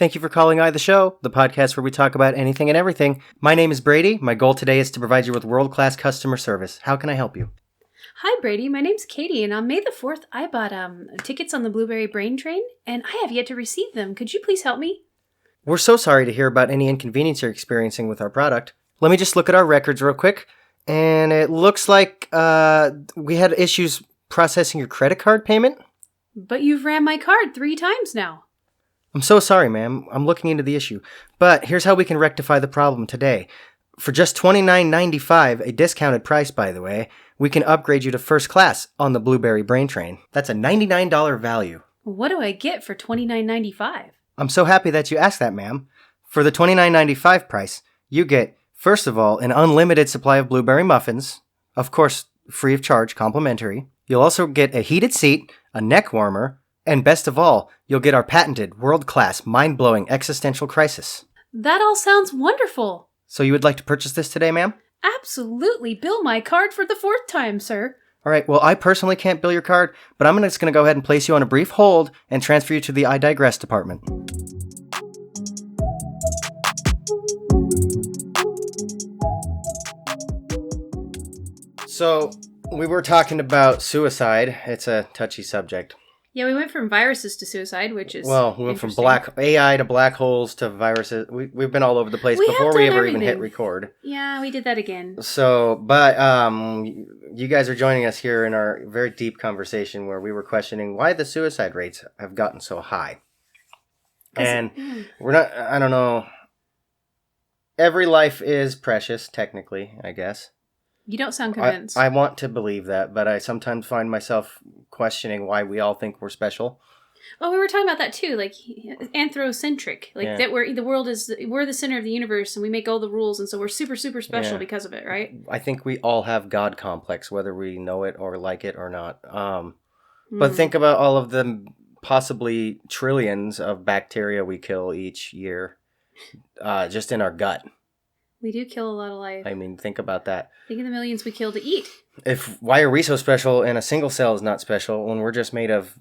Thank you for calling the Show, the podcast where we talk about anything and everything. My name is Brady. My goal today is to provide you with world-class customer service. How can I help you? Hi, Brady. My name's Katie, and on May the 4th, I bought tickets on the Blueberry Brain Train, and I have yet to receive them. Could you please help me? We're so sorry to hear about any inconvenience you're experiencing with our product. Let me just look at our records real quick, and it looks like we had issues processing your credit card payment. But you've ran my card 3 times now. I'm so sorry, ma'am. I'm looking into the issue. But here's how we can rectify the problem today. For just $29.95, a discounted price, by the way, we can upgrade you to first class on the Blueberry Brain Train. That's a $99 value. What do I get for $29.95? I'm so happy that you asked that, ma'am. For the $29.95 price, you get, first of all, an unlimited supply of blueberry muffins. Of course, free of charge, complimentary. You'll also get a heated seat, a neck warmer, and best of all, you'll get our patented, world-class, mind-blowing existential crisis. That all sounds wonderful. So you would like to purchase this today, ma'am? Absolutely. Bill my card for the 4th time, sir. All right, well, I personally can't bill your card, but I'm just going to go ahead and place you on a brief hold and transfer you to the I Digress department. So, we were talking about suicide. It's a touchy subject. Yeah, we went from viruses to suicide, which is well, we went from AI to black holes to viruses. We've been all over the place before we ever even hit record. Yeah, we did that again. So, but you guys are joining us here in our very deep conversation where we were questioning why the suicide rates have gotten so high. And we're not, I don't know, every life is precious, technically, I guess. You don't sound convinced. I want to believe that, but I sometimes find myself questioning why we all think we're special. Well, we were talking about that too, like anthrocentric, like that we're the center of the universe and we make all the rules, and so we're super, super special because of it, right? I think we all have God complex, whether we know it or like it or not. But think about all of the possibly trillions of bacteria we kill each year, just in our gut. We do kill a lot of life. I mean, think about that. Think of the millions we kill to eat. Why are we so special and a single cell is not special when we're just made of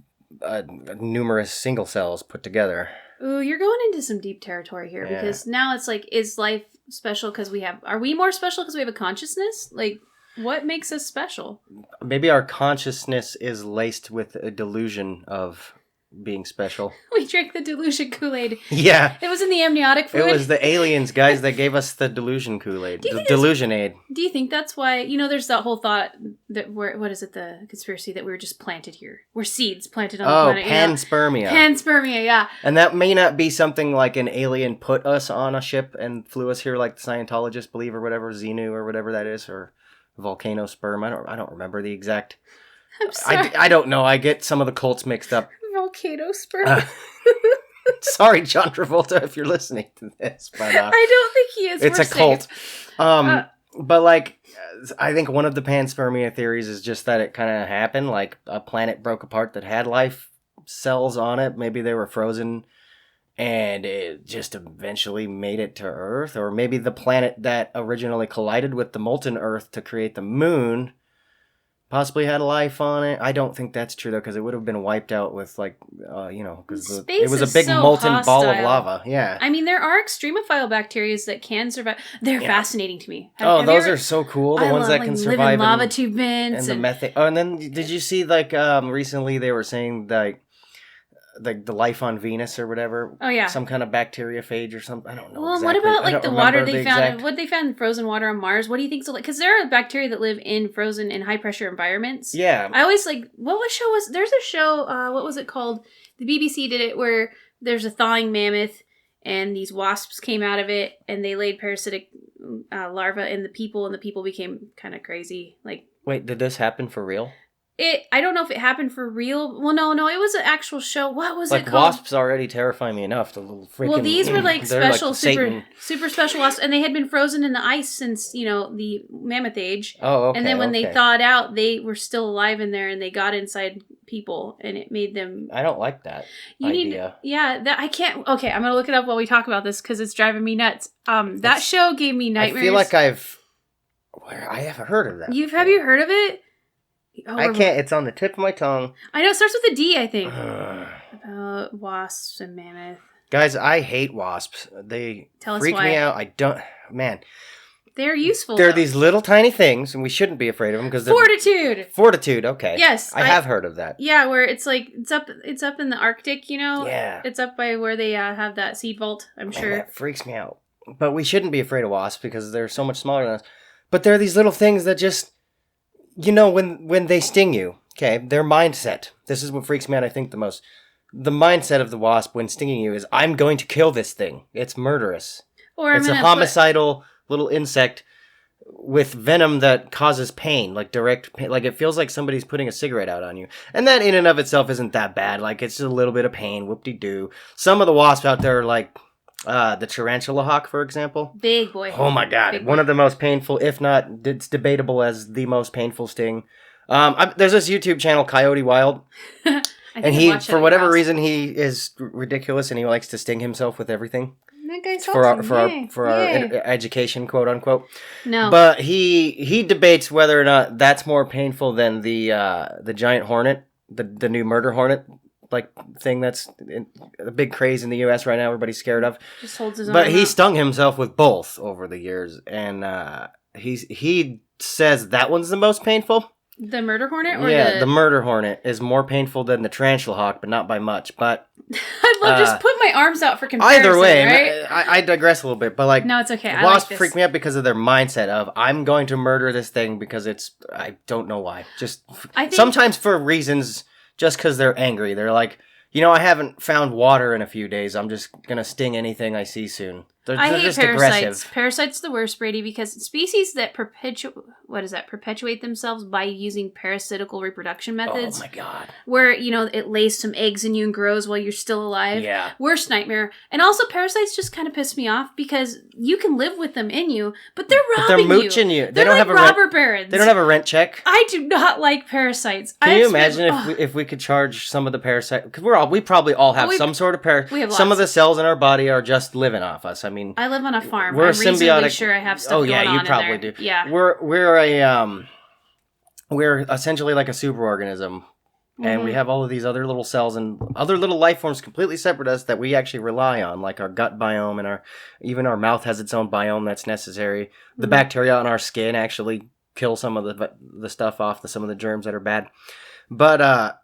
numerous single cells put together? Ooh, you're going into some deep territory here because now it's like, is life special because are we more special because we have a consciousness? Like, what makes us special? Maybe our consciousness is laced with a delusion of being special. We drank the delusion Kool-Aid. Yeah. It was in the amniotic fluid. It was the aliens, guys, that gave us the delusion Kool-Aid. The delusion aid. Do you think that's why, there's that whole thought that what is it, the conspiracy that we were just planted here? We're seeds planted on the planet. Panspermia. Panspermia, yeah. And that may not be something like an alien put us on a ship and flew us here like the Scientologists believe or whatever, Xenu or whatever that is, or volcano sperm. I don't remember the exact. I'm sorry. I don't know. I get some of the cults mixed up. Volcano sperm. Sorry, John Travolta, if you're listening to this, but I don't think he is. It's a cult. But like, I think one of the panspermia theories is just that it kind of happened, like a planet broke apart that had life cells on it. Maybe they were frozen, and it just eventually made it to Earth, or maybe the planet that originally collided with the molten Earth to create the moon possibly had life on it. I don't think that's true, though, because it would have been wiped out with, because it was a big molten ball of lava. Yeah. I mean, there are extremophile bacteria that can survive. They're fascinating to me. Those are so cool. The ones that can survive in lava tube vents. And the methane. Oh, and then did you see, recently they were saying, the life on Venus or whatever. Oh, yeah. Some kind of bacteriophage or something. I don't know. Well, exactly. What about the water they found? What they found in frozen water on Mars? What do you think? So, because there are bacteria that live in frozen and high pressure environments. Yeah. I always there's a show, what was it called? The BBC did it where there's a thawing mammoth and these wasps came out of it and they laid parasitic larvae in the people and the people became kind of crazy. Wait, did this happen for real? I don't know if it happened for real. Well, no, it was an actual show. What was it called? Wasps already terrify me enough. The little freaking... Well, these were special, super special wasps, and they had been frozen in the ice since, the mammoth age. Oh, okay. And then when they thawed out, they were still alive in there, and they got inside people, and it made them... I don't like that idea. I can't... Okay, I'm going to look it up while we talk about this, because it's driving me nuts. That show gave me nightmares. I feel like I haven't heard of that. Have you heard of it? Oh, I can't. It's on the tip of my tongue. I know. It starts with a D, I think. About wasps and mammoth. Guys, I hate wasps. They Tell us freak why. me out. I don't... Man. They're useful. They're though. these little tiny things, and we shouldn't be afraid of them because they're... Fortitude! Fortitude, okay. Yes. I have heard of that. Yeah, where it's like, it's up in the Arctic, you know? Yeah. It's up by where they have that seed vault, I'm sure. That freaks me out. But we shouldn't be afraid of wasps because they're so much smaller than us. But they're these little things that just... You know, when they sting you, okay, their mindset. This is what freaks me out, I think, the most. The mindset of the wasp when stinging you is, I'm going to kill this thing. It's murderous. Or it's a homicidal little insect with venom that causes pain, like direct pain. Like, it feels like somebody's putting a cigarette out on you. And that in and of itself isn't that bad. Like, it's just a little bit of pain, whoop-de-doo. Some of the wasps out there are like... the tarantula hawk, for example. Big boy. Oh my god. Big One boy. of the most painful, if not, it's debatable as the most painful sting. There's this YouTube channel, Coyote Wild. And he, for whatever reason, he is ridiculous and he likes to sting himself with everything. That guy's for our education, quote unquote. No. But he debates whether or not that's more painful than the giant hornet, the new murder hornet. Like thing that's a big craze in the U.S. right now. Everybody's scared of. Just holds his own. But he stung himself with both over the years, and he says that one's the most painful. The murder hornet, or the murder hornet is more painful than the tarantula hawk, but not by much. But I'd love to just put my arms out for comparison. Either way, right? I digress a little bit, but like no, it's okay. Wasps freak me out because of their mindset of I'm going to murder this thing because I don't know why. Just sometimes for reasons. Just because they're angry. They're like, I haven't found water in a few days. I'm just going to sting anything I see soon. They're hate just parasites. aggressive. Parasites the worst, Brady, because species that perpetuate themselves by using parasitical reproduction methods. Oh my god. Where, it lays some eggs in you and grows while you're still alive. Yeah. Worst nightmare. And also parasites just kind of piss me off because you can live with them in you, but they're robbing they're mooching you. They don't like have robber barons. They don't have a rent check. I do not like parasites. Can you imagine if we could charge some of the parasites? Because we probably all have some sort of parasite. Some of the cells in our body are just living off us. I mean, I live on a farm. We're I'm symbiotic. Sure, I have stuff. Oh yeah, going you on probably in there. do. Yeah, we're essentially like a superorganism, and we have all of these other little cells and other little life forms completely separate us that we actually rely on, like our gut biome and even our mouth has its own biome that's necessary. The bacteria on our skin actually kill some of the stuff off, some of the germs that are bad. But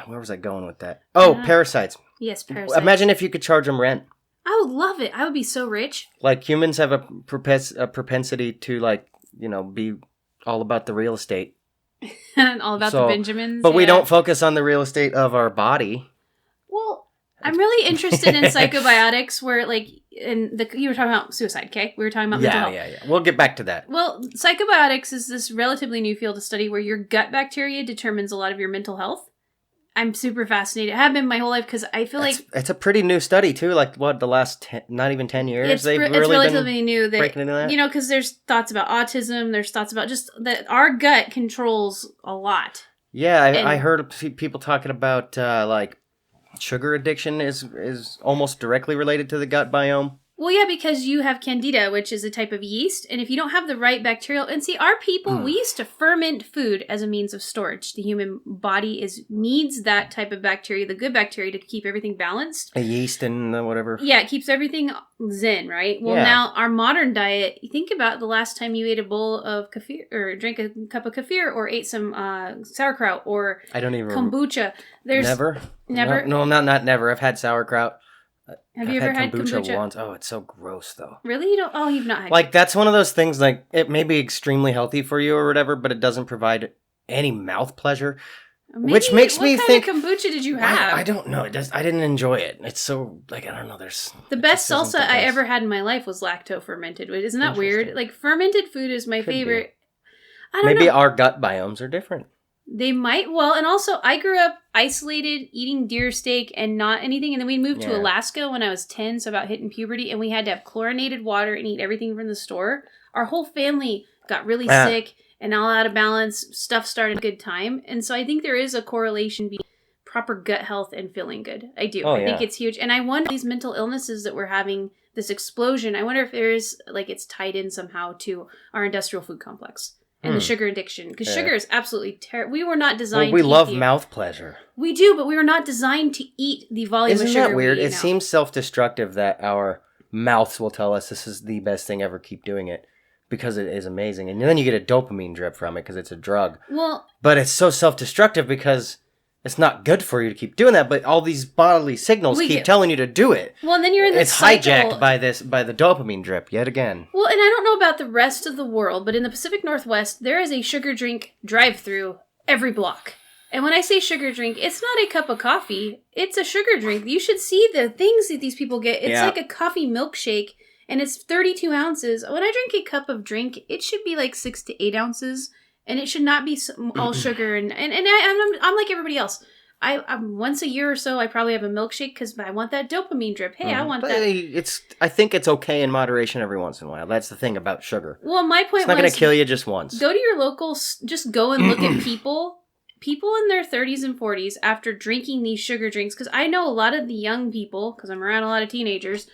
where was I going with that? Oh, parasites. Yes, parasites. Imagine if you could charge them rent. I would love it. I would be so rich. Like humans have a propensity to be all about the real estate. All about the Benjamins. But we don't focus on the real estate of our body. Well, I'm really interested in psychobiotics where you were talking about suicide, okay? We were talking about mental health. Yeah. We'll get back to that. Well, psychobiotics is this relatively new field of study where your gut bacteria determines a lot of your mental health. I'm super fascinated. I have been my whole life because I feel like... It's a pretty new study, too. Like, what, the last not even 10 years? It's relatively new. Breaking into that? Because there's thoughts about autism. There's thoughts about just that our gut controls a lot. Yeah, I heard people talking about, sugar addiction is almost directly related to the gut biome. Well, yeah, because you have candida, which is a type of yeast, and if you don't have the right bacterial... And see, our people, we used to ferment food as a means of storage. The human body needs that type of bacteria, the good bacteria, to keep everything balanced. A yeast and whatever. Yeah, it keeps everything zen, right? Well, now, our modern diet, think about the last time you ate a bowl of kefir, or drank a cup of kefir, or ate some sauerkraut, or I don't even kombucha. Never? No, not never. I've had sauerkraut. Have you ever had kombucha once? Oh, it's so gross, though. Really? You don't? Oh, you've not had. Like, that's one of those things, like, it may be extremely healthy for you or whatever, but it doesn't provide any mouth pleasure. Which makes me think... What kind of kombucha did you have? I don't know. I didn't enjoy it. It's so, I don't know. The best salsa I ever had in my life was lacto-fermented. Isn't that weird? Like, fermented food is my favorite. I don't know. Maybe our gut biomes are different. They might. Well, and also, I grew up isolated, eating deer steak and not anything. And then we moved to Alaska when I was 10, so about hitting puberty. And we had to have chlorinated water and eat everything from the store. Our whole family got really sick and all out of balance. Stuff started a good time. And so I think there is a correlation between proper gut health and feeling good. I do. I think it's huge. And I wonder, these mental illnesses that we're having, this explosion, I wonder if there is, it's tied in somehow to our industrial food complex. and the sugar addiction. Because sugar is absolutely terrible. We were not designed we to love eat mouth pleasure. We do, but we were not designed to eat the volume of sugar. Isn't that weird? It seems self-destructive that our mouths will tell us this is the best thing ever, keep doing it. Because it is amazing. And then you get a dopamine drip from it because it's a drug. Well, but it's so self-destructive because it's not good for you to keep doing that, but all these bodily signals keep telling you to do it. Well, and then you're in this hijacked by the dopamine drip yet again. Well, and I don't know about the rest of the world, but in the Pacific Northwest, there is a sugar drink drive-through every block. And when I say sugar drink, it's not a cup of coffee. It's a sugar drink. You should see the things that these people get. It's like a coffee milkshake. And it's 32 ounces. When I drink a cup of drink, it should be like 6 to 8 ounces. And it should not be all sugar. And I'm like everybody else. I'm once a year or so, I probably have a milkshake because I want that dopamine drip. Hey, I want that. I think it's okay in moderation every once in a while. That's the thing about sugar. Well, my point was... It's not going to kill you just once. Go to your local... Just go and look at people in their 30s and 40s after drinking these sugar drinks. Because I know a lot of the young people, because I'm around a lot of teenagers...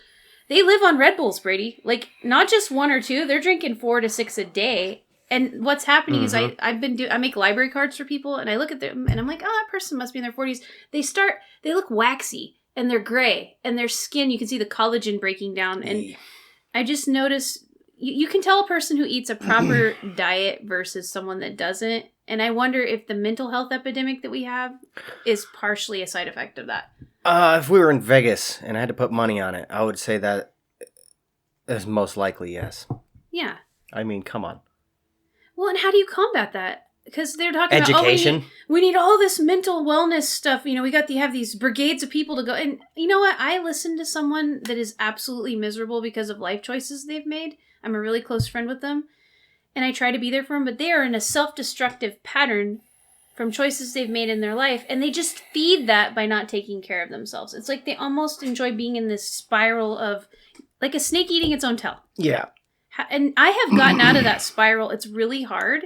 They live on Red Bulls, Brady. Like, not just 1 or 2. They're drinking 4 to 6 a day. And what's happening is I make library cards for people, and I look at them, and I'm like, oh, that person must be in their 40s. They look waxy, and they're gray, and their skin, you can see the collagen breaking down. And I just notice, you can tell a person who eats a proper diet versus someone that doesn't. And I wonder if the mental health epidemic that we have is partially a side effect of that. If we were in Vegas and I had to put money on it, I would say that is most likely yes. Yeah. I mean, come on. Well, and how do you combat that? Because they're talking education. About, we need all this mental wellness stuff. You know, we have these brigades of people to go. And you know what? I listen to someone that is absolutely miserable because of life choices they've made. I'm a really close friend with them. And I try to be there for them. But they are in a self-destructive pattern from choices they've made in their life, and they just feed that by not taking care of themselves. It's like they almost enjoy being in this spiral of, like a snake eating its own tail. Yeah. And I have gotten out of that spiral. It's really hard.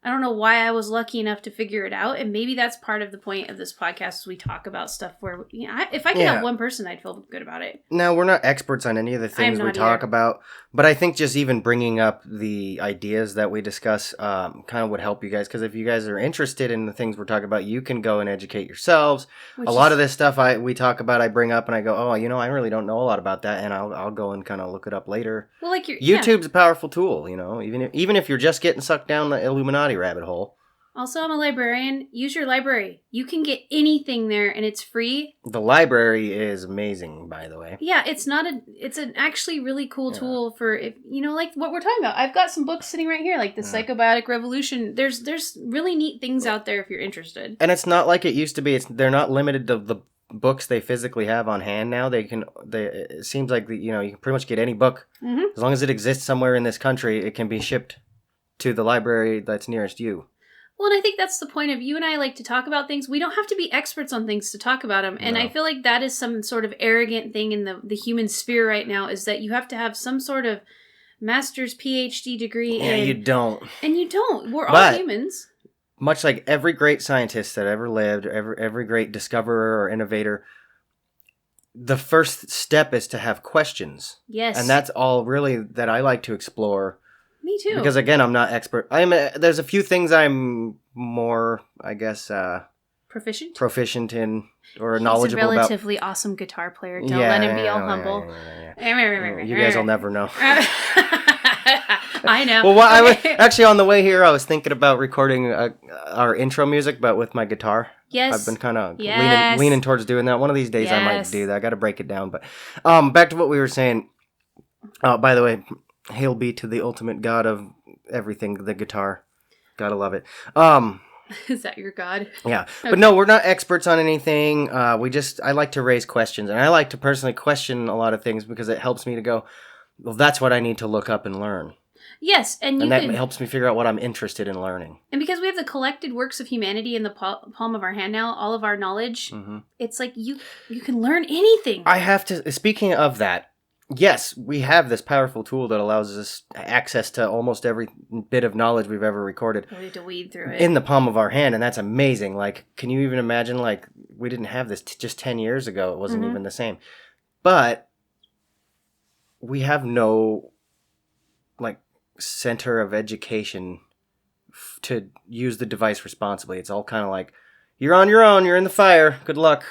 I don't know why I was lucky enough to figure it out, and maybe that's part of the point of this podcast is we talk about stuff where, if I could help one person, I'd feel good about it. Now, we're not experts on any of the things we talk about, but I think just even bringing up the ideas that we discuss kind of would help you guys, because if you guys are interested in the things we're talking about, you can go and educate yourselves. A lot of this stuff we talk about, I bring up and I go, oh, I really don't know a lot about that, and I'll go and kind of look it up later. Well, like YouTube's a powerful tool, even if you're just getting sucked down the Illuminati rabbit hole. Also, I'm a librarian. Use your library. You can get anything there, and it's free. The library is amazing, by the way. Yeah, it's an actually really cool tool for, like what we're talking about. I've got some books sitting right here, like the Psychobiotic Revolution. There's really neat things out there if you're interested. And it's not like it used to be. They're not limited to the books they physically have on hand now. It seems like you can pretty much get any book. Mm-hmm. As long as it exists somewhere in this country, it can be shipped to the library that's nearest you. Well, and I think that's the point of you and I like to talk about things. We don't have to be experts on things to talk about them. And I feel like that is some sort of arrogant thing in the human sphere right now, is that you have to have some sort of master's PhD degree. Yeah, you don't. And you don't. We're all humans. Much like every great scientist that ever lived, every great discoverer or innovator, the first step is to have questions. Yes. And that's all really that I like to explore. Me too. Because again, I'm not expert. There's a few things I'm more, I guess, proficient in or knowledgeable about. He's a relatively awesome guitar player. Don't let him be all humble. You guys will never know. I know. Well, I was actually on the way here. I was thinking about recording our intro music, but with my guitar. Yes. I've been kind of leaning towards doing that. One of these days, I might do that. I got to break it down. But back to what we were saying. By the way, hail be to the ultimate god of everything, the guitar. Gotta love it. Is that your god? Yeah. Okay. But no, we're not experts on anything. I like to raise questions, and I like to personally question a lot of things because it helps me to go, well, that's what I need to look up and learn. Yes, and that helps me figure out what I'm interested in learning. And because we have the collected works of humanity in the palm of our hand now, all of our knowledge, it's like you can learn anything. I have to, speaking of that, yes, we have this powerful tool that allows us access to almost every bit of knowledge we've ever recorded. We have to weed through it. In the palm of our hand, and that's amazing. Like, can you even imagine, like, we didn't have this just 10 years ago. It wasn't even the same. But we have no, like, center of education to use the device responsibly. It's all kind of like, you're on your own, you're in the fire, good luck.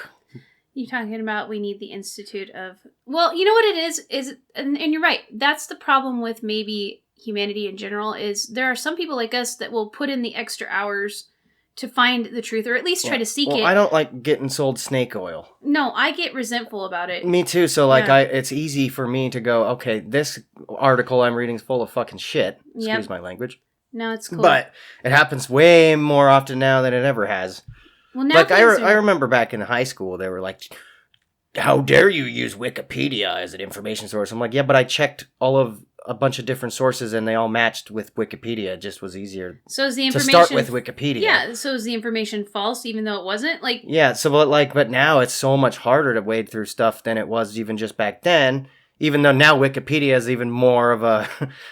You're talking about we need the Institute of... Well, you know what it is and you're right. That's the problem with maybe humanity in general, is there are some people like us that will put in the extra hours to find the truth, or at least try to seek it. I don't like getting sold snake oil. No, I get resentful about it. Me too. So, it's easy for me to go, okay, this article I'm reading is full of fucking shit. Excuse my language. No, it's cool. But it happens way more often now than it ever has. Well, now I remember back in high school, they were like, how dare you use Wikipedia as an information source? I'm like, yeah, but I checked a bunch of different sources and they all matched with Wikipedia. It just was easier to start with Wikipedia. Yeah, so is the information false even though it wasn't? Yeah, but now it's so much harder to wade through stuff than it was even just back then. Even though now Wikipedia is even more of a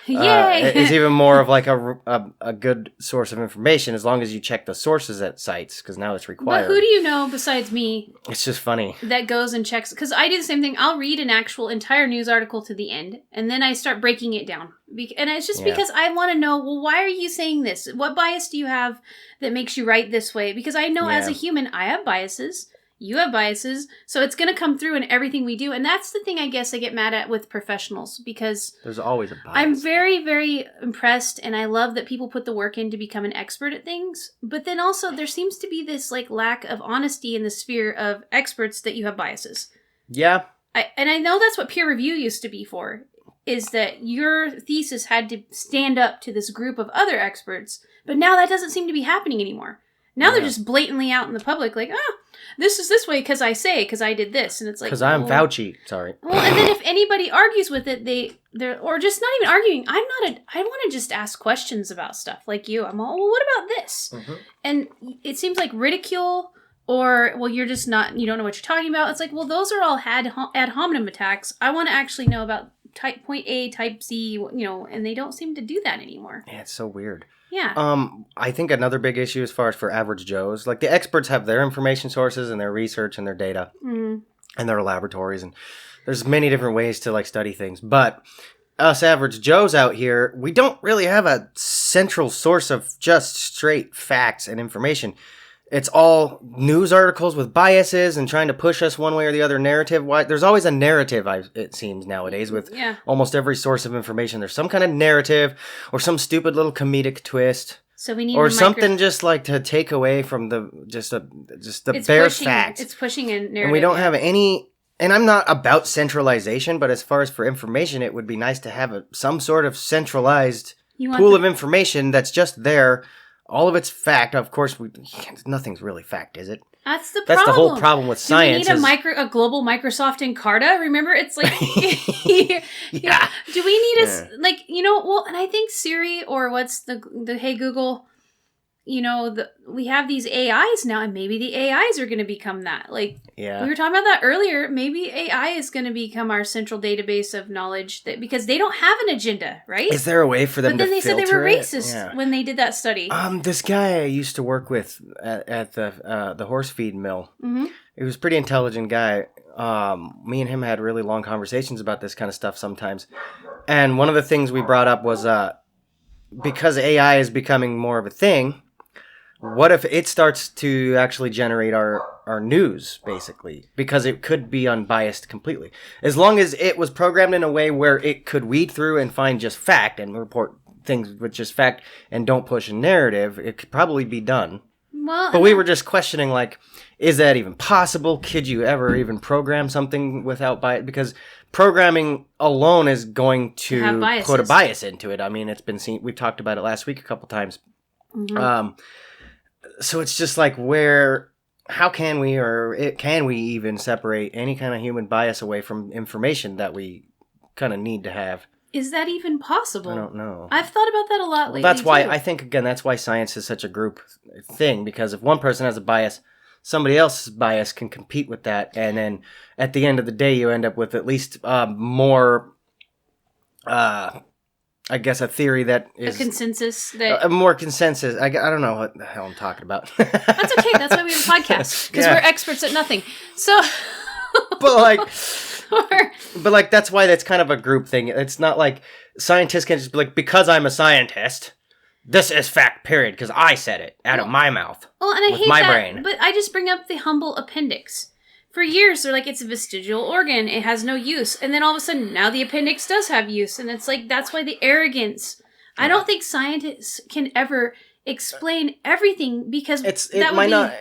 is even more of like a good source of information, as long as you check the sources at sites, because now it's required. But who do you know besides me? It's just funny that goes and checks, because I do the same thing. I'll read an actual entire news article to the end, and then I start breaking it down, and it's just because I want to know. Well, why are you saying this? What bias do you have that makes you write this way? Because I know as a human, I have biases. You have biases, so it's going to come through in everything we do. And that's the thing I guess I get mad at with professionals, because there's always a bias. I'm very, very impressed, and I love that people put the work in to become an expert at things. But then also there seems to be this lack of honesty in the sphere of experts that you have biases. Yeah. And I know that's what peer review used to be for, is that your thesis had to stand up to this group of other experts. But now that doesn't seem to be happening anymore. Now they're just blatantly out in the public, like, this is this way because I did this, and it's like, because I'm Fauci. Sorry. Well, and then if anybody argues with it, they're or just not even arguing. I want to just ask questions about stuff like you. I'm all, well, what about this? Mm-hmm. And it seems like ridicule, or you're just not, you don't know what you're talking about. It's like, well, those are all ad hominem attacks. I want to actually know about type point A, type C, and they don't seem to do that anymore. Yeah, it's so weird. Yeah. I think another big issue as far as for average Joes, the experts have their information sources and their research and their data and their laboratories, and there's many different ways to study things. But us average Joes out here, we don't really have a central source of just straight facts and information. It's all news articles with biases and trying to push us one way or the other narrative. There's always a narrative, it seems, nowadays, with almost every source of information. There's some kind of narrative or some stupid little comedic twist. So we need something just to take away from the bare fact. It's pushing a narrative. And we don't have any. And I'm not about centralization, but as far as for information, it would be nice to have some sort of centralized pool of information that's just there. All of it's fact. Of course, nothing's really fact, is it? That's the problem. That's the whole problem with science. Do we need a global Microsoft Encarta? Remember, it's like... yeah. Do we need and I think Siri, or what's the Hey Google... we have these AIs now, and maybe the AIs are going to become that. We were talking about that earlier. Maybe AI is going to become our central database of knowledge, because they don't have an agenda, right? Is there a way for them to filter it? But then they said they were racist when they did that study. This guy I used to work with at the horse feed mill, he was a pretty intelligent guy. Me and him had really long conversations about this kind of stuff sometimes. And one of the things we brought up was because AI is becoming more of a thing, what if it starts to actually generate our news, basically? Because it could be unbiased completely. As long as it was programmed in a way where it could weed through and find just fact and report things with just fact and don't push a narrative, it could probably be done. But we were just questioning, is that even possible? Could you ever even program something without bias? Because programming alone is going to put a bias into it. I mean, it's been seen. We talked about it last week a couple times. Mm-hmm. So it's just how can we even separate any kind of human bias away from information that we kind of need to have? Is that even possible? I don't know. I've thought about that a lot lately. That's why I think, again, that's why science is such a group thing, because if one person has a bias, somebody else's bias can compete with that, and then at the end of the day, you end up with at least more... I guess a theory that is... A consensus a more consensus. I don't know what the hell I'm talking about. That's okay. That's why we have a podcast. Because we're experts at nothing. So... But that's why that's kind of a group thing. It's not like scientists can just be because I'm a scientist, this is fact, period, because I said it out of my mouth. Well, and I with hate my that, brain. but I just bring up the humble appendix. For years, they're like, it's a vestigial organ. It has no use. And then all of a sudden, now the appendix does have use. And it's like, that's why the arrogance. I don't think scientists can ever explain everything because it might not.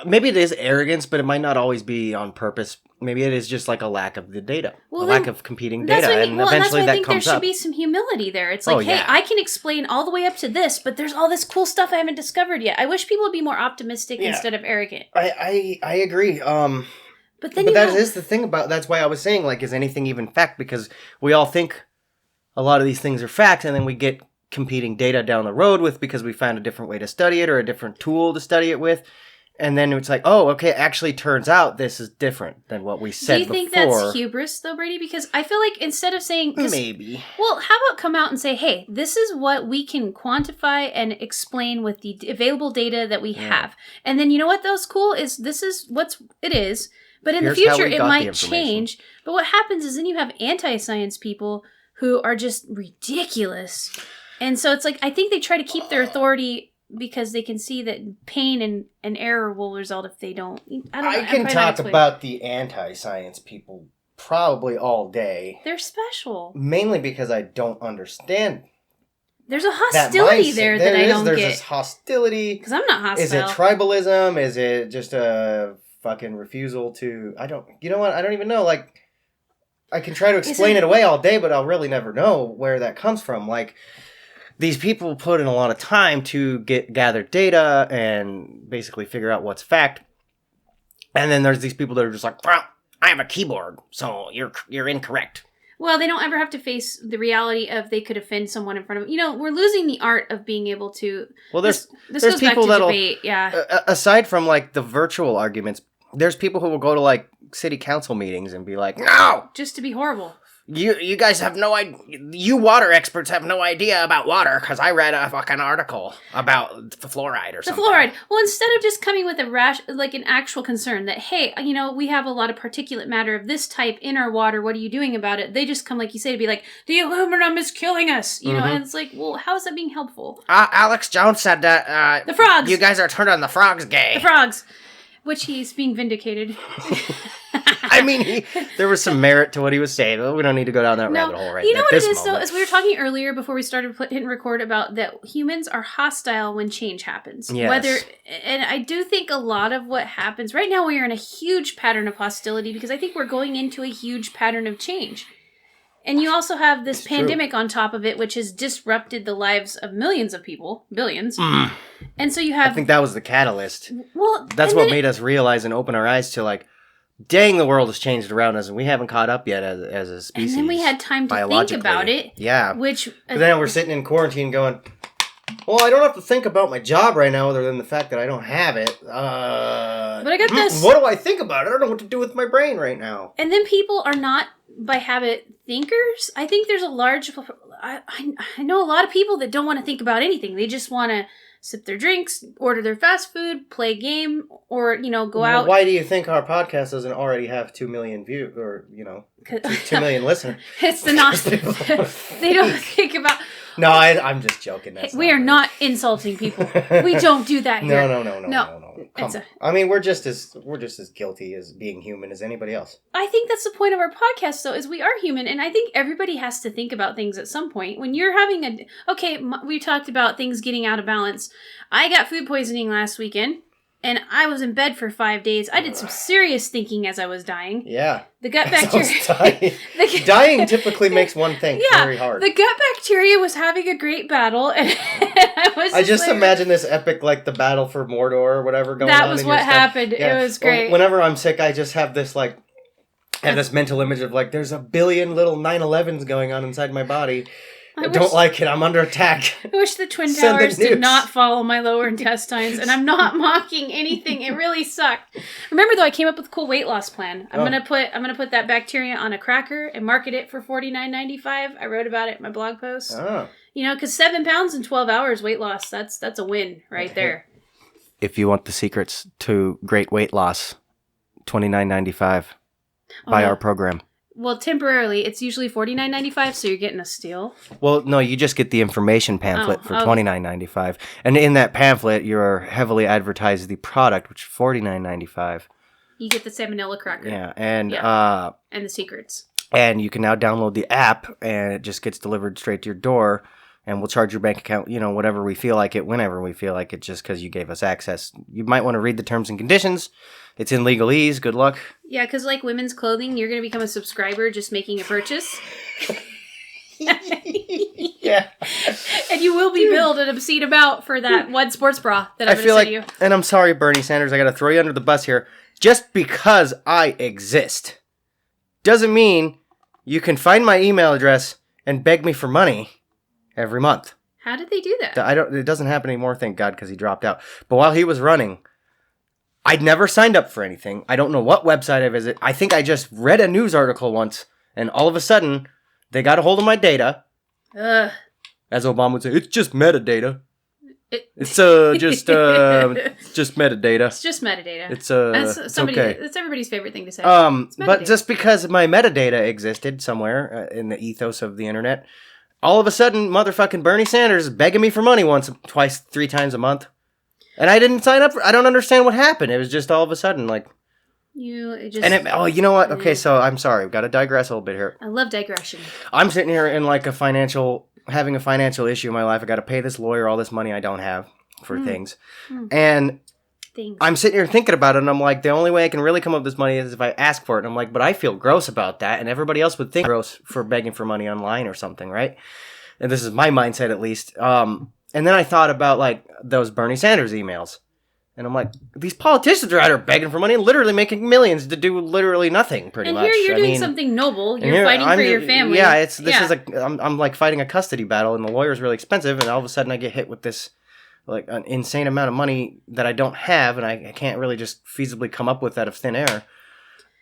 Maybe it is arrogance, but it might not always be on purpose. Maybe it is just like a lack of the data, lack of competing data, and eventually that comes up. That's why I think there should be some humility there. It's like, hey, I can explain all the way up to this, but there's all this cool stuff I haven't discovered yet. I wish people would be more optimistic instead of arrogant. I agree. But that is the thing about. That's why I was saying, like, is anything even fact? Because we all think a lot of these things are fact, and then we get competing data down the road because we found a different way to study it or a different tool to study it with. And then it's like, oh, okay, actually turns out this is different than what we said before. Do you think that's hubris, though, Brady? Because I feel like instead of saying... Maybe. Well, how about come out and say, hey, this is what we can quantify and explain with the available data that we have. And then you know what, though, is cool? This is what it is. But in the future, it might change. But what happens is then you have anti-science people who are just ridiculous. And so it's like, I think they try to keep their authority... because they can see that pain and error will result if they don't. I can talk about the anti-science people probably all day. They're special. Mainly because I don't understand. There's a hostility there that I don't get. There's this hostility. Because I'm not hostile. Is it tribalism? Is it just a fucking refusal to... You know what? I don't even know. Like, I can try to explain it away all day, but I'll really never know where that comes from. Like... These people put in a lot of time to gather data and basically figure out what's fact. And then there's these people that are just like, well, I have a keyboard, so you're incorrect. Well, they don't ever have to face the reality of they could offend someone in front of them. You know, we're losing the art of being able to... Well, this goes people back to debate, yeah. Aside from, like, the virtual arguments, there's people who will go to, like, city council meetings and be like, no! Just to be horrible. You guys have no idea. You water experts have no idea about water because I read a fucking article about the fluoride or something. The fluoride. Well, instead of just coming with an actual concern that, hey, you know, we have a lot of particulate matter of this type in our water. What are you doing about it? They just come, like you say, to be like, the aluminum is killing us. You know, and it's like, well, how is that being helpful? Alex Jones said that the frogs. You guys are turned on the frogs gay. The frogs. Which he's being vindicated. I mean, there was some merit to what he was saying. We don't need to go down that rabbit hole right now. You know what it is, though? As we were talking earlier before we started hitting record about that humans are hostile when change happens. Yes. And I do think a lot of what happens... Right now, we are in a huge pattern of hostility because I think we're going into a huge pattern of change. And you also have this pandemic on top of it, which has disrupted the lives of millions of people. Billions. Mm. And so you have... I think that was the catalyst. Well, that's what made us realize and open our eyes to, like, dang, the world has changed around us, and we haven't caught up yet as a species. And then we had time to think about it. Yeah. Which... But then we're sitting in quarantine going, well, I don't have to think about my job right now other than the fact that I don't have it. But I got this. What do I think about it? I don't know what to do with my brain right now. And then people are not, by habit, thinkers. I think there's a large... I know a lot of people that don't want to think about anything. They just want to sip their drinks, order their fast food, play a game, or, you know, go out. Why do you think our podcast doesn't already have 2 million views, or, you know, 2 million listeners? It's the not... They don't think about... No, I'm just joking. We are not insulting people. We don't do that here. No. I mean, we're just as guilty as being human as anybody else. I think that's the point of our podcast, though, is we are human, and I think everybody has to think about things at some point. When you're having we talked about things getting out of balance. I got food poisoning last weekend. And I was in bed for 5 days. I did some serious thinking as I was dying. Yeah. The gut bacteria... Dying typically makes one thing very hard. The gut bacteria was having a great battle. And I just imagine this epic, like, the battle for Mordor or whatever going on. That was what happened. Yeah. It was great. Whenever I'm sick, I just have this, like... this mental image of, like, there's a billion little 9/11s going on inside my body. I don't like it. I'm under attack. I wish the Twin Towers did not follow my lower intestines, and I'm not mocking anything. It really sucked. Remember, though, I came up with a cool weight loss plan. I'm gonna put that bacteria on a cracker and market it for $49.95. I wrote about it in my blog post. Oh. You know, because 7 pounds in 12 hours weight loss, that's a win right there. If you want the secrets to great weight loss, $29.95. Buy our program. Well, temporarily, it's usually $49.95, so you're getting a steal. Well, no, you just get the information pamphlet for $29.95, and in that pamphlet, you're heavily advertised the product, which is $49.95. You get the salmonella cracker. Yeah, and and the secrets. And you can now download the app, and it just gets delivered straight to your door, and we'll charge your bank account, whatever we feel like it, whenever we feel like it, just because you gave us access. You might want to read the terms and conditions. It's in legalese. Good luck. Yeah, because like women's clothing, you're going to become a subscriber just making a purchase. Yeah. And you will be billed an obscene amount for that one sports bra that I'm going to send you. And I'm sorry, Bernie Sanders, I got to throw you under the bus here. Just because I exist doesn't mean you can find my email address and beg me for money every month. How did they do that? It doesn't happen anymore, thank God, because he dropped out. But while he was running, I'd never signed up for anything. I don't know what website I visit. I think I just read a news article once, and all of a sudden, they got a hold of my data. As Obama would say, it's just metadata. It's just metadata. It's just metadata. It's okay. It's everybody's favorite thing to say. But just because my metadata existed somewhere in the ethos of the internet, all of a sudden, motherfucking Bernie Sanders is begging me for money once, twice, 3 times a month. And I didn't sign up I don't understand what happened. It was just all of a sudden, like... you know what? Okay, so I'm sorry. We've got to digress a little bit here. I love digression. I'm sitting here in like having a financial issue in my life. I got to pay this lawyer all this money I don't have for things. And I'm sitting here thinking about it, and I'm like, the only way I can really come up with this money is if I ask for it. And I'm like, but I feel gross about that, and everybody else would think gross for begging for money online or something, right? And this is my mindset, at least. And then I thought about, like, those Bernie Sanders emails. And I'm like, these politicians are out here begging for money and literally making millions to do literally nothing, pretty much. And here you're doing something noble. You're fighting for your family. Yeah, I'm like fighting a custody battle, and the lawyer's really expensive, and all of a sudden I get hit with this, like, an insane amount of money that I don't have, and I can't really just feasibly come up with out of thin air.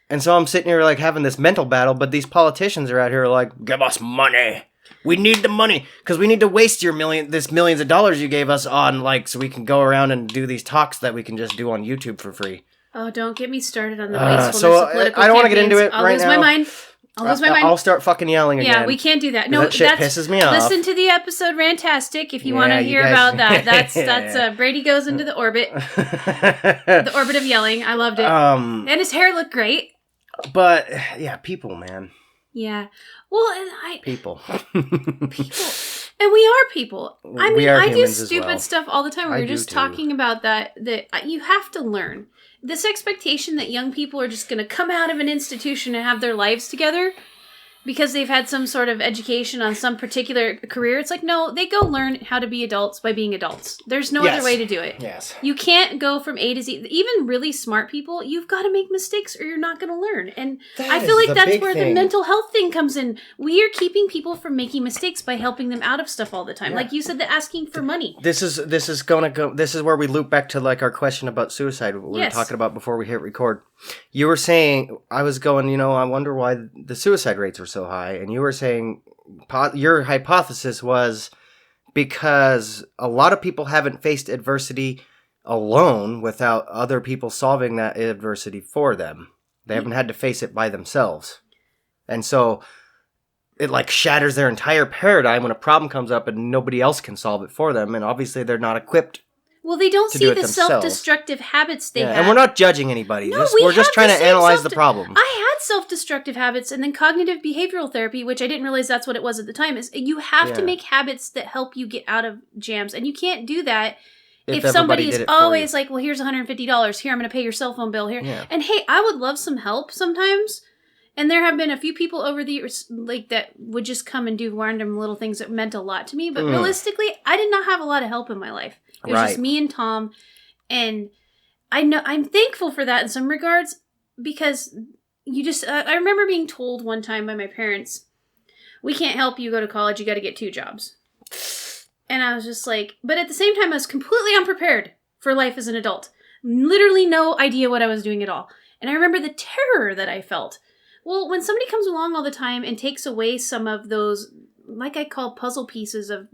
And so I'm sitting here, like, having this mental battle, but these politicians are out here like, give us money. We need the money because we need to waste millions of dollars you gave us on, like, so we can go around and do these talks that we can just do on YouTube for free. Oh, don't get me started on the wastefulness of political I don't want to get into it I'll right lose now. my mind. I'll lose my mind. I'll start fucking yelling again. Yeah, we can't do that. No, that shit pisses me off. Listen to the episode Rantastic if you want to hear about that. That's Brady goes into the orbit. The orbit of yelling. I loved it. And his hair looked great. But yeah, people, man. Yeah. Well, and people. People. And we are people. I mean, I do stupid stuff all the time. We were just talking about that you have to learn. This expectation that young people are just going to come out of an institution and have their lives together because they've had some sort of education on some particular career. It's like, no, they go learn how to be adults by being adults. There's no other way to do it. Yes. You can't go from A to Z. Even really smart people, you've got to make mistakes or you're not going to learn. And I feel like that's where the mental health thing comes in. We are keeping people from making mistakes by helping them out of stuff all the time. Yeah. Like you said, the asking for money. This is where we loop back to, like, our question about suicide we were talking about before we hit record. You were saying, I was going, I wonder why the suicide rates were so high. And you were saying your hypothesis was because a lot of people haven't faced adversity alone without other people solving that adversity for them. They haven't had to face it by themselves. And so it, like, shatters their entire paradigm when a problem comes up and nobody else can solve it for them. And obviously they're not equipped. Well, they don't see the self-destructive habits they have. And we're not judging anybody. No, we're just trying to analyze the problem. I had self-destructive habits, and then cognitive behavioral therapy, which I didn't realize that's what it was at the time, is you have to make habits that help you get out of jams. And you can't do that if somebody is always like, well, here's $150. Here, I'm going to pay your cell phone bill here. Yeah. And hey, I would love some help sometimes. And there have been a few people over the years, like, that would just come and do random little things that meant a lot to me. But realistically, I did not have a lot of help in my life. It was just me and Tom. And I'm thankful for that in some regards because I remember being told one time by my parents, we can't help you go to college. You got to get 2 jobs. And I was just like, but at the same time, I was completely unprepared for life as an adult. Literally no idea what I was doing at all. And I remember the terror that I felt. Well, when somebody comes along all the time and takes away some of those like I call puzzle pieces of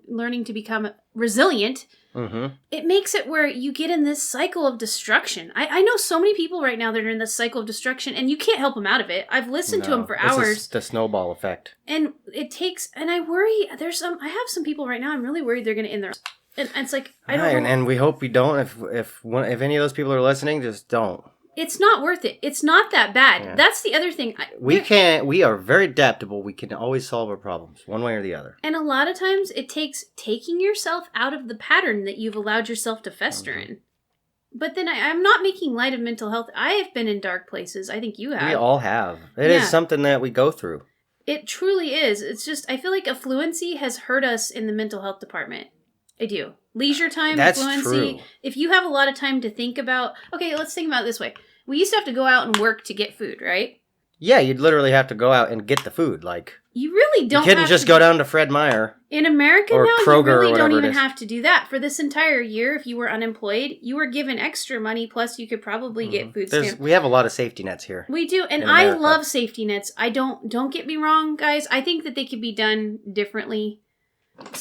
learning to become resilient, it makes it where you get in this cycle of destruction. I know so many people right now that are in this cycle of destruction, and you can't help them out of it. I've listened to them for hours. It's the snowball effect. And it takes, and I worry, I have some people right now, I'm really worried they're going to end their, and it's like, I don't know. And we hope we don't. If any of those people are listening, just don't. It's not worth it. It's not that bad. Yeah. That's the other thing. We are very adaptable. We can always solve our problems, one way or the other. And a lot of times it takes taking yourself out of the pattern that you've allowed yourself to fester in. But then I'm not making light of mental health. I have been in dark places. I think you have. We all have. It is something that we go through. It truly is. It's just, I feel like affluency has hurt us in the mental health department. I do. Leisure time, affluency. True. If you have a lot of time to think about... Okay, let's think about it this way. We used to have to go out and work to get food, right? Yeah, you'd literally have to go out and get the food. Like, you really don't. You couldn't just go down to Fred Meyer. In America or now, Kroger, you really don't even have to do that. For this entire year, if you were unemployed, you were given extra money. Plus, you could probably get food stamps. We have a lot of safety nets here. We do, and I love safety nets. Don't get me wrong, guys. I think that they could be done differently.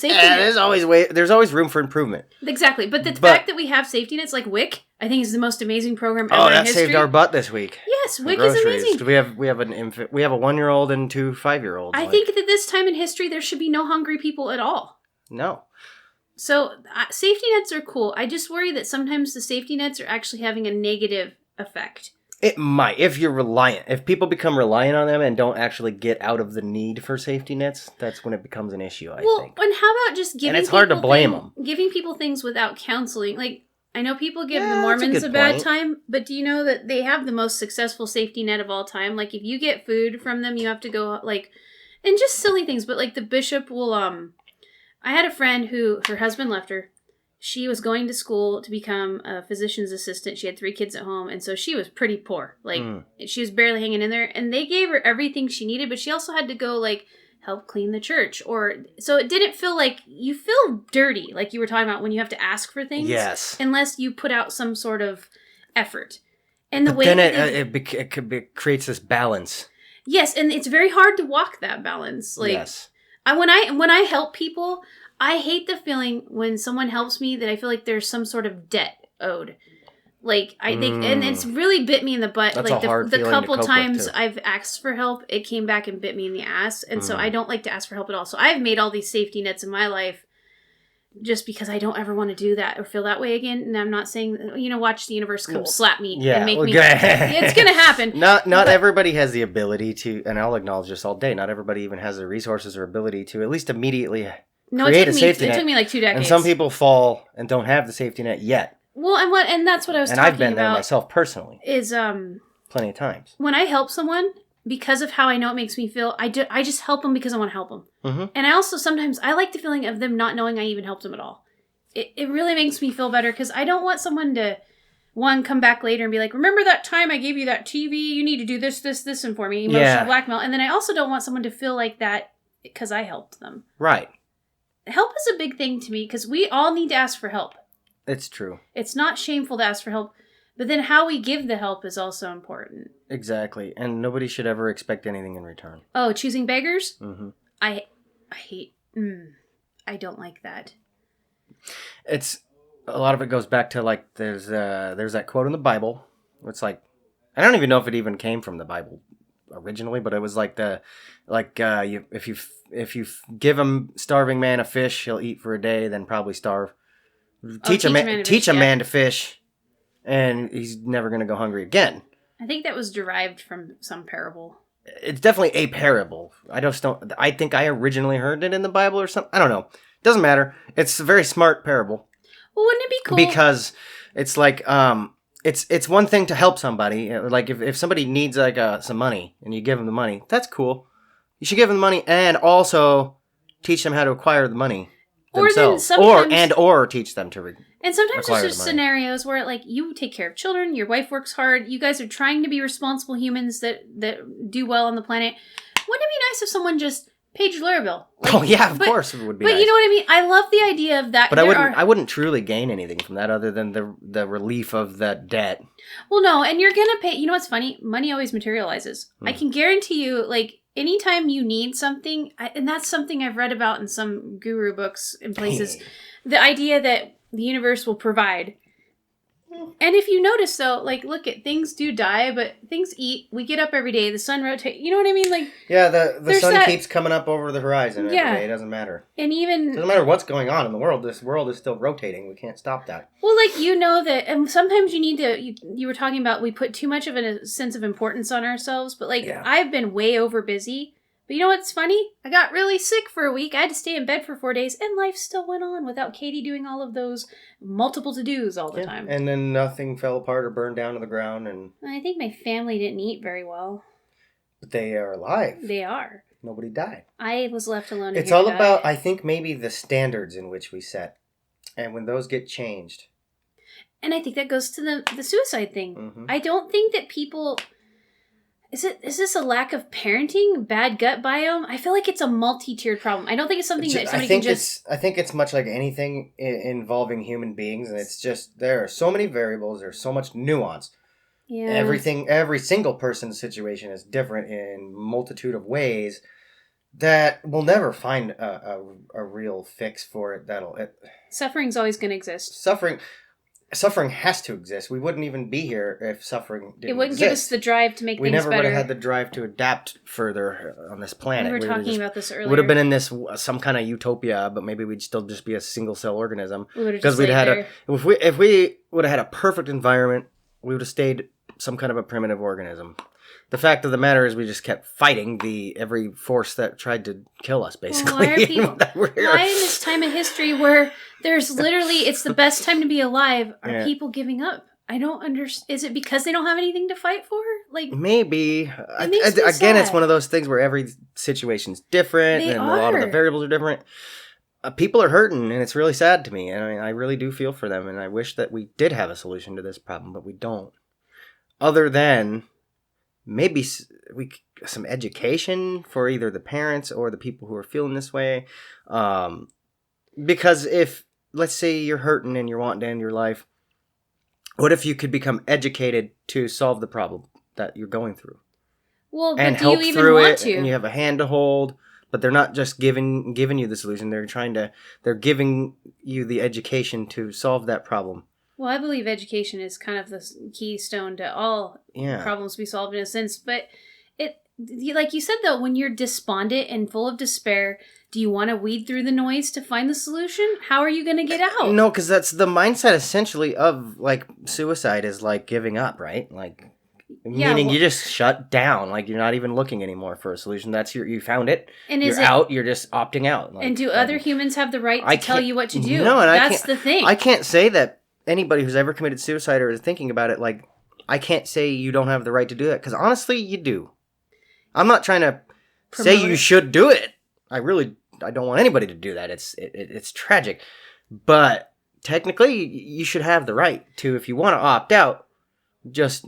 There's always room for improvement. Exactly, but the fact that we have safety nets like WIC, I think is the most amazing program ever in history. Saved our butt this week. Yes, WIC is amazing. We have an infant. We have a 1-year-old and 2 5-year-olds. I think that this time in history there should be no hungry people at all. No. So safety nets are cool. I just worry that sometimes the safety nets are actually having a negative effect. It might, if you're reliant. If people become reliant on them and don't actually get out of the need for safety nets, that's when it becomes an issue, I think. Well, and how about just giving and it's hard to blame them. Giving people things without counseling. Like, I know people give the Mormons a bad time, but do you know that they have the most successful safety net of all time? Like, if you get food from them, you have to go, like, and just silly things, but, like, the bishop will, I had a friend who, her husband left her. She was going to school to become a physician's assistant. She had 3 kids at home, and so she was pretty poor. Like, she was barely hanging in there, and they gave her everything she needed, but she also had to go, like, help clean the church. So it didn't feel like, you feel dirty, like you were talking about when you have to ask for things. Yes. Unless you put out some sort of effort. And the but way then it creates this balance. Yes, and it's very hard to walk that balance. Like, yes. When I help people, I hate the feeling when someone helps me that I feel like there's some sort of debt owed. Like, I think, and it's really bit me in the butt. That's like, a hard the couple times too. I've asked for help, it came back and bit me in the ass. And so I don't like to ask for help at all. So I've made all these safety nets in my life just because I don't ever want to do that or feel that way again. And I'm not saying, watch the universe come slap me and make me. It's going to happen. Not everybody has the ability to, and I'll acknowledge this all day, not everybody even has the resources or ability to at least immediately create a safety net. It took me like 2 decades. And some people fall and don't have the safety net yet. Well, and that's what I was talking about. And I've been there myself personally. Is plenty of times. When I help someone, because of how I know it makes me feel, I just help them because I want to help them. Mm-hmm. And I also sometimes, I like the feeling of them not knowing I even helped them at all. It really makes me feel better because I don't want someone to, come back later and be like, remember that time I gave you that TV? You need to do this, and for me. Emotional blackmail. And then I also don't want someone to feel like that because I helped them. Right. Help is a big thing to me because we all need to ask for help. It's true. It's not shameful to ask for help, but then how we give the help is also important. Exactly. And nobody should ever expect anything in return. Oh, choosing beggars? Mm-hmm. I hate... I don't like that. It's... A lot of it goes back to, like, there's that quote in the Bible. It's like... I don't even know if it even came from the Bible originally, but it was like if you give a starving man a fish, he'll eat for a day, then probably starve. Teach a man to fish, and he's never going to go hungry again. I think that was derived from some parable. It's definitely a parable. I think I originally heard it in the Bible or something. I don't know. Doesn't matter. It's a very smart parable. Well, wouldn't it be cool? Because it's like, it's one thing to help somebody. Like if somebody needs like some money and you give them the money, that's cool. You should give them the money and also teach them how to acquire the money. Themselves. Or teach them to and sometimes there's just scenarios where like you take care of children, your wife works hard, you guys are trying to be responsible humans that do well on the planet. Wouldn't it be nice if someone just paid your lawyer bill? Like, of course it would be. But nice. You know what I mean? I love the idea of that. But I wouldn't truly gain anything from that other than the relief of that debt. Well, no, and you're gonna pay. You know what's funny? Money always materializes. I can guarantee you, like. anytime you need something, and that's something I've read about in some guru books and places, the idea that the universe will provide. And if you notice, though, like, look at things do die, but things eat. We get up every day. The sun rotates. You know what I mean? Like, yeah, the sun keeps coming up over the horizon every day. It doesn't matter. And even... It doesn't matter what's going on in the world. This world is still rotating. We can't stop that. Well, like, you know that... And sometimes you need to... You were talking about we put too much of a sense of importance on ourselves. But, like, I've been way over busy. But you know what's funny? I got really sick for a week. I had to stay in bed for 4 days. And life still went on without Katie doing all of those multiple to-dos all the time. And then nothing fell apart or burned down to the ground. And I think my family didn't eat very well. But they are alive. They are. Nobody died. I was left alone. It's all about, I think, maybe the standards in which we set. And when those get changed. And I think that goes to the suicide thing. Mm-hmm. I don't think that people... Is this a lack of parenting? Bad gut biome? I feel like it's a multi-tiered problem. I don't think it's something that somebody can just... I think it's much like anything involving human beings, and it's just, there are so many variables, there's so much nuance. Yeah. Every single person's situation is different in multitude of ways that we'll never find a real fix for it. Suffering's always going to exist. Suffering has to exist. We wouldn't even be here if suffering didn't exist. It wouldn't give us the drive to make things better. We never would have had the drive to adapt further on this planet. We were talking about this earlier. Would have been in this some kind of utopia, but maybe we'd still just be a single cell organism. We would have just stayed there. If we would have had a perfect environment, we would have stayed some kind of a primitive organism. The fact of the matter is we just kept fighting every force that tried to kill us, basically. Well, why in this time of history where there's literally, it's the best time to be alive, are people giving up? I don't understand. Is it because they don't have anything to fight for? Like, maybe. Again, it's one of those things where every situation's different a lot of the variables are different. People are hurting, and it's really sad to me. And I really do feel for them, and I wish that we did have a solution to this problem, but we don't. Other than... maybe some education for either the parents or the people who are feeling this way. Because if, let's say you're hurting and you're wanting to end your life, what if you could become educated to solve the problem that you're going through? Well, and but do you even want to? And you have a hand to hold, but they're not just giving you the solution. They're giving you the education to solve that problem. Well, I believe education is kind of the keystone to all problems we solve in a sense. But like you said, though, when you're despondent and full of despair, do you want to weed through the noise to find the solution? How are you going to get out? No, because that's the mindset essentially of like suicide is like giving up, right? Like meaning you just shut down, like you're not even looking anymore for a solution. That's you found it. And you're out. You're just opting out. Like, and do other humans have the right to tell you what to do? No, and that's the thing. I can't say that. Anybody who's ever committed suicide or is thinking about it, like, I can't say you don't have the right to do that, because honestly, you do. I'm not trying to say you should do it. I don't want anybody to do that. It's tragic. But technically, you should have the right to, if you want to opt out,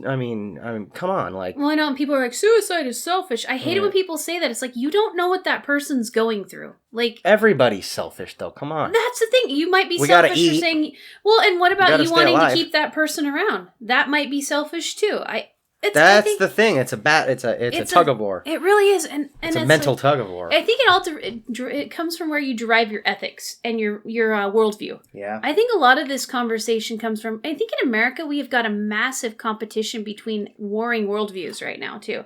I mean, come on, like. Well, I know, and people are like, suicide is selfish. I hate it when people say that. It's like, you don't know what that person's going through. Like, everybody's selfish, though. Come on. That's the thing. You might be selfish for saying, well, and what about you wanting to keep that person around? That might be selfish too. That's the thing. It's a tug of war. It really is, and it's a mental tug of war. I think it comes from where you derive your ethics and your worldview. Yeah. I think a lot of this conversation comes from. I think in America we have got a massive competition between warring worldviews right now too.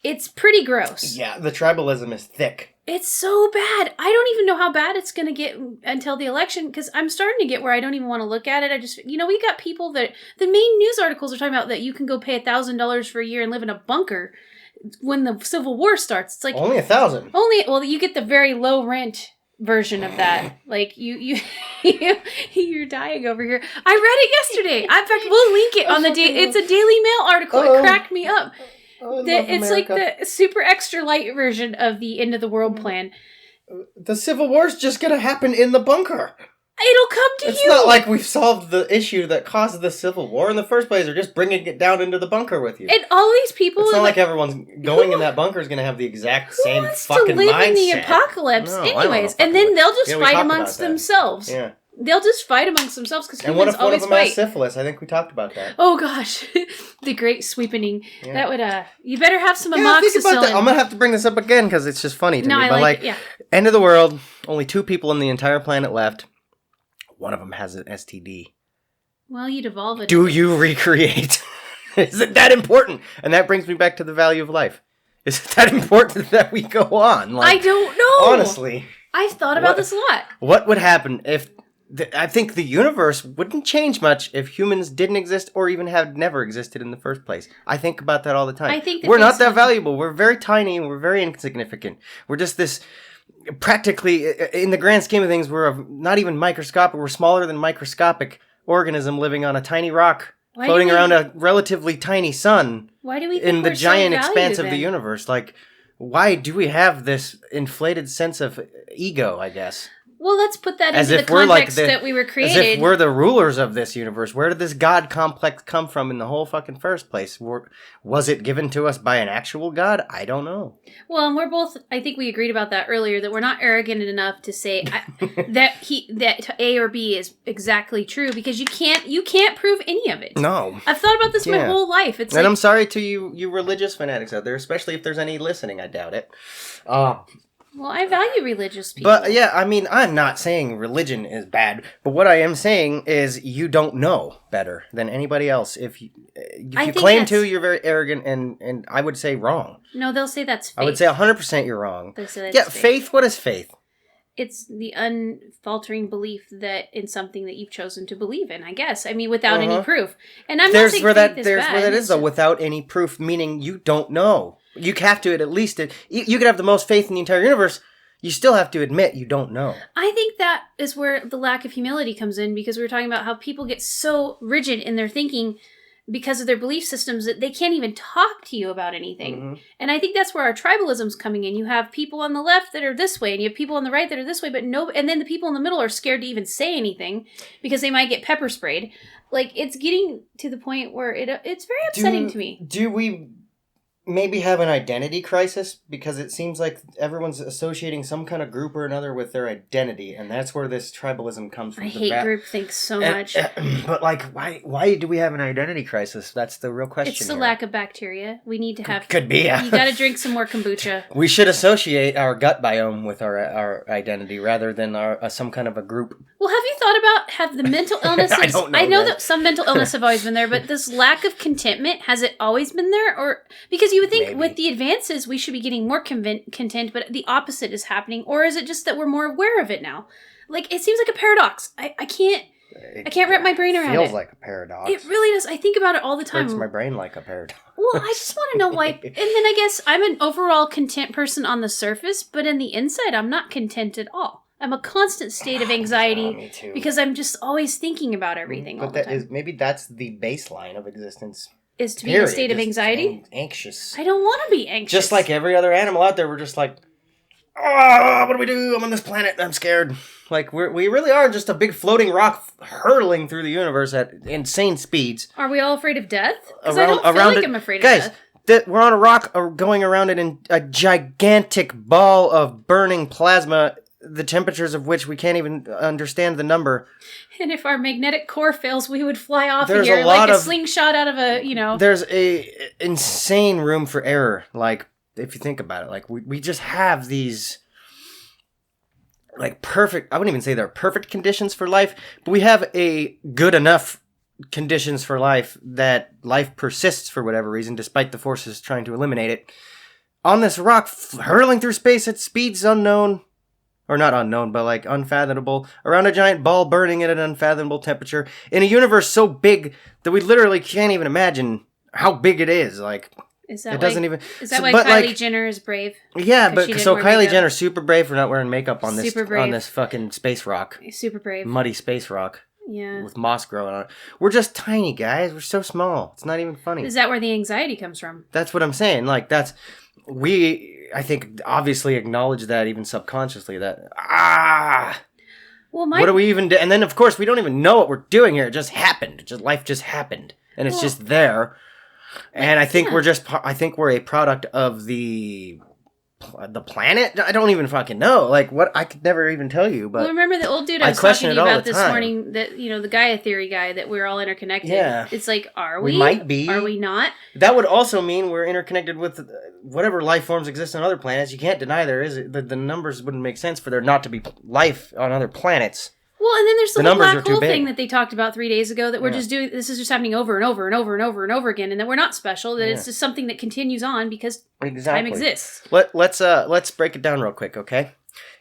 It's pretty gross. Yeah, the tribalism is thick. It's so bad. I don't even know how bad it's going to get until the election, because I'm starting to get where I don't even want to look at it. I just, we got people that, the main news articles are talking about that you can go pay $1,000 for a year and live in a bunker when the Civil War starts. It's like only $1,000. Well, you get the very low rent version of that. Like you're dying over here. I read it yesterday. In fact, we'll link it on it's a Daily Mail article. It cracked me up. It's like the super extra light version of the end of the world plan. The Civil War's just gonna happen in the bunker. It'll come to you. It's not like we've solved the issue that caused the Civil War in the first place. They're just bringing it down into the bunker with you. And all these people... It's not like everyone's going in that bunker is going to have the exact same fucking mindset. Who wants to live in the apocalypse anyways? And then they'll just fight amongst themselves. Yeah. They'll just fight amongst themselves because And what humans if one always of them has fight. syphilis? I think we talked about that. Oh gosh, the great sweepening. Yeah. That would you better have some amoxicillin. Think about that. I'm gonna have to bring this up again because it's just funny to me. I but like it, yeah. End of the world. Only 2 people on the entire planet left. One of them has an STD. Well, you'd evolve it. Do you recreate? Is it that important? And that brings me back to the value of life. Is it that important that we go on? I don't know. Honestly. I've thought about this a lot. What would happen if... I think the universe wouldn't change much if humans didn't exist or even had never existed in the first place. I think about that all the time. I think we're not that valuable. We're very tiny. We're very insignificant. We're just this... Practically, in the grand scheme of things, we're not even microscopic. We're smaller than microscopic organism living on a tiny rock, floating around a relatively tiny sun. Why do we think in the we're giant so expanse then? of the universe? Like, why do we have this inflated sense of ego, I guess? Well, let's put that into the context that we were created. As if we're the rulers of this universe. Where did this God complex come from in the whole fucking first place? Was it given to us by an actual God? I don't know. Well, and we're both, I think we agreed about that earlier, that we're not arrogant enough to say that A or B is exactly true, because you can't prove any of it. No. I've thought about this my whole life. I'm sorry to you religious fanatics out there, especially if there's any listening. I doubt it. Well, I value religious people. But, yeah, I mean, I'm not saying religion is bad, but what I am saying is you don't know better than anybody else. If you claim to, you're very arrogant, and I would say wrong. No, they'll say that's faith. I would say 100% you're wrong. They'll say that's faith, what is faith? It's the unfaltering belief that in something that you've chosen to believe in, I guess. I mean, without any proof. And I'm not saying faith is bad. There's where that is, though, without any proof, meaning you don't know. You have to at least... You could have the most faith in the entire universe. You still have to admit you don't know. I think that is where the lack of humility comes in, because we were talking about how people get so rigid in their thinking because of their belief systems that they can't even talk to you about anything. Mm-hmm. And I think that's where our tribalism's coming in. You have people on the left that are this way, and you have people on the right that are this way, but and then the people in the middle are scared to even say anything because they might get pepper sprayed. Like, it's getting to the point where it's very upsetting to me. Do we maybe have an identity crisis? Because it seems like everyone's associating some kind of group or another with their identity, and that's where this tribalism comes from. I hate groupthink so much. But, like, why do we have an identity crisis? That's the real question. It's the lack of bacteria. We need to have... Could be, yeah. You gotta drink some more kombucha. We should associate our gut biome with our identity rather than some kind of a group. Well, have you thought about have the mental illnesses... I know that some mental illness have always been there, but this lack of contentment, has it always been there? Or because you would think with the advances, we should be getting more content, but the opposite is happening. Or is it just that we're more aware of it now? Like, it seems like a paradox. I can't wrap my brain around it. It feels like a paradox. It really does. I think about it all the time. It hurts my brain like a paradox. Well, I just want to know why. And then I guess I'm an overall content person on the surface, but in the inside, I'm not content at all. I'm a constant state of anxiety me too. Because I'm just always thinking about everything all the time. Maybe that's the baseline of existence. Is to be in a state of anxiety? Anxious. I don't want to be anxious. Just like every other animal out there, we're just like, what do we do? I'm on this planet. I'm scared. Like, we really are just a big floating rock hurtling through the universe at insane speeds. Are we all afraid of death? Because I don't feel like I'm afraid of death. Guys, we're on a rock going around it in a gigantic ball of burning plasma, the temperatures of which we can't even understand the number. And if our magnetic core fails, we would fly off of here like a slingshot out of a, There's a insane room for error. Like, if you think about it, like, we just have these, like, perfect, I wouldn't even say they're perfect conditions for life, but we have a good enough conditions for life that life persists for whatever reason, despite the forces trying to eliminate it. On this rock, hurling through space at speeds unknown, or not unknown, but like unfathomable, around a giant ball burning at an unfathomable temperature, in a universe so big that we literally can't even imagine how big it is. Like, is that why Kylie Jenner is brave? Yeah, but so Kylie Jenner's super brave for not wearing makeup on this fucking space rock. Super brave. Muddy space rock. Yeah. With moss growing on it. We're just tiny, guys. We're so small. It's not even funny. Is that where the anxiety comes from? That's what I'm saying. Like, I think, obviously acknowledge that even subconsciously, that, what do we even do? And then, of course, we don't even know what we're doing here. It just happened. Life just happened. And it's just there. And I think we're a product of the the planet? I don't even fucking know. Like, what? I could never even tell you. But well, remember the old dude I was talking to you about this morning? That the Gaia theory guy, that we're all interconnected. Yeah, it's like, are we? We might be. Are we not? That would also mean we're interconnected with whatever life forms exist on other planets. You can't deny there is. The numbers wouldn't make sense for there not to be life on other planets. Well, and then there's the whole black hole thing that they talked about 3 days ago, that we're just doing. This is just happening over and over and over and over and over again, and that we're not special. That it's just something that continues on because time exists. Let's break it down real quick, okay?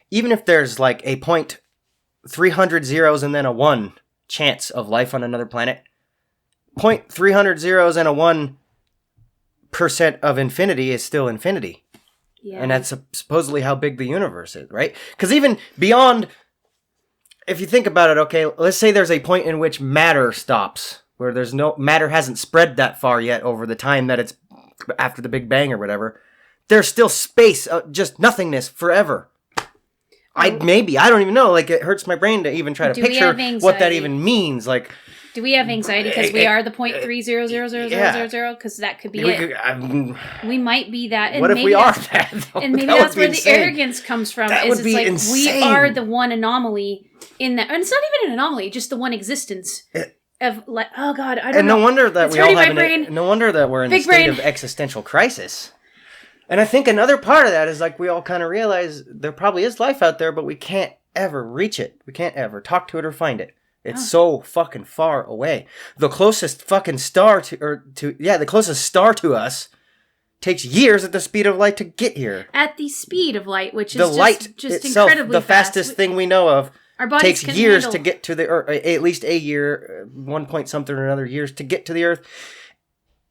Even if there's like a 0.300 zeros and then a 1 chance of life on another planet, 0.300 zeros and a 1% of infinity is still infinity. Yeah. And that's supposedly how big the universe is, right? Because even beyond, if you think about it, okay, let's say there's a point in which matter stops, where there's no matter hasn't spread that far yet over the time that it's after the Big Bang or whatever. There's still space, just nothingness forever. I don't even know. Like, it hurts my brain to even try to picture what that even means. Like, do we have anxiety because we are the 0.3000000? Because that could be it. We might be that. And what if we are that? Though? And maybe that's where the arrogance comes from. That would be insane. We are the one anomaly in that. And it's not even an anomaly, just the one existence. Of like, oh God, I don't know. And no wonder that we all have no wonder that we're in a state of existential crisis. And I think another part of that is, like, we all kind of realize there probably is life out there, but we can't ever reach it. We can't ever talk to it or find it. It's so fucking far away. The closest fucking star the closest star to us takes years at the speed of light to get here. At the speed of light, which is the light just itself, incredibly the fastest thing we know of. Our bodies takes years to get to the Earth, at least a year, 1 point something or another years to get to the Earth.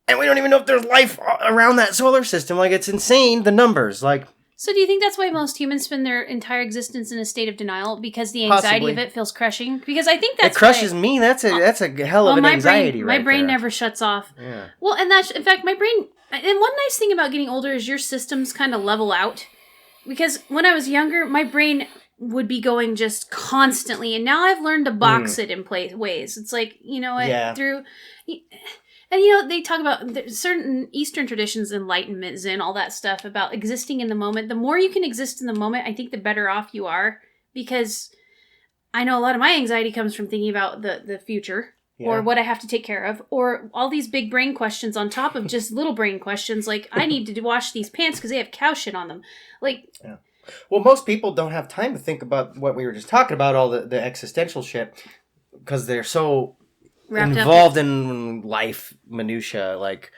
And we don't even know if there's life around that solar system. Like, it's insane, the numbers. Like, so do you think that's why most humans spend their entire existence in a state of denial? Because the anxiety of it feels crushing? Because I think that's it crushes me. That's a hell of an anxiety my brain never shuts off. Yeah. Well, and that's, in fact, my brain, and one nice thing about getting older is your systems kind of level out. Because when I was younger, my brain would be going just constantly, and now I've learned to box it in ways. It's like, through... And, they talk about certain Eastern traditions, enlightenment, Zen, all that stuff about existing in the moment. The more you can exist in the moment, I think the better off you are. Because I know a lot of my anxiety comes from thinking about the future or what I have to take care of, or all these big brain questions on top of just little brain questions. Like, I need to wash these pants because they have cow shit on them. Like... Yeah. Well, most people don't have time to think about what we were just talking about, all the existential shit, because they're so... involved in life minutia, like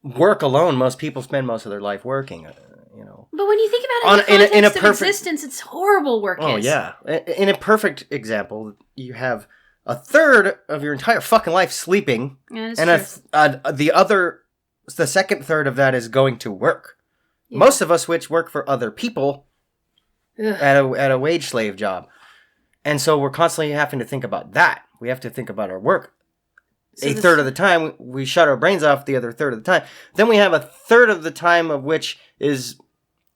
work alone. Most people spend most of their life working, But when you think about it in a perfect existence, it's horrible work. Oh yeah, in a perfect example, you have a third of your entire fucking life sleeping, and the second third of that is going to work. Yeah. Most of us which work for other people at a wage slave job, and so we're constantly having to think about that. We have to think about our work. A third of the time, we shut our brains off the other third of the time. Then we have a third of the time of which is,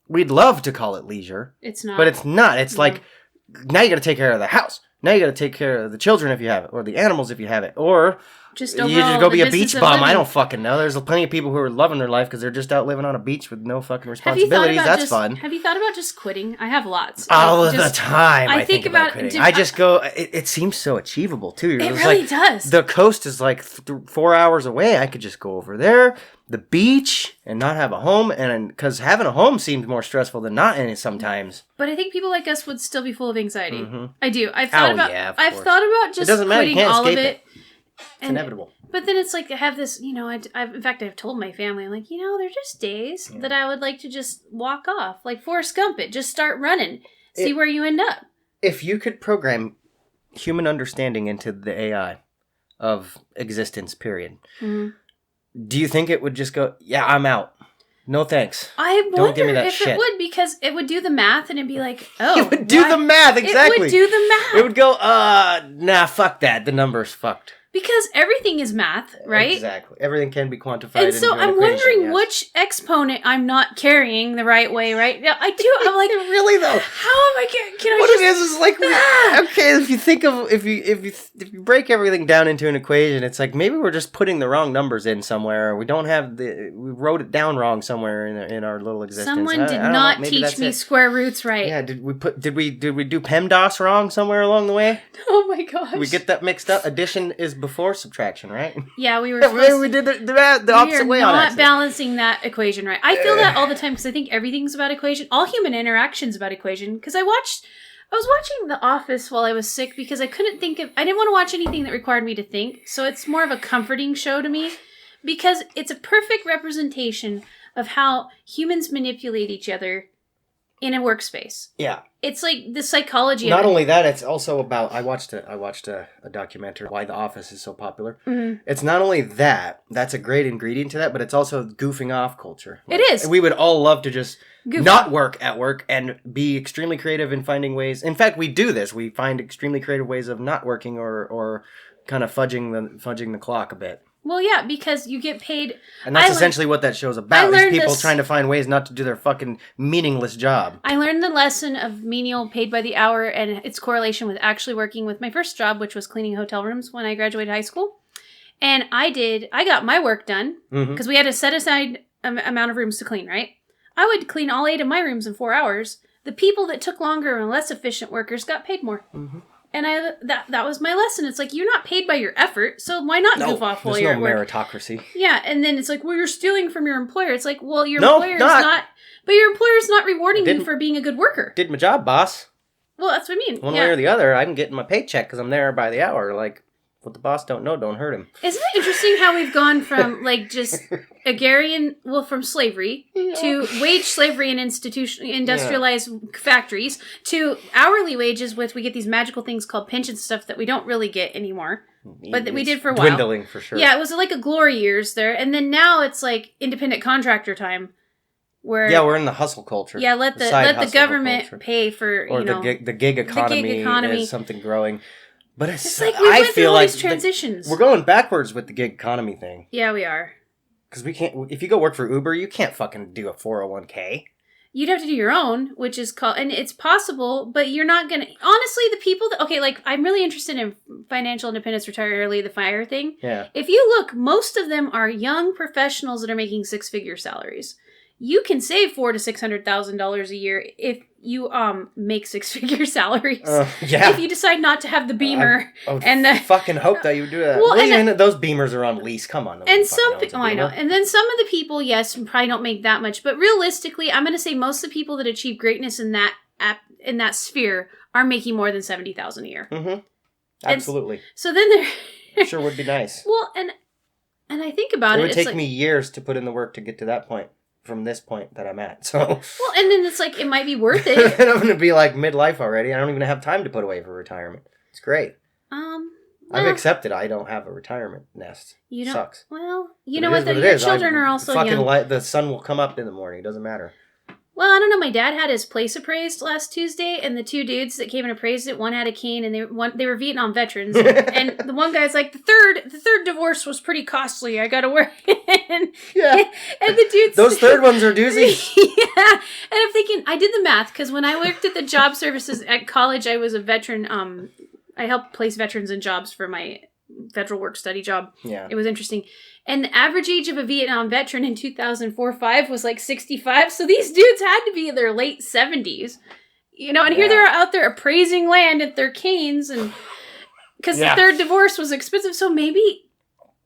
we'd love to call it leisure. It's not. But it's not. It's like, now you got to take care of the house. Now you got to take care of the children if you have it, or the animals if you have it, or you just go be a beach bum. I don't fucking know. There's plenty of people who are loving their life because they're just out living on a beach with no fucking responsibilities. That's fun. Have you thought about just quitting? I have lots. All of the time. I think about quitting. I just go. It seems so achievable too. It really does. The coast is like 4 hours away. I could just go over there, the beach, and not have a home. And because having a home seems more stressful than not in it sometimes. But I think people like us would still be full of anxiety. Mm-hmm. I do. I've thought about just quitting all of it. It's inevitable. But then it's like, I have this, I've told my family, I'm like, there are just days that I would like to just walk off. Like Forrest Gump it. Just start running. See where you end up. If you could program human understanding into the AI of existence, period, do you think it would just go, yeah, I'm out? No thanks. I wonder if it would, because it would do the math and it'd be like, oh. It would do the math, exactly. It would do the math. It would go, nah, fuck that. The number's fucked. Because everything is math, right? Exactly. Everything can be quantified. And so I'm wondering which exponent I'm not carrying the right way, right? Now, I do. I'm like, really though? How am I carrying? Can I what just... it is like, okay, if you think of, if you break everything down into an equation, it's like maybe we're just putting the wrong numbers in somewhere. Or we wrote it down wrong somewhere in our little existence. Someone did not teach me square roots right. Yeah, did we do PEMDAS wrong somewhere along the way? Oh my gosh. Did we get that mixed up? Addition is before subtraction, right? Yeah, we were we did the opposite way on it. We are not balancing that equation right. I feel that all the time because I think everything's about equation. All human interaction's about equation. Because I was watching The Office while I was sick because I didn't want to watch anything that required me to think. So it's more of a comforting show to me because it's a perfect representation of how humans manipulate each other in a workspace. Yeah. It's like the psychology Not of it. only that, it's also about... I watched a documentary, Why the Office is So Popular. Mm-hmm. It's not only that's a great ingredient to that, but it's also goofing off culture. It is. We would all love to just not work at work and be extremely creative in finding ways. In fact, we do this. We find extremely creative ways of not working or kind of fudging the clock a bit. Well, yeah, because you get paid... And that's essentially what that show's about. These people trying to find ways not to do their fucking meaningless job. I learned the lesson of menial paid by the hour and its correlation with actually working with my first job, which was cleaning hotel rooms when I graduated high school. And I got my work done because we had a set aside amount of rooms to clean, right? I would clean all 8 of my rooms in 4 hours. The people that took longer and less efficient workers got paid more. Mm-hmm. And that was my lesson. It's like, you're not paid by your effort, so why not goof off while you're at work? There's no meritocracy. Yeah, and then it's like, well, you're stealing from your employer. It's like, well, your employer's not. But your employer's not rewarding you for being a good worker. Did my job, boss. Well, that's what I mean. One way or the other, I'm getting my paycheck because I'm there by the hour. Like, what the boss don't know, don't hurt him. Isn't it interesting how we've gone from, like, just agrarian, from slavery to wage slavery and industrialized factories to hourly wages we get these magical things called pensions stuff that we don't really get anymore. But that we did for a while. Dwindling, for sure. Yeah, it was like a glory years there. And then now it's like independent contractor time. We're in the hustle culture. Yeah, let the government pay for, the gig economy is something growing. But it's like we went through all these transitions. We're going backwards with the gig economy thing. Yeah, we are. Because we can't. If you go work for Uber, you can't fucking do a 401k. You'd have to do your own, which is called, and it's possible, but you're not gonna. Honestly, the people that I'm really interested in financial independence, retire early, the FIRE thing. Yeah. If you look, most of them are young professionals that are making 6-figure salaries. You can save $400,000 to $600,000 a year if you make 6-figure salaries. Yeah. If you decide not to have the Beamer and the fucking hope that you do that. Well, those Beamers are on lease. Come on. And some people, I know. And then some of the people, yes, probably don't make that much. But realistically, I'm going to say most of the people that achieve greatness in that sphere are making more than $70,000 a year. Mm-hmm. Absolutely. So then they're sure would be nice. Well, and I think about it. It would take me years to put in the work to get to that point. From this point that I'm at, so... Well, and then it's like, it might be worth it. And I'm going to be like midlife already. I don't even have time to put away for retirement. It's great. I've accepted I don't have a retirement nest. You don't... Sucks. Well, you know what? Your children are also young. The sun will come up in the morning. It doesn't matter. Well, I don't know. My dad had his place appraised last Tuesday, and the 2 dudes that came and appraised it, one had a cane, and they were Vietnam veterans. And the one guy's like, the third divorce was pretty costly. I got to work. Yeah. And the dudes... Those third ones are doozy. Yeah. And I'm thinking, I did the math, because when I worked at the job services at college, I was a veteran. I helped place veterans in jobs for my federal work study job. Yeah. It was interesting. And the average age of a Vietnam veteran in 2004-05 was like 65. So these dudes had to be in their late 70s. And here they're out there appraising land at their canes. And because the third divorce was expensive. So maybe...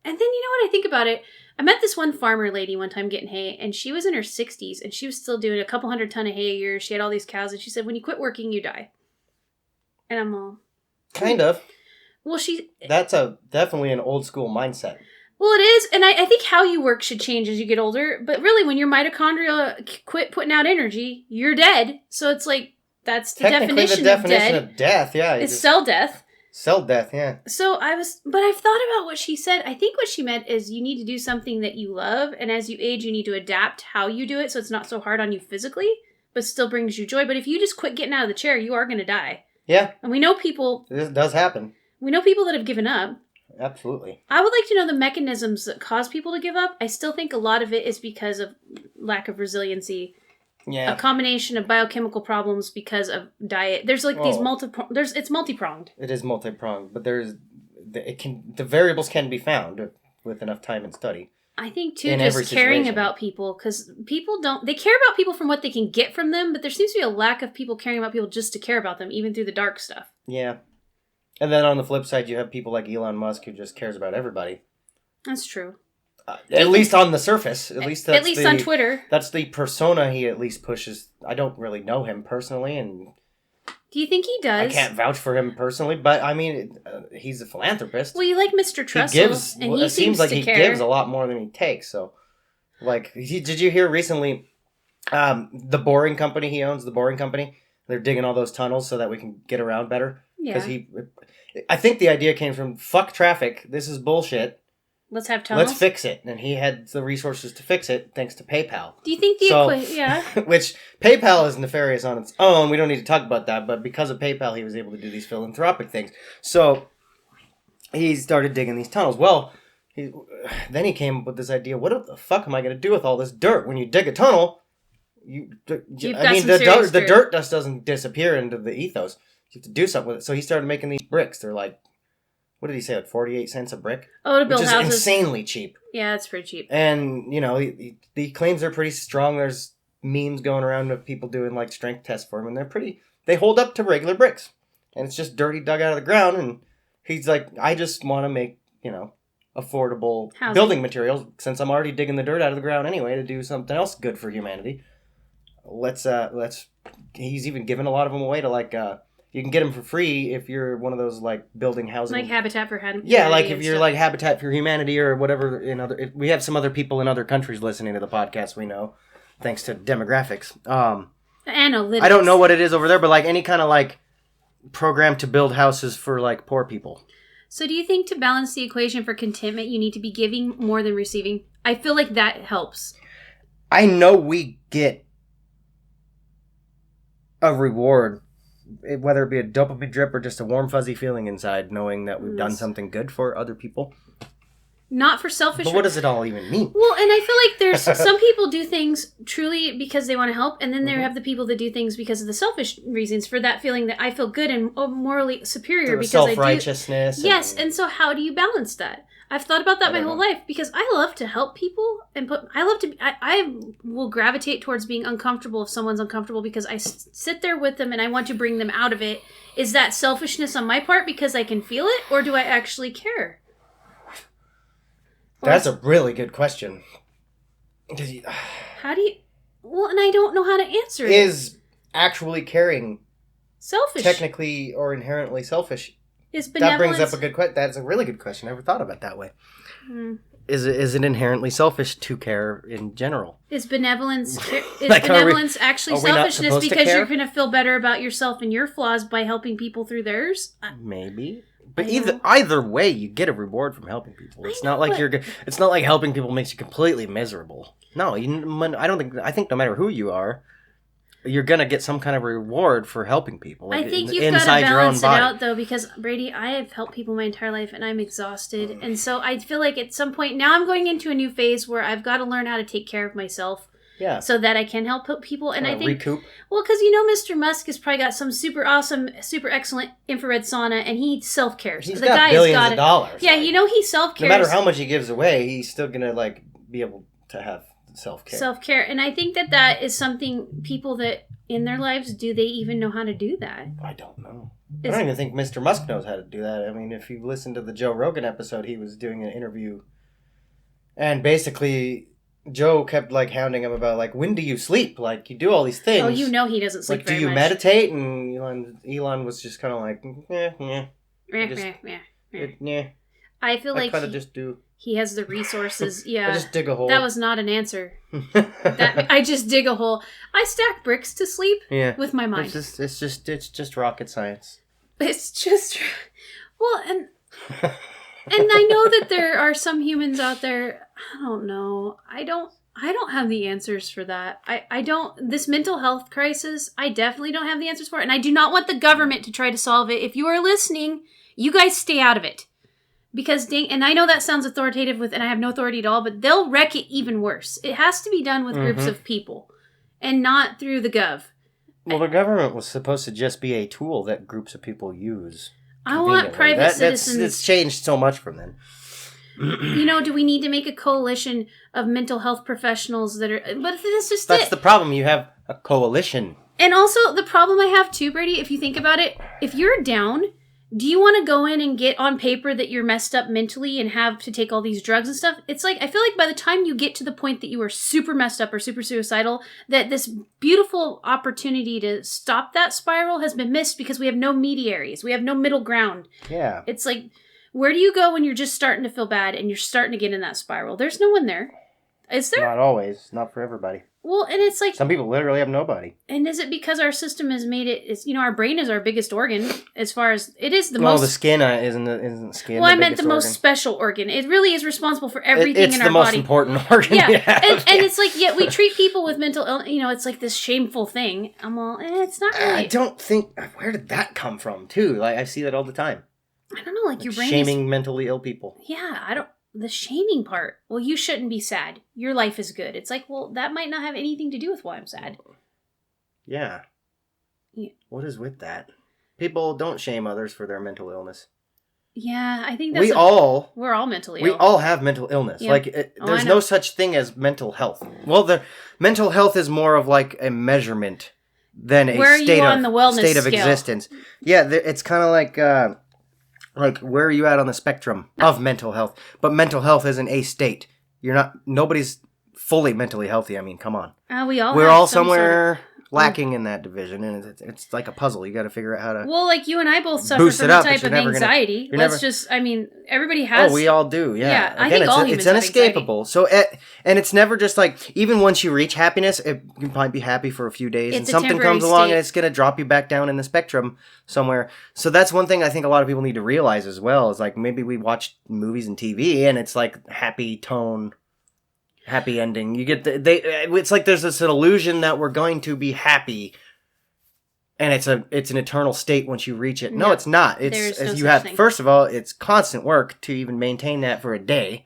And then you know what I think about it? I met this one farmer lady one time getting hay. And she was in her 60s. And she was still doing a couple 100 ton of hay a year. She had all these cows. And she said, when you quit working, you die. And I'm all... Kind of. Well, That's definitely an old school mindset. Well, it is, and I think how you work should change as you get older, but really, when your mitochondria quit putting out energy, you're dead. So it's like, that's the definition of death, yeah. It's cell death. Cell death, yeah. So but I've thought about what she said. I think what she meant is you need to do something that you love, and as you age, you need to adapt how you do it so it's not so hard on you physically, but still brings you joy. But if you just quit getting out of the chair, you are going to die. Yeah. And we know people... This does happen. We know people that have given up. absolutely. I would like to know the mechanisms that cause people to give up. I still think a lot of it is because of lack of resiliency. Yeah. A combination of biochemical problems because of diet. There's like these it's multi-pronged. It is multi-pronged, but the variables can be found with enough time and study. I think too, just caring about people, because people they care about people from what they can get from them, but there seems to be a lack of people caring about people just to care about them, even through the dark stuff. Yeah. And then on the flip side, you have people like Elon Musk who just cares about everybody. That's true. At least on the surface. At least on Twitter. That's the persona he at least pushes. I don't really know him personally, and do you think he does? I can't vouch for him personally, but I mean, he's a philanthropist. Well, you like Mr. Trussell, it seems like he gives a lot more than he takes. So, like, did you hear recently? The boring company he owns, the boring company, they're digging all those tunnels so that we can get around better. Yeah. Because I think the idea came from fuck traffic. This is bullshit. Let's have tunnels. Let's fix it. And he had the resources to fix it thanks to PayPal. Do you think yeah. Which PayPal is nefarious on its own. We don't need to talk about that. But because of PayPal, he was able to do these philanthropic things. So he started digging these tunnels. Well, then he came up with this idea. What the fuck am I going to do with all this dirt? When you dig a tunnel, the dirt dust doesn't disappear into the ethos. You have to do something with it. So he started making these bricks. They're like, what did he say, like 48 cents a brick? Oh, to build houses. Which is insanely cheap. Yeah, it's pretty cheap. And, you know, he claims they're pretty strong. There's memes going around of people doing, like, strength tests for him. And they hold up to regular bricks. And it's just dirty dug out of the ground. And he's like, I just want to make, you know, affordable building materials. Since I'm already digging the dirt out of the ground anyway to do something else good for humanity. He's even given a lot of them away to, like, you can get them for free if you're one of those, like, building housing. Like Habitat for Humanity. Yeah, like if you're like Habitat for Humanity or whatever. We have some other people in other countries listening to the podcast, we know, thanks to demographics. Analytics. I don't know what it is over there, but like any kind of like program to build houses for like poor people. So do you think to balance the equation for contentment, you need to be giving more than receiving? I feel like that helps. I know we get a reward, whether it be a dopamine drip or just a warm fuzzy feeling inside knowing that we've done something good for other people. Not for selfish But what does it all even mean? Well, and I feel like there's some people do things truly because they want to help, and then there have the people that do things because of the selfish reasons, for that feeling that I feel good and morally superior because I do. Self-righteousness. Yes, and so how do you balance that? I've thought about that my whole life because I love to help people and I will gravitate towards being uncomfortable if someone's uncomfortable because I sit there with them and I want to bring them out of it. Is that selfishness on my part because I can feel it, or do I actually care? That's a really good question. How do you... Well, and I don't know how to answer it. Is actually caring selfish? Technically or inherently selfish? Is benevolence... That brings up a good question. That's a really good question. I never thought of it that way. Is it inherently selfish to care in general? Is benevolence actually selfishness because you're going to feel better about yourself and your flaws by helping people through theirs? Maybe. But either way, you get a reward from helping people. It's not like helping people makes you completely miserable. No, I think no matter who you are, you're gonna get some kind of reward for helping people. I think you've got to balance it out, though, because Brady, I have helped people my entire life, and I'm exhausted, and so I feel like at some point now I'm going into a new phase where I've got to learn how to take care of myself. Yeah. So that I can help people. And I think... Recoup. Well, because Mr. Musk has probably got some super awesome, super excellent infrared sauna, and he self-cares. He's got billions of dollars. Yeah, he self-cares. No matter how much he gives away, he's still going to, be able to have self-care. Self-care. And I think that is something people that in their lives, do they even know how to do that? I don't know. I don't even think Mr. Musk knows how to do that. I mean, if you listen to the Joe Rogan episode, he was doing an interview, and basically... Joe kept hounding him about when do you sleep? You do all these things. Oh, he doesn't sleep very much. Do you meditate? And Elon was just kind of I feel like kind of just do. He has the resources. Yeah, I just dig a hole. That was not an answer. I just dig a hole. I stack bricks to sleep. With my mind. It's just rocket science. It's just and I know that there are some humans out there. I don't know. I don't have the answers for that. I don't... This mental health crisis, I definitely don't have the answers for it. And I do not want the government to try to solve it. If you are listening, you guys stay out of it. Because and I know that sounds authoritative and I have no authority at all, but they'll wreck it even worse. It has to be done with groups of people and not through the gov. Well, the government was supposed to just be a tool that groups of people use. I want private citizens. It's changed so much from then. Do we need to make a coalition of mental health professionals that are... But that's That's the problem. You have a coalition. And also, the problem I have too, Brady, if you think about it, if you're down... Do you want to go in and get on paper that you're messed up mentally and have to take all these drugs and stuff? It's like, I feel like by the time you get to the point that you are super messed up or super suicidal, that this beautiful opportunity to stop that spiral has been missed because we have no mediaries. We have no middle ground. Yeah. It's like, where do you go when you're just starting to feel bad and you're starting to get in that spiral? There's no one there. Is there? Not always. Not for everybody. Well, and it's like... Some people literally have nobody. And is it because our system has made it... our brain is our biggest organ as far as... It is the most... Well, the skin isn't skin. Well, I meant the most special organ. It really is responsible for everything in our body. It's the most important organ. Yeah. And it's like, yet we treat people with mental illness... it's like this shameful thing. I'm all... it's not really... I don't think... Where did that come from, too? Like, I see that all the time. I don't know, like your brain shaming mentally ill people. Yeah, I don't... The shaming part, well, you shouldn't be sad. Your life is good. It's like, well, that might not have anything to do with why I'm sad. Yeah. What is with that? People don't shame others for their mental illness. Yeah, I think that's... We're all mentally ill. We all have mental illness. Yeah. Like, there's no such thing as mental health. Well, the mental health is more of like a measurement than a state of existence. Yeah, it's kind of like, where are you at on the spectrum of mental health? But mental health isn't a state. Nobody's fully mentally healthy. I mean, come on. We're all somewhere lacking in that division, and it's like a puzzle. You got to figure out how to... Well, like you and I both suffer from a type of anxiety. Everybody has... Oh, we all do, yeah. Yeah, I think all humans it's inescapable. So, and it's never just like, even once you reach happiness, you might be happy for a few days, and something comes along and it's going to drop you back down in the spectrum somewhere. So that's one thing I think a lot of people need to realize as well, is like, maybe we watch movies and TV, and it's like happy tone... Happy ending. You get it's like there's this illusion that we're going to be happy, and it's an eternal state once you reach it. No, it's not. First of all, it's constant work to even maintain that for a day,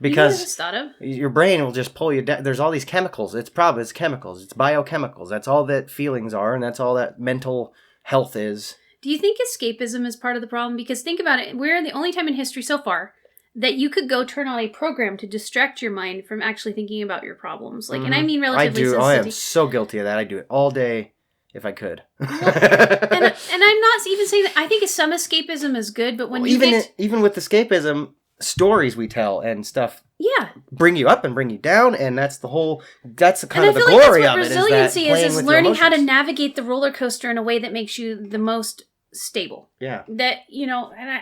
because your brain will just pull you down. There's all these chemicals. It's chemicals. It's biochemicals. That's all that feelings are, and that's all that mental health is. Do you think escapism is part of the problem? Because think about it. We're the only time in history so far that you could go turn on a program to distract your mind from actually thinking about your problems. Like, and I mean relatively I do. I am so guilty of that. I do it all day if I could. Well, and I'm not even saying that. I think some escapism is good, but when even with escapism, stories we tell and stuff bring you up and bring you down, and that's the kind of the glory of it. Resiliency is learning how to navigate the roller coaster in a way that makes you the most stable. Yeah. That,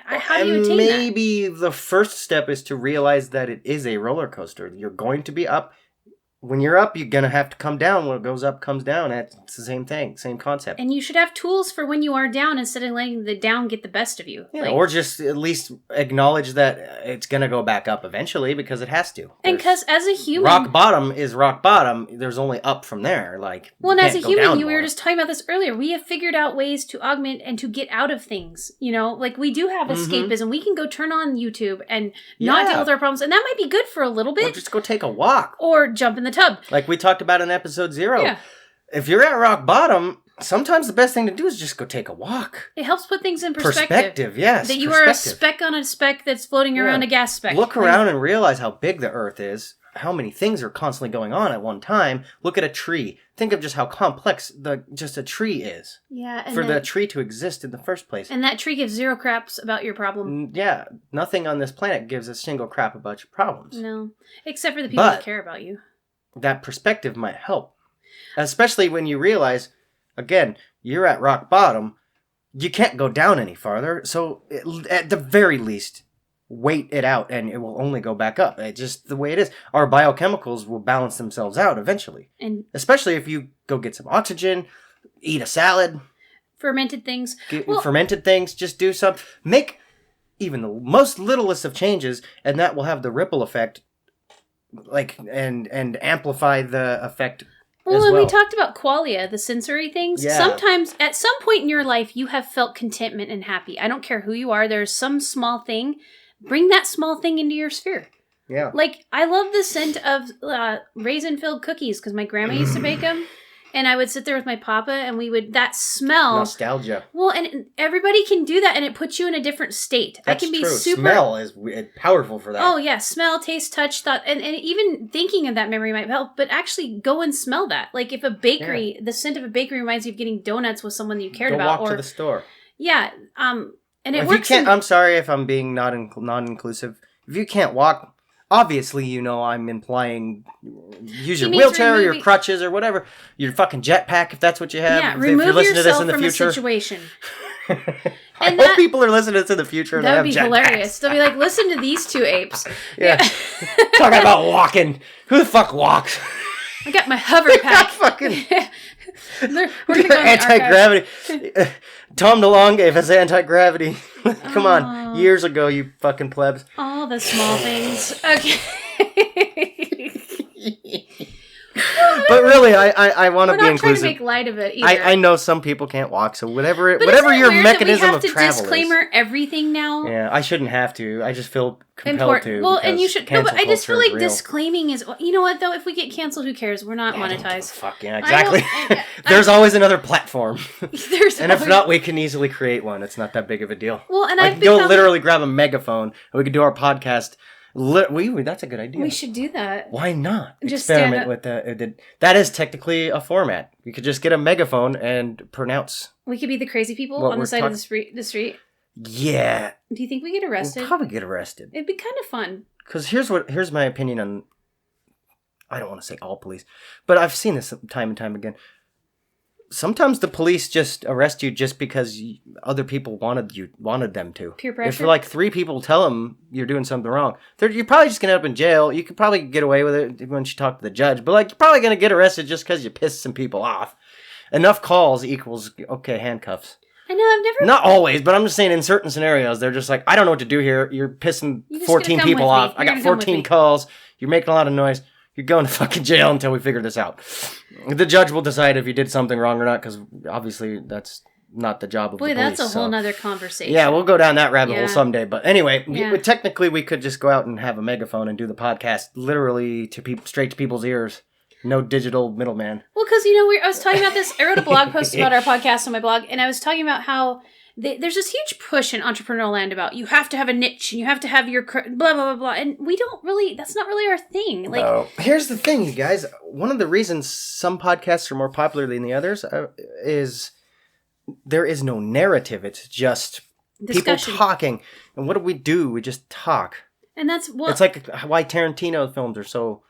how do you attain that? Maybe the first step is to realize that it is a roller coaster. You're going to be up. When you're up, you're going to have to come down. When it goes up, comes down. It's the same thing, same concept. And you should have tools for when you are down instead of letting the down get the best of you. Yeah, or just at least acknowledge that it's going to go back up eventually, because it has to. And because as a human... Rock bottom is rock bottom. There's only up from there. Well, and as a human, we were just talking about this earlier. We have figured out ways to augment and to get out of things. We do have escapism. We can go turn on YouTube and not deal with our problems. And that might be good for a little bit. Or just go take a walk. Or jump in the tub. Like we talked about in episode 0. Yeah. If you're at rock bottom, sometimes the best thing to do is just go take a walk. It helps put things in perspective. Perspective, yes. That you are a speck on a speck that's floating around a gas speck. Look around and realize how big the earth is, how many things are constantly going on at one time. Look at a tree. Think of just how complex just a tree is. Yeah. For the tree to exist in the first place. And that tree gives zero craps about your problem. Yeah. Nothing on this planet gives a single crap about your problems. No. Except for the people that care about you. That perspective might help. Especially when you realize, again, you're at rock bottom. You can't go down any farther. So at the very least, wait it out and it will only go back up. It's just the way it is. Our biochemicals will balance themselves out eventually. And especially if you go get some oxygen, eat a salad. Fermented things. Fermented things. Just do some. Make even the most littlest of changes, and that will have the ripple effect. And amplify the effect. Well, we talked about qualia, the sensory things. Yeah. Sometimes, at some point in your life, you have felt contentment and happy. I don't care who you are. There's some small thing bring that small thing into your sphere. Yeah. Like, I love the scent of raisin-filled cookies because my grandma used to bake them. And I would sit there with my papa and that smell. Nostalgia. Well, and everybody can do that and it puts you in a different state. That's I can be true. super. Smell is powerful for that. Oh, yeah. Smell, taste, touch, thought. And even thinking of that memory might help, but actually go and smell that. Like if a bakery, the scent of a bakery reminds you of getting donuts with someone that you cared about. Go walk to the store. Yeah. And it if works. You can't, I'm sorry if I'm being non-inclusive. If you can't walk... Obviously, I'm implying use your wheelchair or your crutches or whatever. Your fucking jetpack, if that's what you have. Yeah, if you're listening to this in the from future. A situation. I hope people are listening to this in the future and that they would have be hilarious. They'll be like, listen to these two apes. Yeah. Talking about walking. Who the fuck walks? I got my hover pack. Fucking... We're gonna go anti-gravity. Tom DeLonge gave us anti-gravity. Come on. Years ago, you fucking plebs. All the small things. Okay. But really, I want to be inclusive. We're not trying to make light of it either. I know some people can't walk, so whatever your mechanism of travel is. We have to disclaimer everything now. Yeah, I shouldn't have to. I just feel compelled to. Well, and you should. No, but I just feel like real. Disclaiming is. You know what though? If we get canceled, who cares? We're not monetized. Fuck yeah, exactly. There's always another platform. If not, we can easily create one. It's not that big of a deal. Well, and I can go literally grab a megaphone and we could do our podcast. That's a good idea. We should do that. Why not? Just experiment with that is technically a format. We could just get a megaphone and pronounce. We could be the crazy people on the side of the street. Yeah. Do you think we get arrested? We'll probably get arrested. It'd be kind of fun. Because here's my opinion on. I don't want to say all police, but I've seen this time and time again. Sometimes the police just arrest you just because other people wanted them to. Peer pressure. If like 3 people tell them you're doing something wrong, you're probably just gonna end up in jail. You could probably get away with it once you talk to the judge, but like you're probably gonna get arrested just because you pissed some people off. Enough calls equals okay handcuffs. I know, I've never... Not always, but I'm just saying in certain scenarios, they're just like, I don't know what to do here. You're pissing 14 people off. I got 14 calls. You're making a lot of noise. You're going to fucking jail until we figure this out. The judge will decide if you did something wrong or not, because obviously that's not the job of the police. Boy, that's a whole nother conversation. Yeah, we'll go down that rabbit hole someday. But anyway, technically we could just go out and have a megaphone and do the podcast literally straight to people's ears. No digital middleman. Well, because, I was talking about this. I wrote a blog post about our podcast on my blog, and I was talking about how there's this huge push in entrepreneurial land about you have to have a niche and you have to have your blah, blah, blah, blah. And we don't really, that's not really our thing. Like, no. Here's the thing, you guys. One of the reasons some podcasts are more popular than the others is there is no narrative. It's just discussion. People talking. And what do? We just talk. And that's what... It's like why Tarantino films are so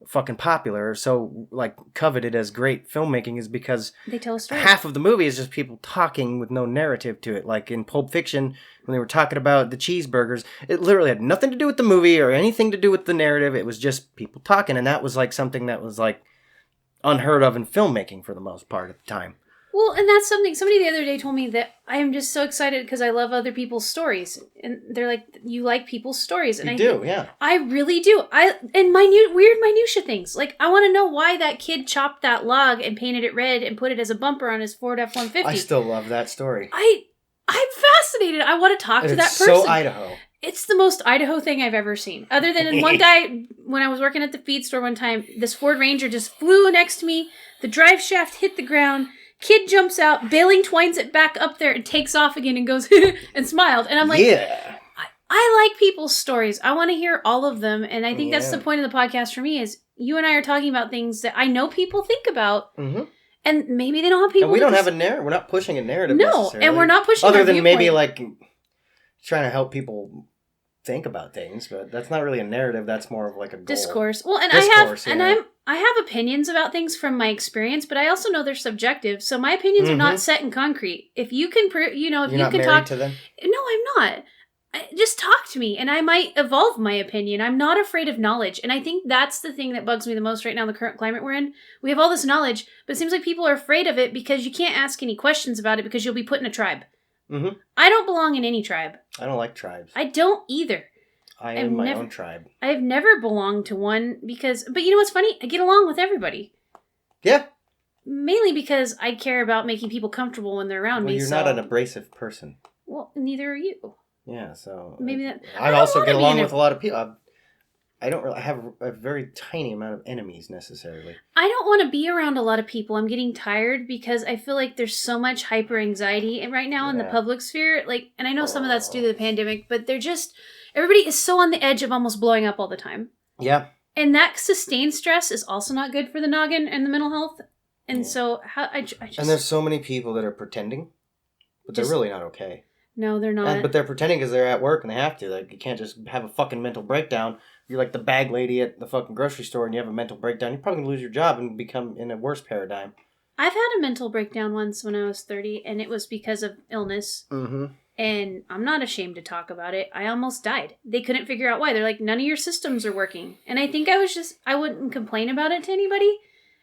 fucking popular, so like coveted as great filmmaking is because they tell a story. Half of the movie is just people talking with no narrative to it. Like in Pulp Fiction, when they were talking about the cheeseburgers, it literally had nothing to do with the movie or anything to do with the narrative. It was just people talking, and that was like something that was like unheard of in filmmaking for the most part at the time. Well, and that's something, somebody the other day told me that I am just so excited because I love other people's stories. And they're like, you like people's stories. And yeah. I really do. And weird minutia things. Like, I want to know why that kid chopped that log and painted it red and put it as a bumper on his Ford F-150. I still love that story. I'm fascinated. I want to talk to that person. It's so Idaho. It's the most Idaho thing I've ever seen. Other than one guy, when I was working at the feed store one time, this Ford Ranger just flew next to me. The drive shaft hit the ground. Kid jumps out, Bailing twines it back up there and takes off again and goes and smiled. And I'm like, yeah. I like people's stories. I want to hear all of them. And I think that's the point of the podcast for me is you and I are talking about things that I know people think about. Mm-hmm. And maybe they don't have people. And we don't have a narrative. We're not pushing a narrative necessarily. And we're not pushing other than maybe like trying to help people think about things, but that's not really a narrative. That's more of like a goal. Discourse. Well, and I have opinions about things from my experience, but I also know they're subjective. So my opinions are not set in concrete. If you can, if you can talk to them. No, I'm not. Just talk to me, and I might evolve my opinion. I'm not afraid of knowledge, and I think that's the thing that bugs me the most right now in the current climate we're in. We have all this knowledge, but it seems like people are afraid of it because you can't ask any questions about it because you'll be put in a tribe. Mm-hmm. I don't belong in any tribe. I don't like tribes. I don't either. I am my own tribe. I've never belonged to one but you know what's funny? I get along with everybody. Yeah. Mainly because I care about making people comfortable when they're around me. You're not an abrasive person. Well, neither are you. Yeah, so maybe that. I don't also wanna get be along in with a lot of people. I don't really have a very tiny amount of enemies necessarily. I don't want to be around a lot of people. I'm getting tired because I feel like there's so much hyper anxiety right now in the Yeah. public sphere. Like, and I know some of that's due to the pandemic, but they're just everybody is so on the edge of almost blowing up all the time. Yeah. And that sustained stress is also not good for the noggin and the mental health. And so I just And there's so many people that are pretending, but they're really not okay. No, they're not. But they're pretending because they're at work and they have to. Like, you can't just have a fucking mental breakdown. You're like the bag lady at the fucking grocery store and you have a mental breakdown. You're probably going to lose your job and become in a worse paradigm. I've had a mental breakdown once when I was 30, and it was because of illness. Mm-hmm. And I'm not ashamed to talk about it. I almost died. They couldn't figure out why. They're like, none of your systems are working. And I think I wouldn't complain about it to anybody.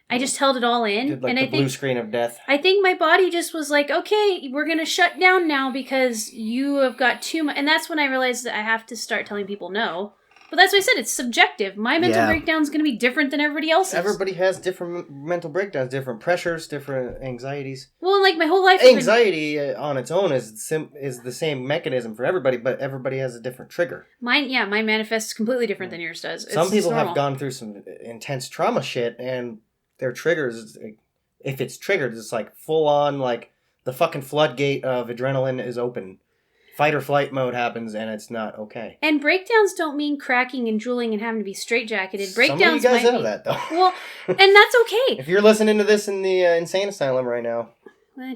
I just held it all in. Did like and the I think blue screen of death. I think my body just was like, okay, we're going to shut down now because you have got too much. And that's when I realized that I have to start telling people no. But that's what I said. It's subjective. My mental breakdown is going to be different than everybody else's. Everybody has different mental breakdowns, different pressures, different anxieties. Well, like my whole life. Anxiety on its own is the same mechanism for everybody, but everybody has a different trigger. Mine manifests completely different than yours does. Some people have gone through some intense trauma shit, and their triggers, if it's triggered, it's like full on, like the fucking floodgate of adrenaline is open. Fight or flight mode happens, and it's not okay. And breakdowns don't mean cracking and drooling and having to be straitjacketed. Breakdowns Some of you guys have that, though. Well, and that's okay. If you're listening to this in the insane asylum right now,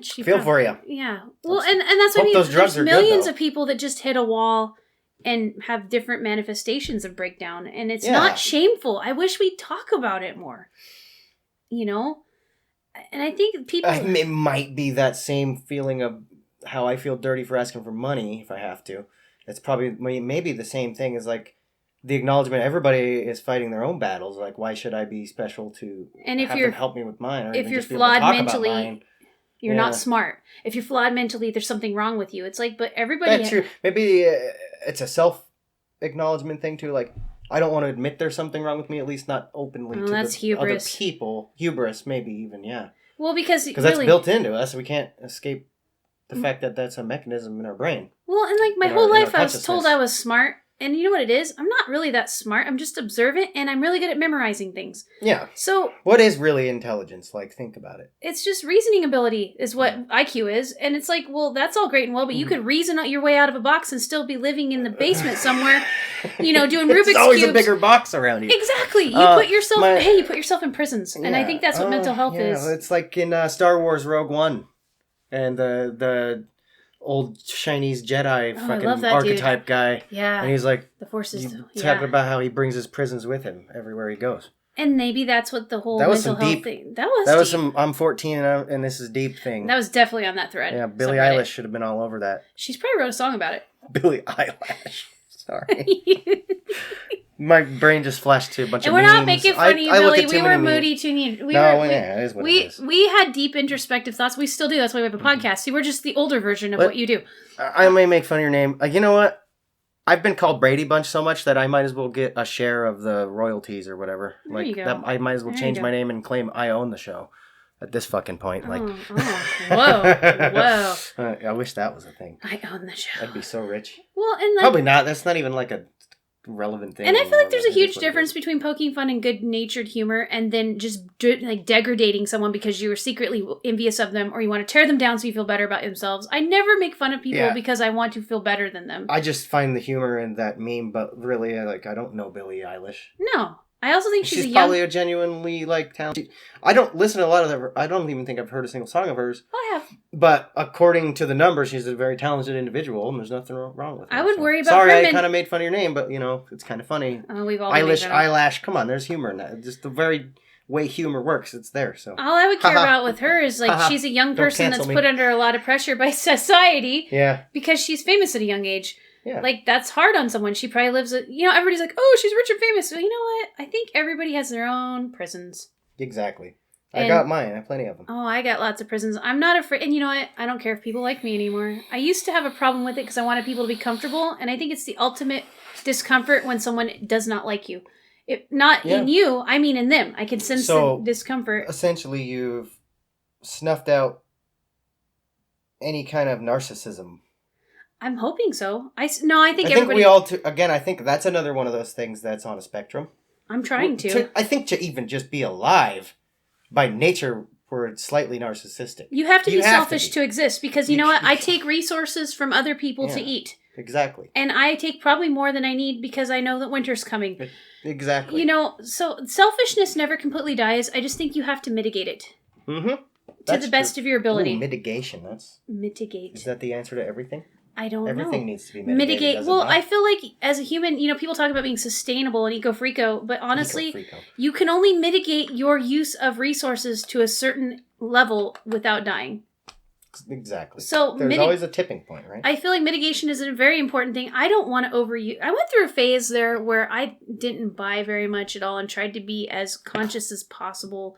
feel for you. Yeah. Well, and that's what I mean. Those drugs There's are millions good, of people that just hit a wall and have different manifestations of breakdown, and it's not shameful. I wish we'd talk about it more. You know? And I think people... It might be that same feeling of how I feel dirty for asking for money if I have to. It's probably maybe the same thing as like the acknowledgement everybody is fighting their own battles. Like, why should I be special to have them help me with mine? Or if even you're just be able to flawed talk mentally, about mine. you're not smart. If you're flawed mentally, there's something wrong with you. It's like, but everybody... That's true. Maybe it's a self-acknowledgement thing too. Like, I don't want to admit there's something wrong with me, at least not openly to that's hubris. Other people. Hubris, maybe even, yeah. Well, because that's built into us. We can't escape the fact that that's a mechanism in our brain. Well, and like my whole life I was told I was smart. And you know what it is? I'm not really that smart. I'm just observant, and I'm really good at memorizing things. Yeah. So... what is really intelligence? Like, think about it. It's just reasoning ability is what IQ is. And it's like, well, that's all great and well, but you could reason your way out of a box and still be living in the basement somewhere, doing Rubik's Cubes. There's always a bigger box around you. Exactly. You put yourself in prisons. And I think that's what mental health is. It's like in Star Wars Rogue One. And the old Chinese Jedi fucking archetype guy. Yeah. And he's like, the Forces. Talking about how he brings his prisons with him everywhere he goes. And maybe that's what the whole mental health thing. That was some I'm 14 and this is deep thing. That was definitely on that thread. Yeah, Billie Eilish should have been all over that. She's probably wrote a song about it. Billie Eilish. Sorry. My brain just flashed to a bunch of memes. And we're not making fun of you, Billy. We were moody too. We had deep introspective thoughts. We still do. That's why we have a podcast. See, we're just the older version of what you do. I may make fun of your name. You know what? I've been called Brady Bunch so much that I might as well get a share of the royalties or whatever. There you go. I might as well change my name and claim I own the show. At this fucking point, whoa. I wish that was a thing. I own the show. I'd be so rich. Well, and probably not. That's not even like a relevant thing. And I feel like there's a huge difference between poking fun and good-natured humor and then just degrading someone because you are secretly envious of them or you want to tear them down so you feel better about themselves. I never make fun of people because I want to feel better than them. I just find the humor in that meme, but really, I don't know Billie Eilish. No. I also think she's probably a genuinely talented. I don't listen to a lot of her. I don't even think I've heard a single song of hers. I have. But according to the numbers, she's a very talented individual, and there's nothing wrong with her. I would worry about. Sorry, I kind of made fun of your name, but it's kind of funny. Oh, we've all eyelash. Come on, there's humor in that. Just the very way humor works, it's there. So all I would care about with her is she's a young person that's put under a lot of pressure by society. Yeah. Because she's famous at a young age. Yeah. That's hard on someone. She probably lives everybody's like, oh, she's rich and famous. So you know what? I think everybody has their own prisons. Exactly. I got mine. I have plenty of them. Oh, I got lots of prisons. I'm not afraid. And you know what? I don't care if people like me anymore. I used to have a problem with it because I wanted people to be comfortable. And I think it's the ultimate discomfort when someone does not like you. In you, I mean in them. I can sense the discomfort. Essentially, you've snuffed out any kind of narcissism. I'm hoping so. I think everybody... we all... Again, I think that's another one of those things that's on a spectrum. I'm trying to. I think to even just be alive, by nature, we're slightly narcissistic. You have to be selfish to exist, because you know what? I take resources from other people to eat. Exactly. And I take probably more than I need because I know that winter's coming. Exactly. You know, so selfishness never completely dies. I just think you have to mitigate it. Mm-hmm. To the best of your ability. Ooh, mitigation. Mitigate. Is that the answer to everything? I don't know. Everything needs to be mitigated. Mitigate. Well, I feel like as a human, you know, people talk about being sustainable and eco-freako, but honestly, you can only mitigate your use of resources to a certain level without dying. Exactly. So there's always a tipping point, right? I feel like mitigation is a very important thing. I don't want to overuse. I went through a phase there where I didn't buy very much at all and tried to be as conscious as possible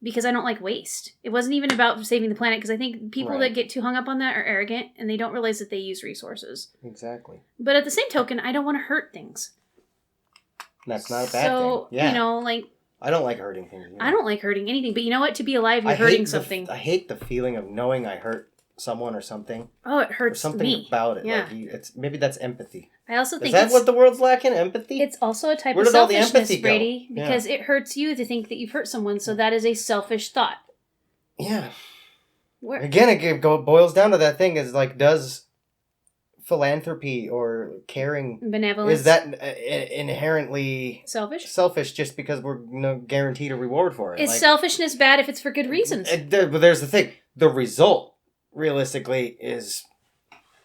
because I don't like waste. It wasn't even about saving the planet, because I think people that get too hung up on that are arrogant and they don't realize that they use resources. Exactly. But at the same token, I don't want to hurt things. That's not a bad thing. Yeah. You know, like... I don't like hurting things. I don't like hurting anything, but you know what? To be alive, you're hurting something. I hate the feeling of knowing I hurt someone or something. Oh, it hurts me. Something about it. Yeah. Like maybe that's empathy. I also think is that what the world's lacking? Empathy? It's also a type of selfishness, Brady, go? because it hurts you to think that you've hurt someone, so that is a selfish thought. Yeah. Again, it boils down to that thing: is like, does philanthropy or caring, benevolence, is that inherently selfish just because we're guaranteed a reward for it? Is selfishness bad if it's for good reasons? But there's the thing: the result, realistically, is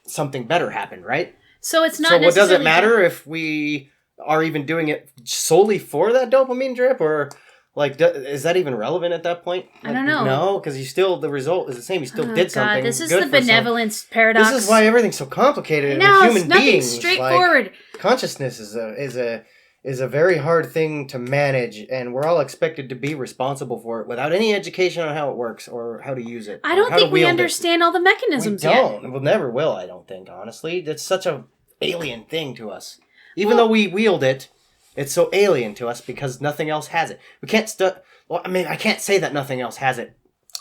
something better happened, right? So it's not. So what does it matter if we are even doing it solely for that dopamine drip, or like, is that even relevant at that point? I don't know. No, because the result is the same. You still did something. This is the benevolence paradox. This is why everything's so complicated. No, human it's nothing beings, straightforward. Like, consciousness is a very hard thing to manage, and we're all expected to be responsible for it without any education on how it works or how to use it. I don't think we understand all the mechanisms yet. We don't. We never will, I don't think, honestly. It's such a alien thing to us. Even though we wield it, it's so alien to us because nothing else has it. We can't well, I mean, I can't say that nothing else has it,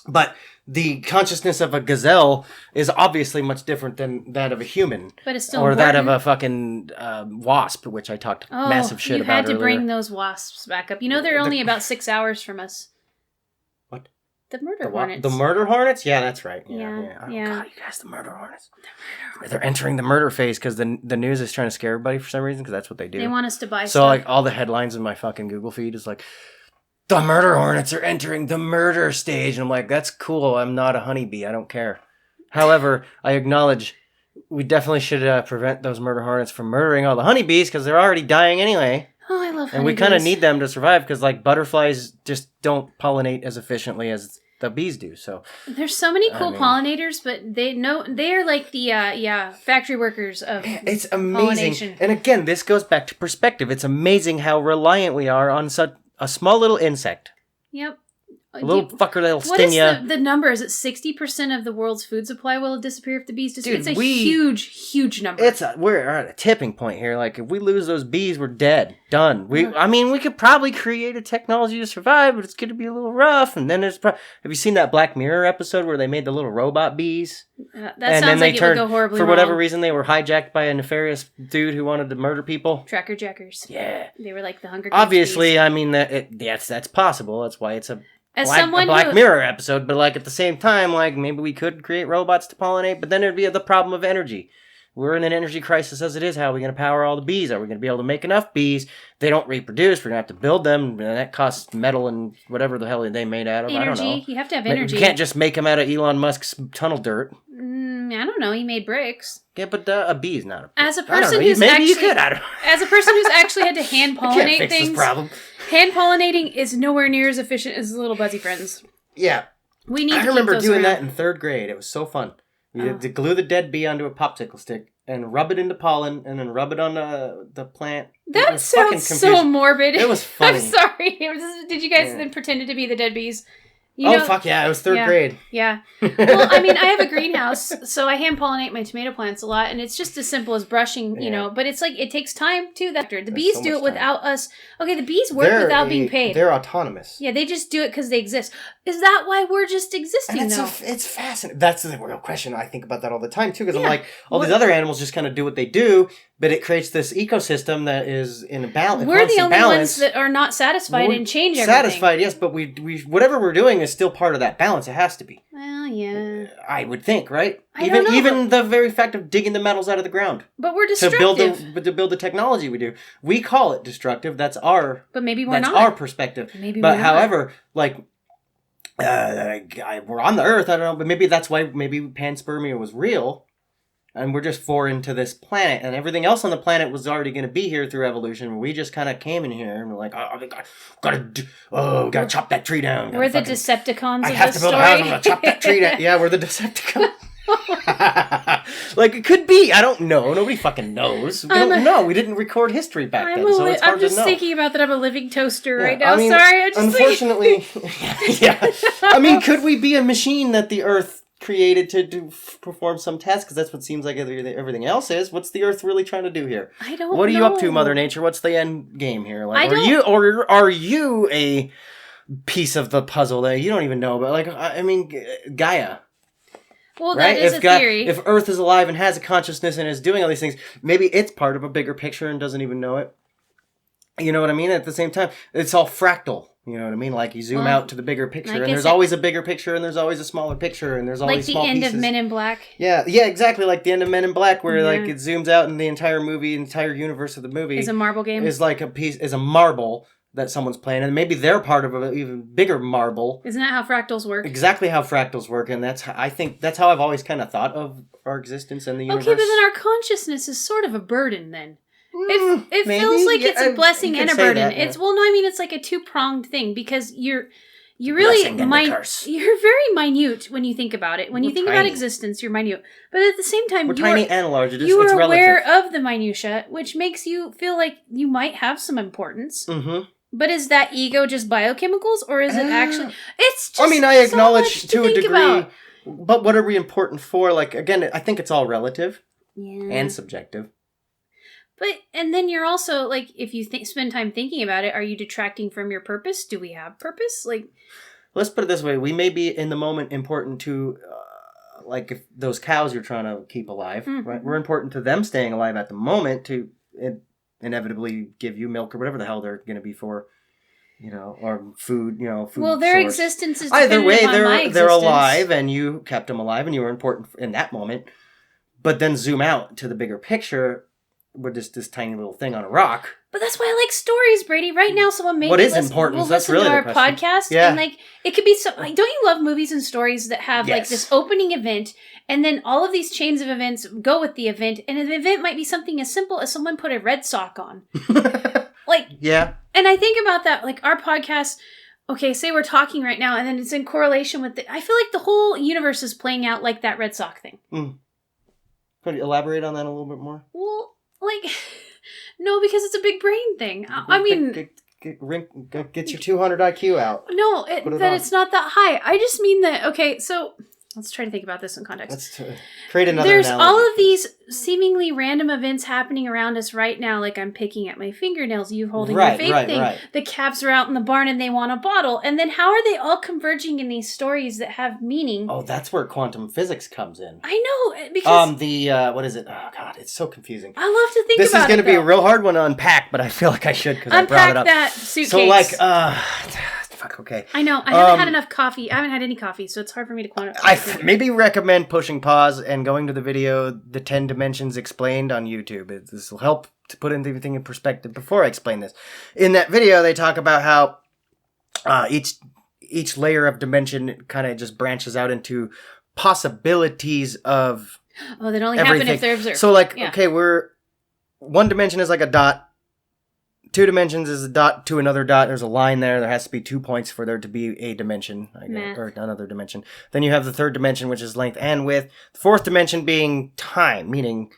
but the consciousness of a gazelle is obviously much different than that of a human. But it's still or important. That of a fucking wasp, which I talked massive shit about earlier. You had to bring those wasps back up. You know they're only about 6 hours from us. What? The murder hornets. The murder hornets? Yeah, that's right. Yeah. Oh, God, you guys, the murder hornets. They're entering the murder phase because the news is trying to scare everybody for some reason, because that's what they do. They want us to buy stuff. So, like, all the headlines in my fucking Google feed is like, the murder hornets are entering the murder stage. And I'm like, that's cool. I'm not a honeybee. I don't care. However, I acknowledge we definitely should prevent those murder hornets from murdering all the honeybees because they're already dying anyway. Oh, I love honeybees. And we kind of need them to survive because, like, butterflies just don't pollinate as efficiently as the bees do. So there's so many cool pollinators, but they're like the factory workers of it's amazing. Pollination. And again, this goes back to perspective. It's amazing how reliant we are on such a small little insect. Yep. A little fucker that'll sting you. What is the number? Is it 60% of the world's food supply will disappear if the bees disappear? It's a huge number. We're at a tipping point here. Like, if we lose those bees, we're dead. Done. We could probably create a technology to survive, but it's going to be a little rough. And then have you seen that Black Mirror episode where they made the little robot bees? That sounds like it would go horribly wrong. For whatever whatever reason, they were hijacked by a nefarious dude who wanted to murder people. Tracker jackers. Yeah. They were like the Hunger Games Obviously, bees. I mean, that's possible. That's why it's a Black Mirror episode, but like at the same time, like maybe we could create robots to pollinate, but then there'd be the problem of energy. We're in an energy crisis as it is. How are we going to power all the bees? Are we going to be able to make enough bees? They don't reproduce. We're going to have to build them, and that costs metal and whatever the hell they made out of. Energy. I don't know. You have to have energy. You can't just make them out of Elon Musk's tunnel dirt. I don't know. He made bricks. Yeah, but a bee is not a brick. As a person who's actually had to hand pollinate can't fix things. This problem. Hand pollinating is nowhere near as efficient as the little buzzy friends. Yeah. We need to I remember keep those doing around. that in 3rd grade. It was so fun. You had to glue the dead bee onto a popsicle stick and rub it into pollen and then rub it on the plant. That sounds so morbid. It was funny. I'm sorry. Did you guys then pretend to be the dead bees? Fuck yeah. It was 3rd grade. Yeah. Well, I mean, I have a greenhouse, so I hand pollinate my tomato plants a lot, and it's just as simple as brushing, you know, but it's like, it takes time too. The bees do it without us. Okay, the bees work without being paid. They're autonomous. Yeah, they just do it because they exist. Is that why we're just existing, and though? It's fascinating. That's the real question. I think about that all the time, too, because I'm like, all these other animals just kind of do what they do, but it creates this ecosystem that is in a balance. We're the only ones that are not satisfied and change everything. Satisfied, yes, but we whatever we're doing is still part of that balance. It has to be. Well, yeah. I would think, right? I don't know, even the very fact of digging the metals out of the ground. But we're destructive. To build the technology we do. We call it destructive. That's our... But maybe we're not. That's our perspective. Maybe we're not. However, like... we're on the Earth, I don't know, but maybe that's why panspermia was real, and we're just foreign to this planet, and everything else on the planet was already going to be here through evolution. We just kind of came in here and we're like, gotta chop that tree down. We're the Decepticons. I have to build a house. I'm gonna chop that tree down. Yeah, we're the Decepticons. Like, it could be. I don't know. Nobody fucking knows. We don't know. We didn't record history back then, so it's hard to know. I'm just thinking about that I'm a living toaster right now. Sorry. Unfortunately, yeah. I mean, could we be a machine that the Earth created to perform some task? Because that's what seems like everything else is. What's the Earth really trying to do here? I don't know. What are you up to, Mother Nature? What's the end game here? Like, are you a piece of the puzzle that you don't even know? But, like, I mean, Gaia. Well, right? That is a theory. If Earth is alive and has a consciousness and is doing all these things, maybe it's part of a bigger picture and doesn't even know it. You know what I mean? At the same time, it's all fractal. You know what I mean? Like, you zoom out to the bigger picture, and there's always a bigger picture, and there's always a smaller picture, and there's always small pieces. Like the end of Men in Black. Yeah, exactly. Like the end of Men in Black, where like it zooms out, and the entire movie, entire universe of the movie is a marble game. Is like a marble that someone's playing, and maybe they're part of an even bigger marble. Isn't that how fractals work? Exactly how fractals work, and I think that's how I've always kind of thought of our existence in the universe. Okay, but then our consciousness is sort of a burden then. It feels like it's a blessing and a burden. It's like a two-pronged thing, because you're really you're very minute when you think about it. When you think about existence, you're minute. But at the same time, we're tiny and large. You are aware of the minutia, which makes you feel like you might have some importance. Mm-hmm. But is that ego just biochemicals, or is it actually... It's just I acknowledge to a degree, about. But what are we important for? Like, again, I think it's all relative and subjective. And then you're also, like, if you spend time thinking about it, are you detracting from your purpose? Do we have purpose? Like, let's put it this way. We may be, in the moment, important to, like, if those cows you're trying to keep alive, right? We're important to them staying alive at the moment to inevitably give you milk or whatever the hell they're going to be for, or food, food. Well, their source. Existence is either way. My they're alive, and you kept them alive, and you were important in that moment. But then zoom out to the bigger picture. We're just this tiny little thing on a rock. But that's why I like stories, Brady. Right now, someone maybe what is important? That's really to our the question. podcast, and like it could be so. Like, don't you love movies and stories that have like this opening event, and then all of these chains of events go with the event, and an event might be something as simple as someone put a red sock on, And I think about that, like our podcast. Okay, say we're talking right now, and then it's in correlation with I feel like the whole universe is playing out like that red sock thing. Could you elaborate on that a little bit more? Well, like, no, because it's a big brain thing. I mean... Get your 200 IQ out. No, it's not that high. I just mean that, okay, so... Let's try to think about this in context. Let's create another There's analogy. all of these seemingly random events happening around us right now, like I'm picking at my fingernails, you holding your vape thing. Right. The calves are out in the barn and they want a bottle. And then how are they all converging in these stories that have meaning? Oh, that's where quantum physics comes in. I know, because... what is it? Oh, God, it's so confusing. I love to think this about it, This is going to be a real hard one to unpack, but I feel like I should because I brought it up. Unpack that suitcase. So, like, fuck, okay. I know. I haven't had enough coffee. I haven't had any coffee, so it's hard for me to quantify. I maybe recommend pushing pause and going to the video, The 10 Dimensions Explained on YouTube. This will help to put everything in perspective before I explain this. In that video, they talk about how each layer of dimension kind of just branches out into possibilities of that only everything. happen if they're observed. So, like, okay, one dimension is like a dot. 2 dimensions is a dot to another dot. There's a line there. There has to be 2 points for there to be a dimension, I guess, or another dimension. Then you have the 3rd dimension, which is length and width. The 4th dimension being time, meaning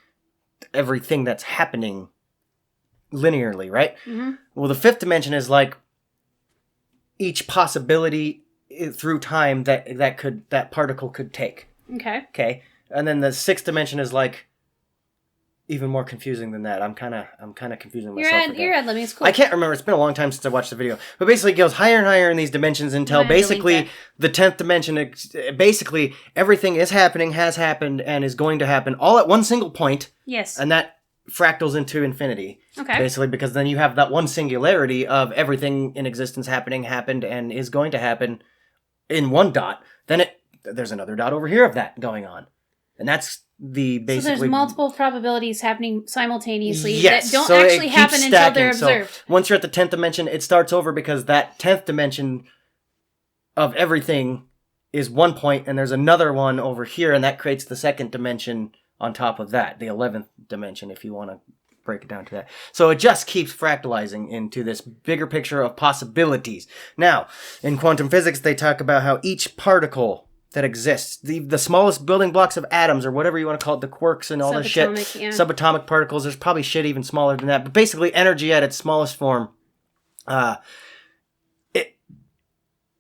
everything that's happening linearly, right? Mm-hmm. Well, the 5th dimension is like each possibility through time that particle could take. Okay. Okay. And then the 6th dimension is like even more confusing than that. I'm kind of confusing myself. You're ad libbing. It's cool. I can't remember. It's been a long time since I watched the video. But basically, it goes higher and higher in these dimensions until basically the 10th dimension. Basically, everything is happening, has happened, and is going to happen all at one single point. Yes. And that fractals into infinity. Okay. Basically, because then you have that one singularity of everything in existence happened, and is going to happen in one dot. Then there's another dot over here of that going on. And that's the basically... So there's multiple probabilities happening simultaneously that don't actually happen until they're observed. So once you're at the 10th dimension, it starts over because that 10th dimension of everything is one point, and there's another one over here, and that creates the second dimension on top of that, the 11th dimension, if you want to break it down to that. So it just keeps fractalizing into this bigger picture of possibilities. Now, in quantum physics, they talk about how each particle that exists, the smallest building blocks of atoms, or whatever you want to call it, the quarks and all this shit, subatomic particles, there's probably shit even smaller than that, but basically energy at its smallest form,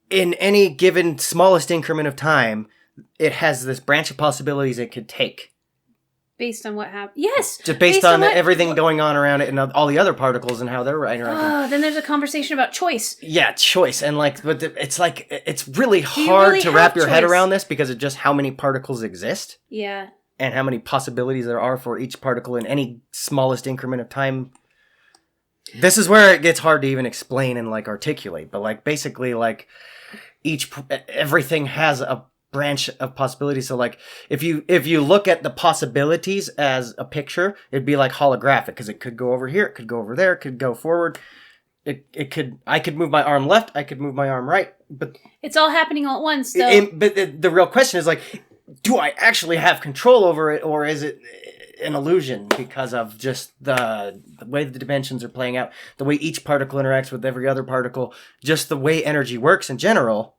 in any given smallest increment of time, it has this branch of possibilities it could take. Based on what happened. Yes! Just based on everything going on around it and all the other particles and how they're interacting. Oh, then there's a conversation about choice. Yeah, choice. And it's really hard to wrap your head around this because of just how many particles exist. Yeah. And how many possibilities there are for each particle in any smallest increment of time. This is where it gets hard to even explain and articulate. But basically everything has a branch of possibilities. So if you look at the possibilities as a picture, it'd be holographic because it could go over here, it could go over there, it could go forward. I could move my arm left, I could move my arm right, but it's all happening all at once. So. But the real question is do I actually have control over it, or is it an illusion because of just the way the dimensions are playing out, the way each particle interacts with every other particle, just the way energy works in general?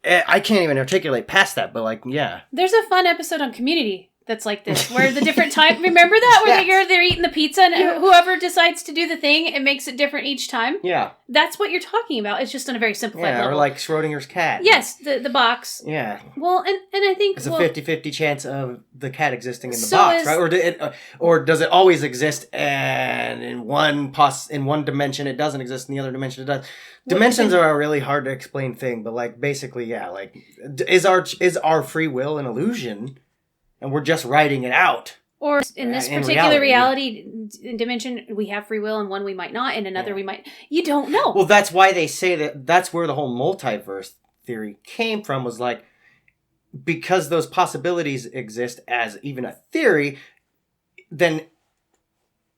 I can't even articulate past that, but yeah. There's a fun episode on Community that's like this, where the different time. Remember that where they're eating the pizza and whoever decides to do the thing, it makes it different each time. Yeah, that's what you're talking about. It's just on a very simplified level. Or Schrodinger's cat. Yes, the box. Yeah. Well, and I think it's a 50-50 chance of the cat existing in the box, right? Or does it always exist? And in one dimension it doesn't exist, in the other dimension it does. Dimensions are a really hard to explain thing, but basically, yeah, is our free will an illusion? And we're just writing it out. Or in this particular reality dimension, we have free will, and one we might not, and another we might... You don't know. Well, that's why they say that's where the whole multiverse theory came from, was because those possibilities exist as even a theory, then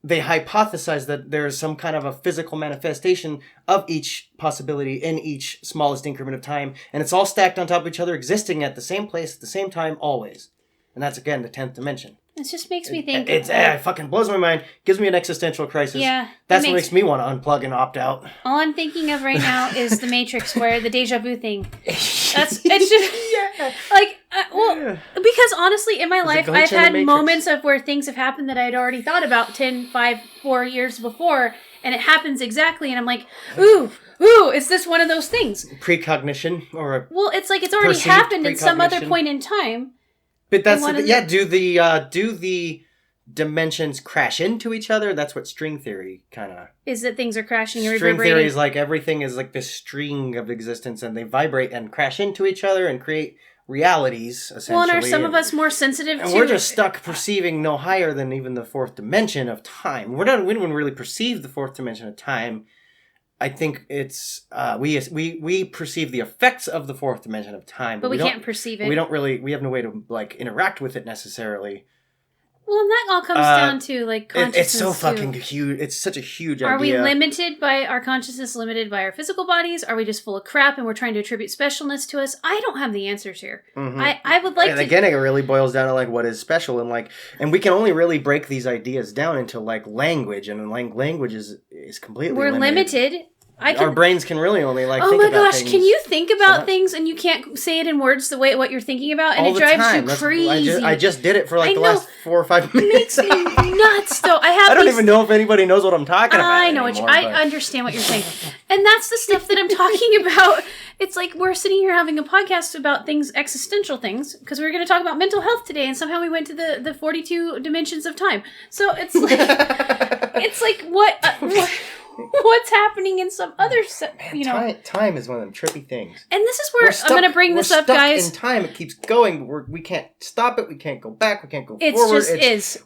they hypothesize that there's some kind of a physical manifestation of each possibility in each smallest increment of time, and it's all stacked on top of each other, existing at the same place at the same time always. And that's, again, the 10th dimension. It just makes me think... It fucking blows my mind. Gives me an existential crisis. Yeah. That's what makes me want to unplug and opt out. All I'm thinking of right now is The Matrix, where the deja vu thing. It's just... Because honestly, in my life, I've had moments of where things have happened that I had already thought about 4 years before, and it happens exactly, and I'm like, ooh, is this one of those things? Precognition, or... Well, it's it's already happened at some other point in time. But that's do the dimensions crash into each other? That's what string theory kind of is, that things are crashing and reverberating. String theory is everything is this string of existence, and they vibrate and crash into each other and create realities, essentially. Well, and are some of us more sensitive to... And we're just stuck perceiving no higher than even the fourth dimension of time. We don't really perceive the fourth dimension of time. I think it's we perceive the effects of the fourth dimension of time, but we can't perceive it. We have no way to interact with it necessarily. Well, and that all comes down to consciousness. It's so fucking huge. It's such a huge idea. Are we limited by our consciousness? Limited by our physical bodies? Are we just full of crap and we're trying to attribute specialness to us? I don't have the answers here. Mm-hmm. I would like to. And again, it really boils down to what is special, and we can only really break these ideas down into language, and language is completely. We're limited our brains can really only like. Oh think my about gosh! things Can you think about so things and you can't say it in words the way what you're thinking about, and all it the drives time. you crazy. I just did it for like I the know. last 4 or 5 It minutes. makes me nuts, though. I don't even know if anybody knows what I'm talking about. I know anymore, I understand what you're saying, and that's the stuff that I'm talking about. It's like we're sitting here having a podcast about things, existential things, because we were going to talk about mental health today, and somehow we went to the 42 dimensions of time. So it's like it's like what's happening in some other, time is one of them trippy things. And this is where I'm going to bring this up, guys. In time, it keeps going. We can't stop it. We can't go back. We can't go forward.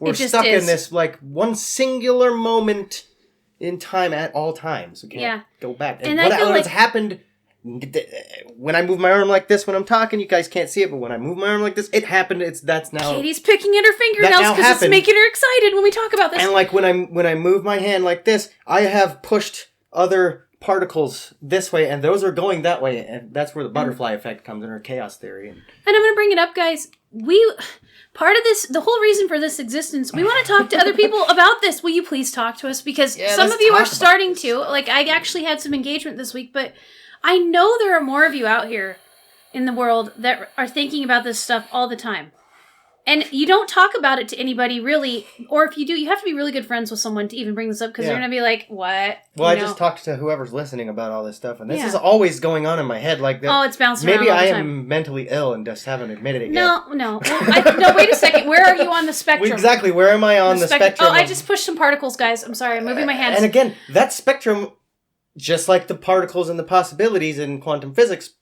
We're stuck in this like one singular moment in time at all times. We can't go back. And what's happened when I move my arm like this when I'm talking, you guys can't see it, but when I move my arm like this, it happened. That's now. Katie's picking at her fingernails because it's making her excited when we talk about this. And like when I move my hand like this, I have pushed other particles this way, and those are going that way, and that's where the butterfly effect comes in, or chaos theory. And I'm going to bring it up, guys. Part of this, the whole reason for this existence, we want to talk to other people about this. Will you please talk to us? Because some of you are starting to. Like, I actually had some engagement this week, but I know there are more of you out here in the world that are thinking about this stuff all the time. And you don't talk about it to anybody, really. Or if you do, you have to be really good friends with someone to even bring this up, because they're going to be like, what? Well, I just talked to whoever's listening about all this stuff, and this is always going on in my head. Like that. Oh, it's bouncing around all the time. Maybe I am mentally ill and just haven't admitted it yet. No. No, wait a second. Where are you on the spectrum? Exactly. Where am I on the spectrum? Oh, I just pushed some particles, guys. I'm sorry. I'm moving my hands. And again, that spectrum, just like the particles and the possibilities in quantum physics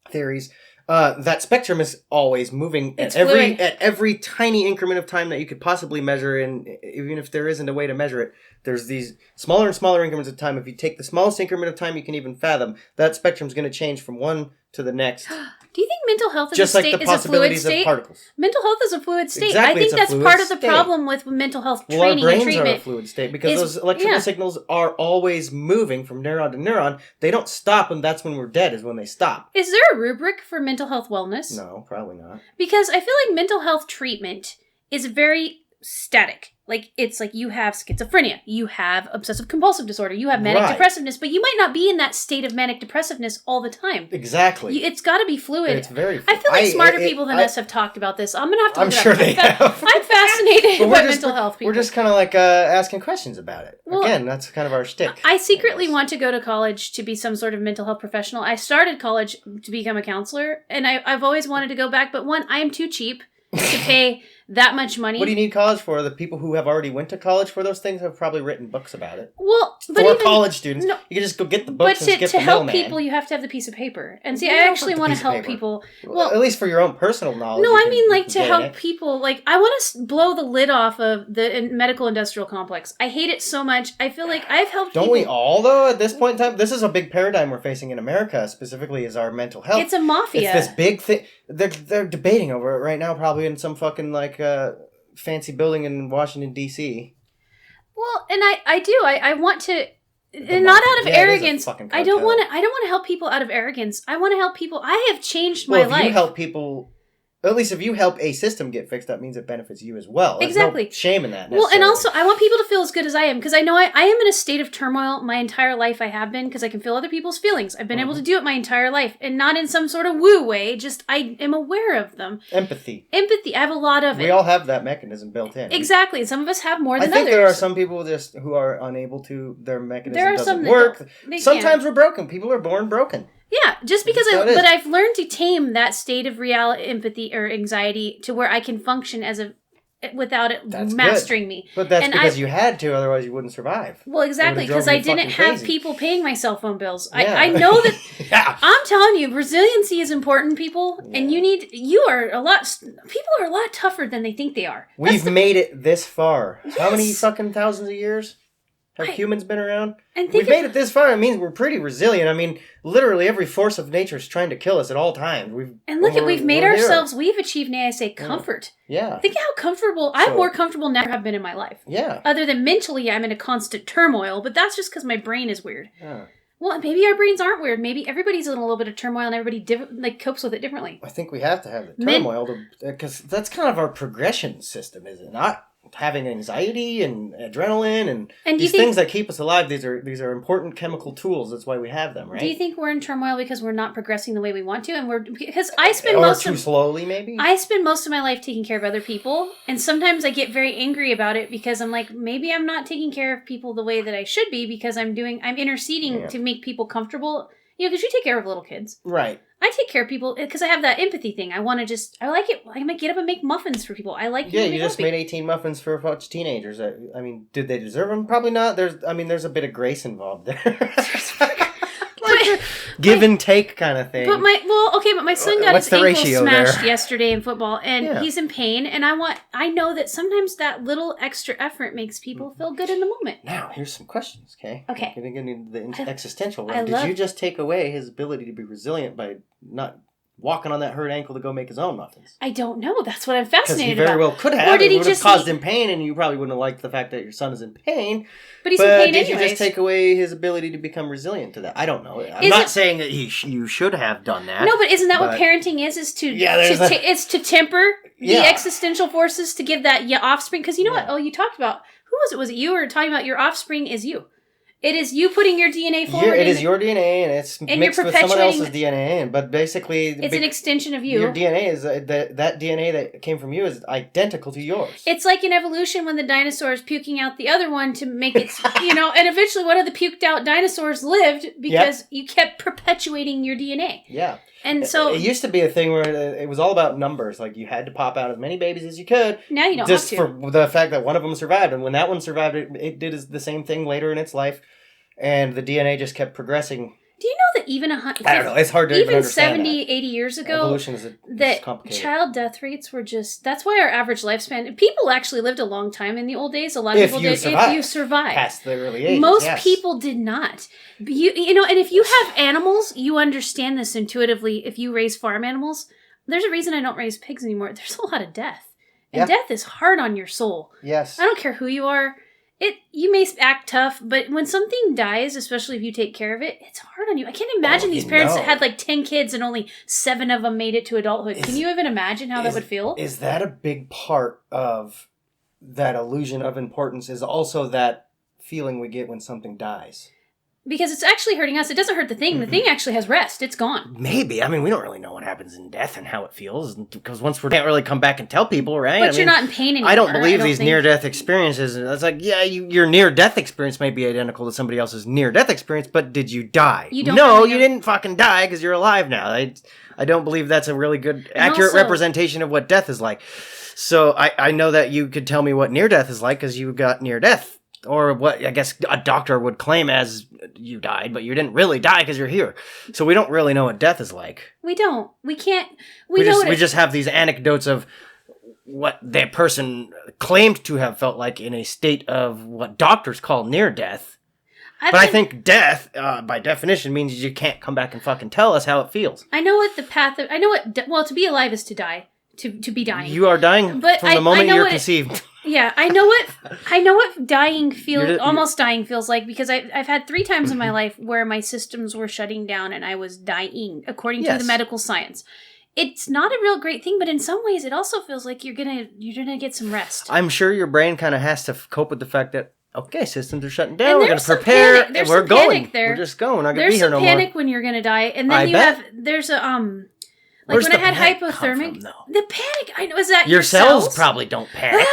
theories, that spectrum is always moving at every tiny increment of time that you could possibly measure, and even if there isn't a way to measure it, there's these smaller and smaller increments of time. If you take the smallest increment of time you can even fathom, that spectrum's going to change from one to the next. Do you think mental health is just a like state the is a fluid possibilities state? of particles. Mental health is a fluid state. Exactly, I think that's part of the problem with mental health training and treatment. Our brains are a fluid state because those electrical signals are always moving from neuron to neuron. They don't stop, and that's when we're dead, is when they stop. Is there a rubric for mental health wellness? No, probably not. Because I feel like mental health treatment is very static. Like, it's like you have schizophrenia, you have obsessive compulsive disorder, you have manic depressiveness, but you might not be in that state of manic depressiveness all the time. Exactly. It's got to be fluid. It's very fluid. I feel like smarter people than us have talked about this. I'm going to have to look I'm sure they have. I'm fascinated by mental health people. We're just kind of like asking questions about it. Well, again, that's kind of our shtick. I secretly want to go to college to be some sort of mental health professional. I started college to become a counselor, and I've always wanted to go back, but one, I am too cheap to pay that much money. What do you need college for? The people who have already went to college for those things have probably written books about it. Well, but for college students, you can just go get the books and skip the middleman. But to help people, you have to have the piece of paper. And see, I actually want to help people. Well, at least for your own personal knowledge. No, I mean like to help people. Like, I want to blow the lid off of the medical industrial complex. I hate it so much. I feel like I've helped people. Don't we all, though, at this point in time? This is a big paradigm we're facing in America, specifically, is our mental health. It's a mafia. It's this big thing. They're debating over it right now, probably in some fucking, like, fancy building in Washington, D.C. Well, and I do. I want to, and not out of arrogance. I don't want to help people out of arrogance. I want to help people. I have changed my life. If you help people, at least if you help a system get fixed, that means it benefits you as well. There's exactly. No shame in that. Well, and also, I want people to feel as good as I am, because I know I am in a state of turmoil my entire life. I have been, because I can feel other people's feelings. I've been able to do it my entire life, and not in some sort of woo way. Just I am aware of them. Empathy. I have a lot of it. We all have that mechanism built in. Exactly. Some of us have more than others. I think there are some people just who are unable to. Their mechanism doesn't work. Sometimes we're broken. People are born broken. Yeah, just because but I've learned to tame that state of empathy or anxiety to where I can function without it mastering me. But that's because you had to, otherwise you wouldn't survive. Well, exactly, because I didn't have people paying my cell phone bills. Yeah. I know that. I'm telling you, resiliency is important, people, and people are a lot tougher than they think they are. We've made it this far. Yes. How many fucking thousands of years have humans been around? We've made it this far. It means we're pretty resilient. I mean, literally every force of nature is trying to kill us at all times. We've achieved, may I say, comfort. Yeah. Think how comfortable, I'm more comfortable now than I've been in my life. Yeah. Other than mentally, I'm in a constant turmoil, but that's just because my brain is weird. Yeah. Well, maybe our brains aren't weird. Maybe everybody's in a little bit of turmoil and everybody copes with it differently. I think we have to have the turmoil because that's kind of our progression system, is it not? having anxiety and adrenaline and do these things that keep us alive. These are important chemical tools. That's why we have them, right? Do you think we're in turmoil because we're not progressing the way we want to, and because I spend slowly maybe? I spend most of my life taking care of other people, and sometimes I get very angry about it because I'm like, maybe I'm not taking care of people the way that I should be because I'm interceding to make people comfortable. Because you take care of little kids, right? I take care of people because I have that empathy thing. I like it. I might get up and make muffins for people. I like. Yeah, you just made 18 muffins for a bunch of teenagers. I mean, did they deserve them? Probably not. There's a bit of grace involved there. Give and take kind of thing. But my son got his ankle smashed yesterday in football, and he's in pain. And I know that sometimes that little extra effort makes people feel good in the moment. Now, here's some questions, okay? Okay. I'm getting into the existential one. Did you just take away his ability to be resilient by not walking on that hurt ankle to go make his own muffins? I don't know. That's what I'm fascinated about. Because he very well could have. Or did he just caused him pain, and you probably wouldn't have liked the fact that your son is in pain. But he's in pain anyways. Did you just take away his ability to become resilient to that? I don't know. I'm not saying that you should have done that. No, but isn't that what parenting is? Is to it's to temper the existential forces to give that offspring. Because you know what? Oh, you talked about who was it? Was it you, or talking about your offspring is you? It is you putting your DNA forward. It is your DNA, and it's mixed with someone else's DNA. But basically, it's an extension of you. Your DNA is that DNA that came from you is identical to yours. It's like in evolution when the dinosaur is puking out the other one to make it, and eventually one of the puked out dinosaurs lived because you kept perpetuating your DNA. Yeah. And so it used to be a thing where it was all about numbers. Like, you had to pop out as many babies as you could. Now you don't just have to. For the fact that one of them survived. And when that one survived, it did the same thing later in its life. And the DNA just kept progressing. Do you know that even I don't know. It's hard to even understand 70, 80 years ago, evolution is complicated. Child death rates were that's why our average lifespan, people actually lived a long time in the old days. A lot of people did. If you survived. Past the early ages, most people did not. And if you have animals, you understand this intuitively. If you raise farm animals, there's a reason I don't raise pigs anymore. There's a lot of death. And death is hard on your soul. Yes. I don't care who you are. You may act tough, but when something dies, especially if you take care of it, it's hard on you. I can't imagine these parents that had like 10 kids and only 7 of them made it to adulthood. Can you even imagine how that would feel? Is that a big part of that illusion of importance, is also that feeling we get when something dies? Because it's actually hurting us. It doesn't hurt the thing. Mm-hmm. The thing actually has rest. It's gone. Maybe. I mean, we don't really know what happens in death and how it feels, because once we can't really come back and tell people, right? But you're not in pain anymore. I don't believe these near-death experiences. It's like, your near-death experience may be identical to somebody else's near-death experience, but did you die? You didn't fucking die because you're alive now. I don't believe that's a really good, accurate representation of what death is like. So I know that you could tell me what near-death is like because you got near-death. Or what I guess a doctor would claim as you died, but you didn't really die because you're here. So we don't really know what death is like. We don't. We can't. We just have these anecdotes of what that person claimed to have felt like in a state of what doctors call near death. I think death, by definition, means you can't come back and fucking tell us how it feels. I know what the path of... to be alive is to die. To be dying. You are dying from the moment you're conceived. Yeah, I know what dying almost dying feels like, because I've had 3 times in my life where my systems were shutting down and I was dying, according to the medical science. It's not a real great thing, but in some ways it also feels like you're gonna get some rest. I'm sure your brain kind of has to cope with the fact that, okay, systems are shutting down, we're gonna prepare, and we're going. We're just going. We're not gonna be here no more. There's some panic when you're gonna die, and then there's a like when I had hypothermic, the panic, I know, is that your cells probably don't panic.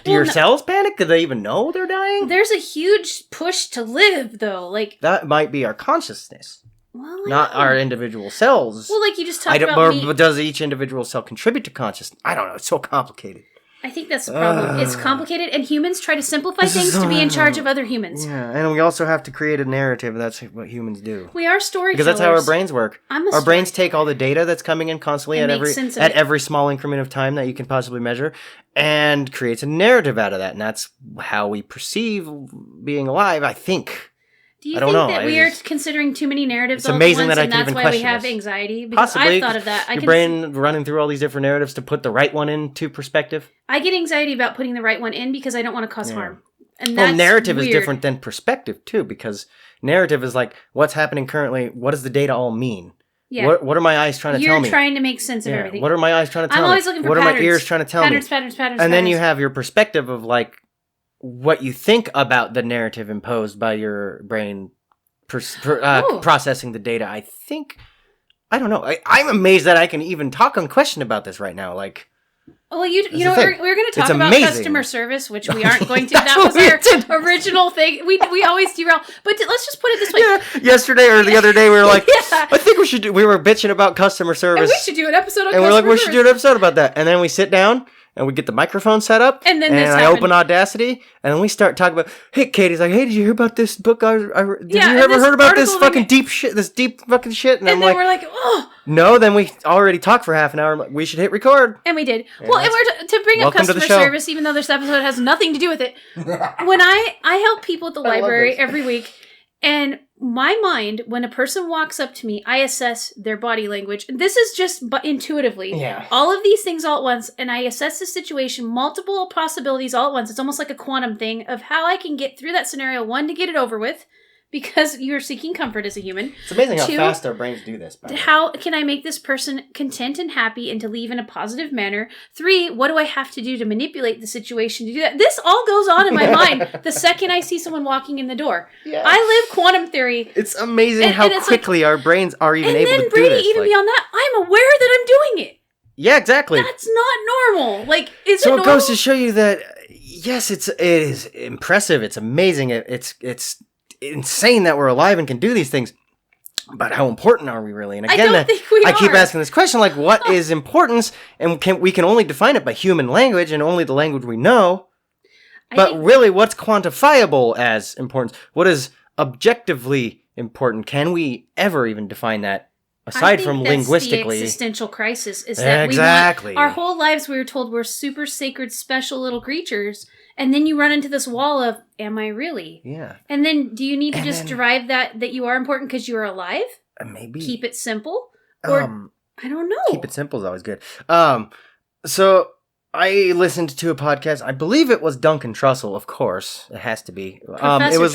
Do your cells panic? Do they even know they're dying? There's a huge push to live, though. Like, that might be our consciousness, not our individual cells. Well, like you just talked about but does each individual cell contribute to consciousness? I don't know. It's so complicated. I think that's the problem. It's complicated, and humans try to simplify things to be in charge of other humans. Yeah, and we also have to create a narrative. That's what humans do. We are storytellers. Because that's how our brains work. Our brains take all the data that's coming in constantly at every small increment of time that you can possibly measure, and creates a narrative out of that. And that's how we perceive being alive, I think. Do you think that we are considering too many narratives all at once, and that's why we have anxiety? Because Possibly. I've thought of that. Your brain running through all these different narratives to put the right one into perspective? I get anxiety about putting the right one in because I don't want to cause harm. And that's narrative weird. is different than perspective, too, because narrative is like, what's happening currently? What does the data all mean? Yeah. What are my eyes trying to tell me? You're trying to make sense of everything. What are my eyes trying to tell me? I'm always looking for what patterns. Are my ears trying to tell me? Patterns. And then you have your perspective of like what you think about the narrative imposed by your brain processing the data. I don't know. I'm amazed that I can even talk on question about this right now. Like, well, you know, we're going to talk about customer service, which we aren't going to. That was our original thing. We always derail. But let's just put it this way. Yeah. Yesterday or the other day, we were like, I think we should we were bitching about customer service. And we should do an episode on and customer we're like, we service. should do an episode about that. And then we sit down. And we get the microphone set up, and then I open Audacity, and then we start talking about. Hey, Katie's like, "Hey, did you hear about this book? Did you ever heard about this fucking deep shit? This deep fucking shit?" And then we're like, "Oh, no." Then we already talked for half an hour. We should hit record, and we did. Well, and we're to bring up customer service, even though this episode has nothing to do with it. When I help people at the library every week, and my mind, when a person walks up to me, I assess their body language. This is just intuitively. Yeah. All of these things all at once, and I assess the situation, multiple possibilities all at once. It's almost like a quantum thing of how I can get through that scenario. One, to get it over with, because you're seeking comfort as a human. It's amazing how fast our brains do this. How can I make this person content and happy and to leave in a positive manner? 3, what do I have to do to manipulate the situation to do that? This all goes on in my mind the second I see someone walking in the door. Yeah. I live quantum theory. It's amazing how quickly our brains are even able to do this. And then, Brady, even beyond that, I'm aware that I'm doing it. Yeah, exactly. That's not normal. Like, is it normal? So it goes to show you that, yes, it is impressive. It's amazing. It's insane that we're alive and can do these things, but how important are we really? And again, I keep asking this question, like, what is importance? And we can only define it by human language and only the language we know. But really, what's quantifiable as importance? What is objectively important? Can we ever even define that? Aside from linguistically, the existential crisis is that our whole lives we were told we're super sacred, special little creatures, and then you run into this wall of, am I really? Yeah. And then, do you need to just derive that you are important because you are alive? Maybe. Keep it simple, or I don't know. Keep it simple is always good. So I listened to a podcast. I believe it was Duncan Trussell, of course. It has to be. It was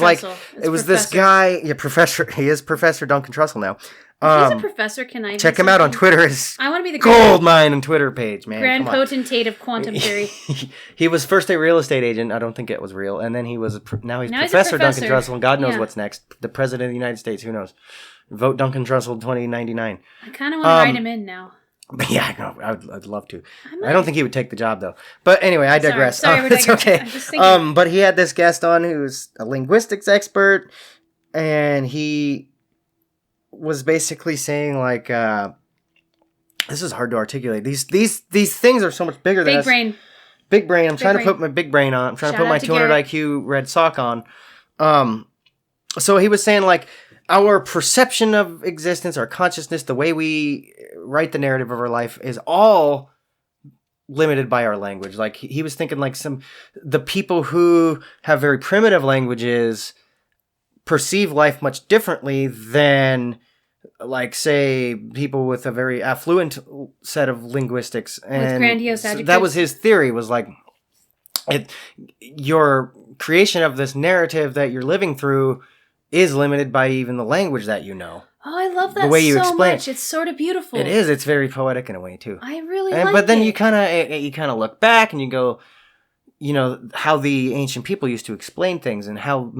Trussell. It was this guy. Yeah, Professor. He is Professor Duncan Trussell now. If he's a professor, can I check him out on Twitter? I want to be the gold mine on Twitter page, man. Grand potentate of quantum theory. He was first a real estate agent. I don't think it was real. And then he was now he's Professor Duncan Trussell, and God knows what's next. The President of the United States, who knows? Vote Duncan Trussell 2099. I kind of want to write him in now. But yeah, no, I'd love to. I don't think he would take the job though. But anyway, I digress. Sorry, it's okay. But he had this guest on who's a linguistics expert, and he was basically saying like, this is hard to articulate. These things are so much bigger than us. Big brain. I'm trying to put my big brain on. I'm trying to put my 200 IQ red sock on. So he was saying like our perception of existence, our consciousness, the way we write the narrative of our life is all limited by our language. Like he was thinking like the people who have very primitive languages perceive life much differently than, like, say, people with a very affluent set of linguistics. And with grandiose adjectives. That was his theory, was like, your creation of this narrative that you're living through is limited by even the language that you know. Oh, I love that the way you so explain much. It's sort of beautiful. It is. It's very poetic in a way, too. I really like it. But then you kind of look back and you go, you know, how the ancient people used to explain things and how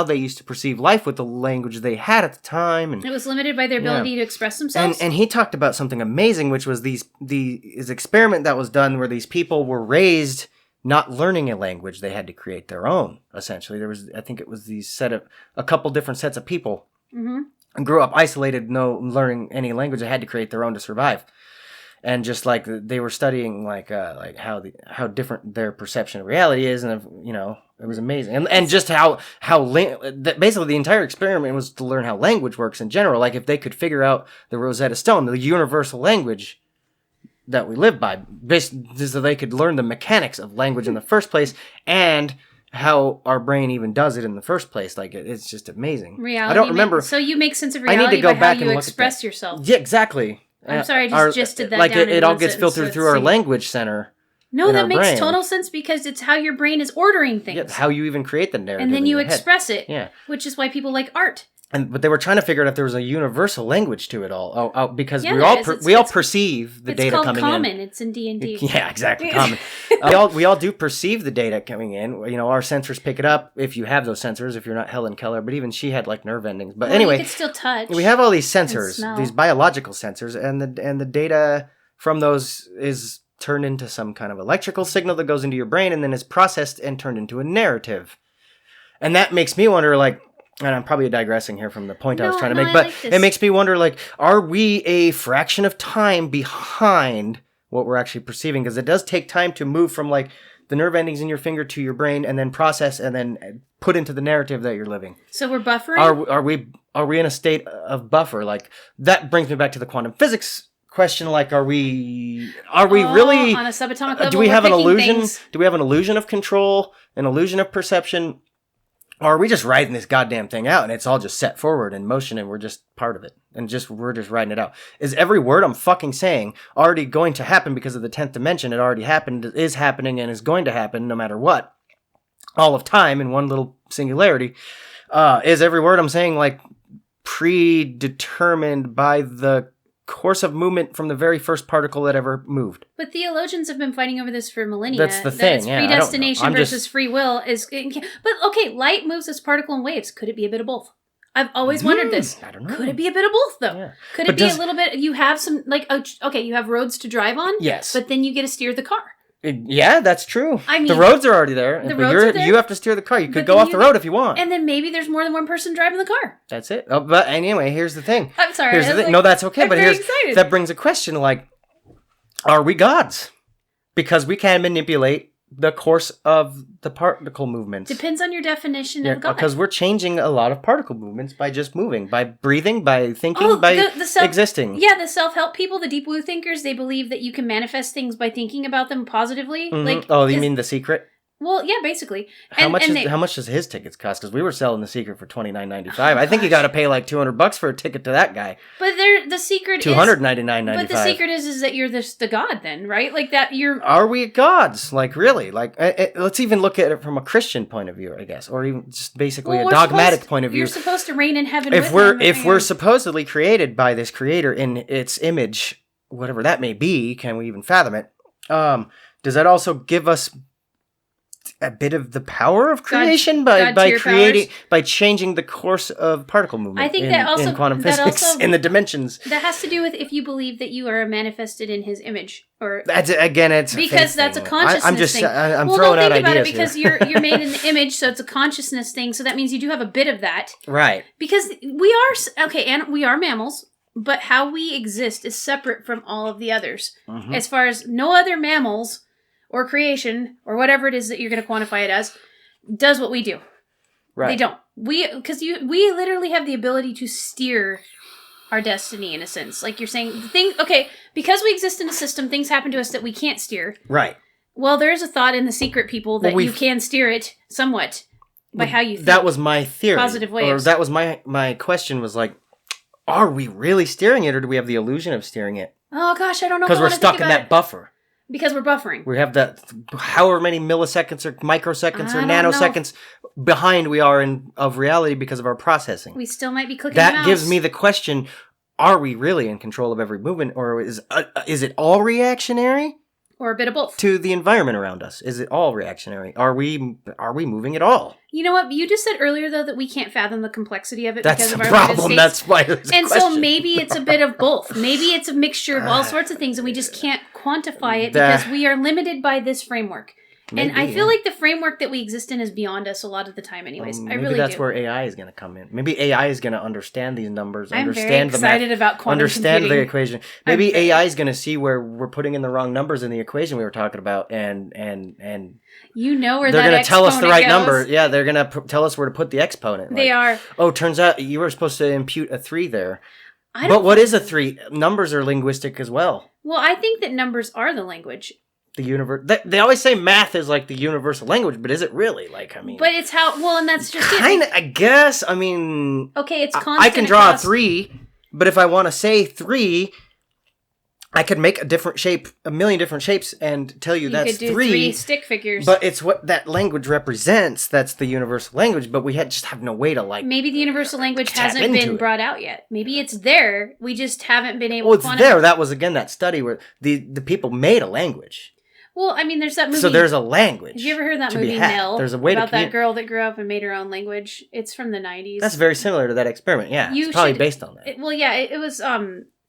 they used to perceive life with the language they had at the time. And it was limited by their ability to express themselves. And he talked about something amazing, which was his experiment that was done where these people were raised not learning a language. They had to create their own, essentially. I think it was a couple different sets of people and grew up isolated, no learning any language. They had to create their own to survive. And just like they were studying like how different their perception of reality is, and you know, it was amazing. And just how basically the entire experiment was to learn how language works in general. Like if they could figure out the Rosetta Stone, the universal language that we live by, so they could learn the mechanics of language in the first place and how our brain even does it in the first place. Like it's just amazing. Reality. I don't remember. So you make sense of reality. I need to go back and express yourself. Yeah, exactly. I'm sorry, I just did that. Like down it all gets filtered through our language center. No, that makes total sense because it's how your brain is ordering things. Yeah, how you even create the narrative. And then you express it. Yeah. Which is why people like art. but they were trying to figure out if there was a universal language to it all. Because Yeah, we there all is. we all perceive the data coming It's called common. in. It's in D&D. Yeah, exactly. Common. We all do perceive the data coming in. You know, our sensors pick it up if you have those sensors. If you're not Helen Keller, but even she had like nerve endings. But anyway, you could still touch. We have all these sensors, smell. these biological sensors, and the data from those is turned into some kind of electrical signal that goes into your brain and then is processed and turned into a narrative. And that makes me wonder, like, and I'm probably digressing here from the point I was trying to make, but it makes me wonder, like, are we a fraction of time behind what we're actually perceiving? Because it does take time to move from, like, the nerve endings in your finger to your brain and then process and then put into the narrative that you're living. So we're buffering? Are we in a state of buffer? Like, that brings me back to the quantum physics question. Like, are we really on a subatomic level? Do we have an illusion? Things? Do we have an illusion of control, an illusion of perception? Or are we just riding this goddamn thing out and it's all just set forward in motion and we're just part of it and we're just riding it out? Is every word I'm fucking saying already going to happen because of the 10th dimension? It already happened, is happening, and is going to happen no matter what. All of time in one little singularity. Is every word I'm saying like predetermined by the course of movement from the very first particle that ever moved? But theologians have been fighting over this for millennia. That's the thing. Yeah, predestination versus free will is. But okay, light moves as particle in waves. Could it be a bit of both? I've always wondered this. I don't know. Could it be a bit of both though? Yeah. Could it be a little bit? You have some okay. You have roads to drive on. Yes. But then you get to steer the car. Yeah, that's true. I mean, the roads are already there. The roads are there. You have to steer the car. You could go off the road if you want. And then maybe there's more than one person driving the car. That's it. Oh, but anyway, here's the thing. I'm sorry. Here's the thing. No, that's okay. I'm but very excited. That brings a question like, are we gods? Because we can manipulate the course of the particle movements. Depends on your definition of God. Because we're changing a lot of particle movements by just moving, by breathing, by thinking, by existing. Yeah, the self-help people, the deep blue thinkers, they believe that you can manifest things by thinking about them positively. Mm-hmm. Like, you mean The Secret? Well, yeah, basically. How much does his tickets cost? Because we were selling The Secret for $29.95. I think you got to pay like $200 for a ticket to that guy. But the secret $299.95. But the secret is that you're the god then, right? Like that you're. Are we gods? Like really? Like let's even look at it from a Christian point of view, I guess, or even just basically a dogmatic point of view. You're supposed to reign in heaven. If we're supposedly created by this creator in its image, whatever that may be, can we even fathom it? Does that also give us a bit of the power of creation by creating, by changing the course of particle movement? I think in quantum physics in the dimensions. That has to do with if you believe that you are manifested in his image, or that's again, it's because that's a consciousness thing. I'm throwing out ideas about it because you're made in the image, so it's a consciousness thing. So that means you do have a bit of that, right? Because we are and we are mammals. But how we exist is separate from all of the others. Mm-hmm. As far as no other mammals or creation or whatever it is that you're going to quantify it as does what we do. Right. They don't. We literally have the ability to steer our destiny in a sense. Like you're saying, because we exist in a system, things happen to us that we can't steer. Right. Well, there's a thought in The Secret, people, that you can steer it somewhat by how you think. That was my theory. Positive ways. Or that was my question was like, are we really steering it, or do we have the illusion of steering it? Oh, gosh, I don't know. Because we're stuck in that buffer. Because we're buffering. We have that however many milliseconds or microseconds or nanoseconds behind we are of reality because of our processing. We still might be clicking that the mouse. Gives me the question, are we really in control of every movement, or is it all reactionary? Or a bit of both. To the environment around us. Is it all reactionary? Are we moving at all? You know what? You just said earlier, though, that we can't fathom the complexity of it because of our problem. That's why there's a question. So maybe it's a bit of both. Maybe it's a mixture of all sorts of things, and we just can't quantify it because we are limited by this framework. Maybe, and I feel like the framework that we exist in is beyond us a lot of the time anyways. I really do. Maybe that's where AI is going to come in. Maybe AI is going to understand these numbers, I'm very excited about quantum computing. The equation. Maybe AI is going to see where we're putting in the wrong numbers in the equation we were talking about, and you know where they're going to tell us the right goes. Number. Yeah, they're going to tell us where to put the exponent. They are. Oh, turns out you were supposed to impute a 3 there. But what is a 3? Numbers are linguistic as well. Well, I think that numbers are the language. The universe. They always say math is like the universal language, but is it really? But it's how. Well, and that's just kind of. I guess. I mean. Okay, it's constant. I can draw a 3, but if I want to say 3, I could make a million different shapes, and tell you that's could do three stick figures. But it's what that language represents. That's the universal language. But we just have no way to Maybe the universal language hasn't been brought out yet. Maybe it's there. We just haven't been able. to it's there. That was again that study where the people made a language. Well, I mean, there's that movie. So there's a language. Have you ever heard that movie Nell? There's a way about that girl that grew up and made her own language. It's from the 90s. That's very similar to that experiment. Yeah, it's probably based on that. It was.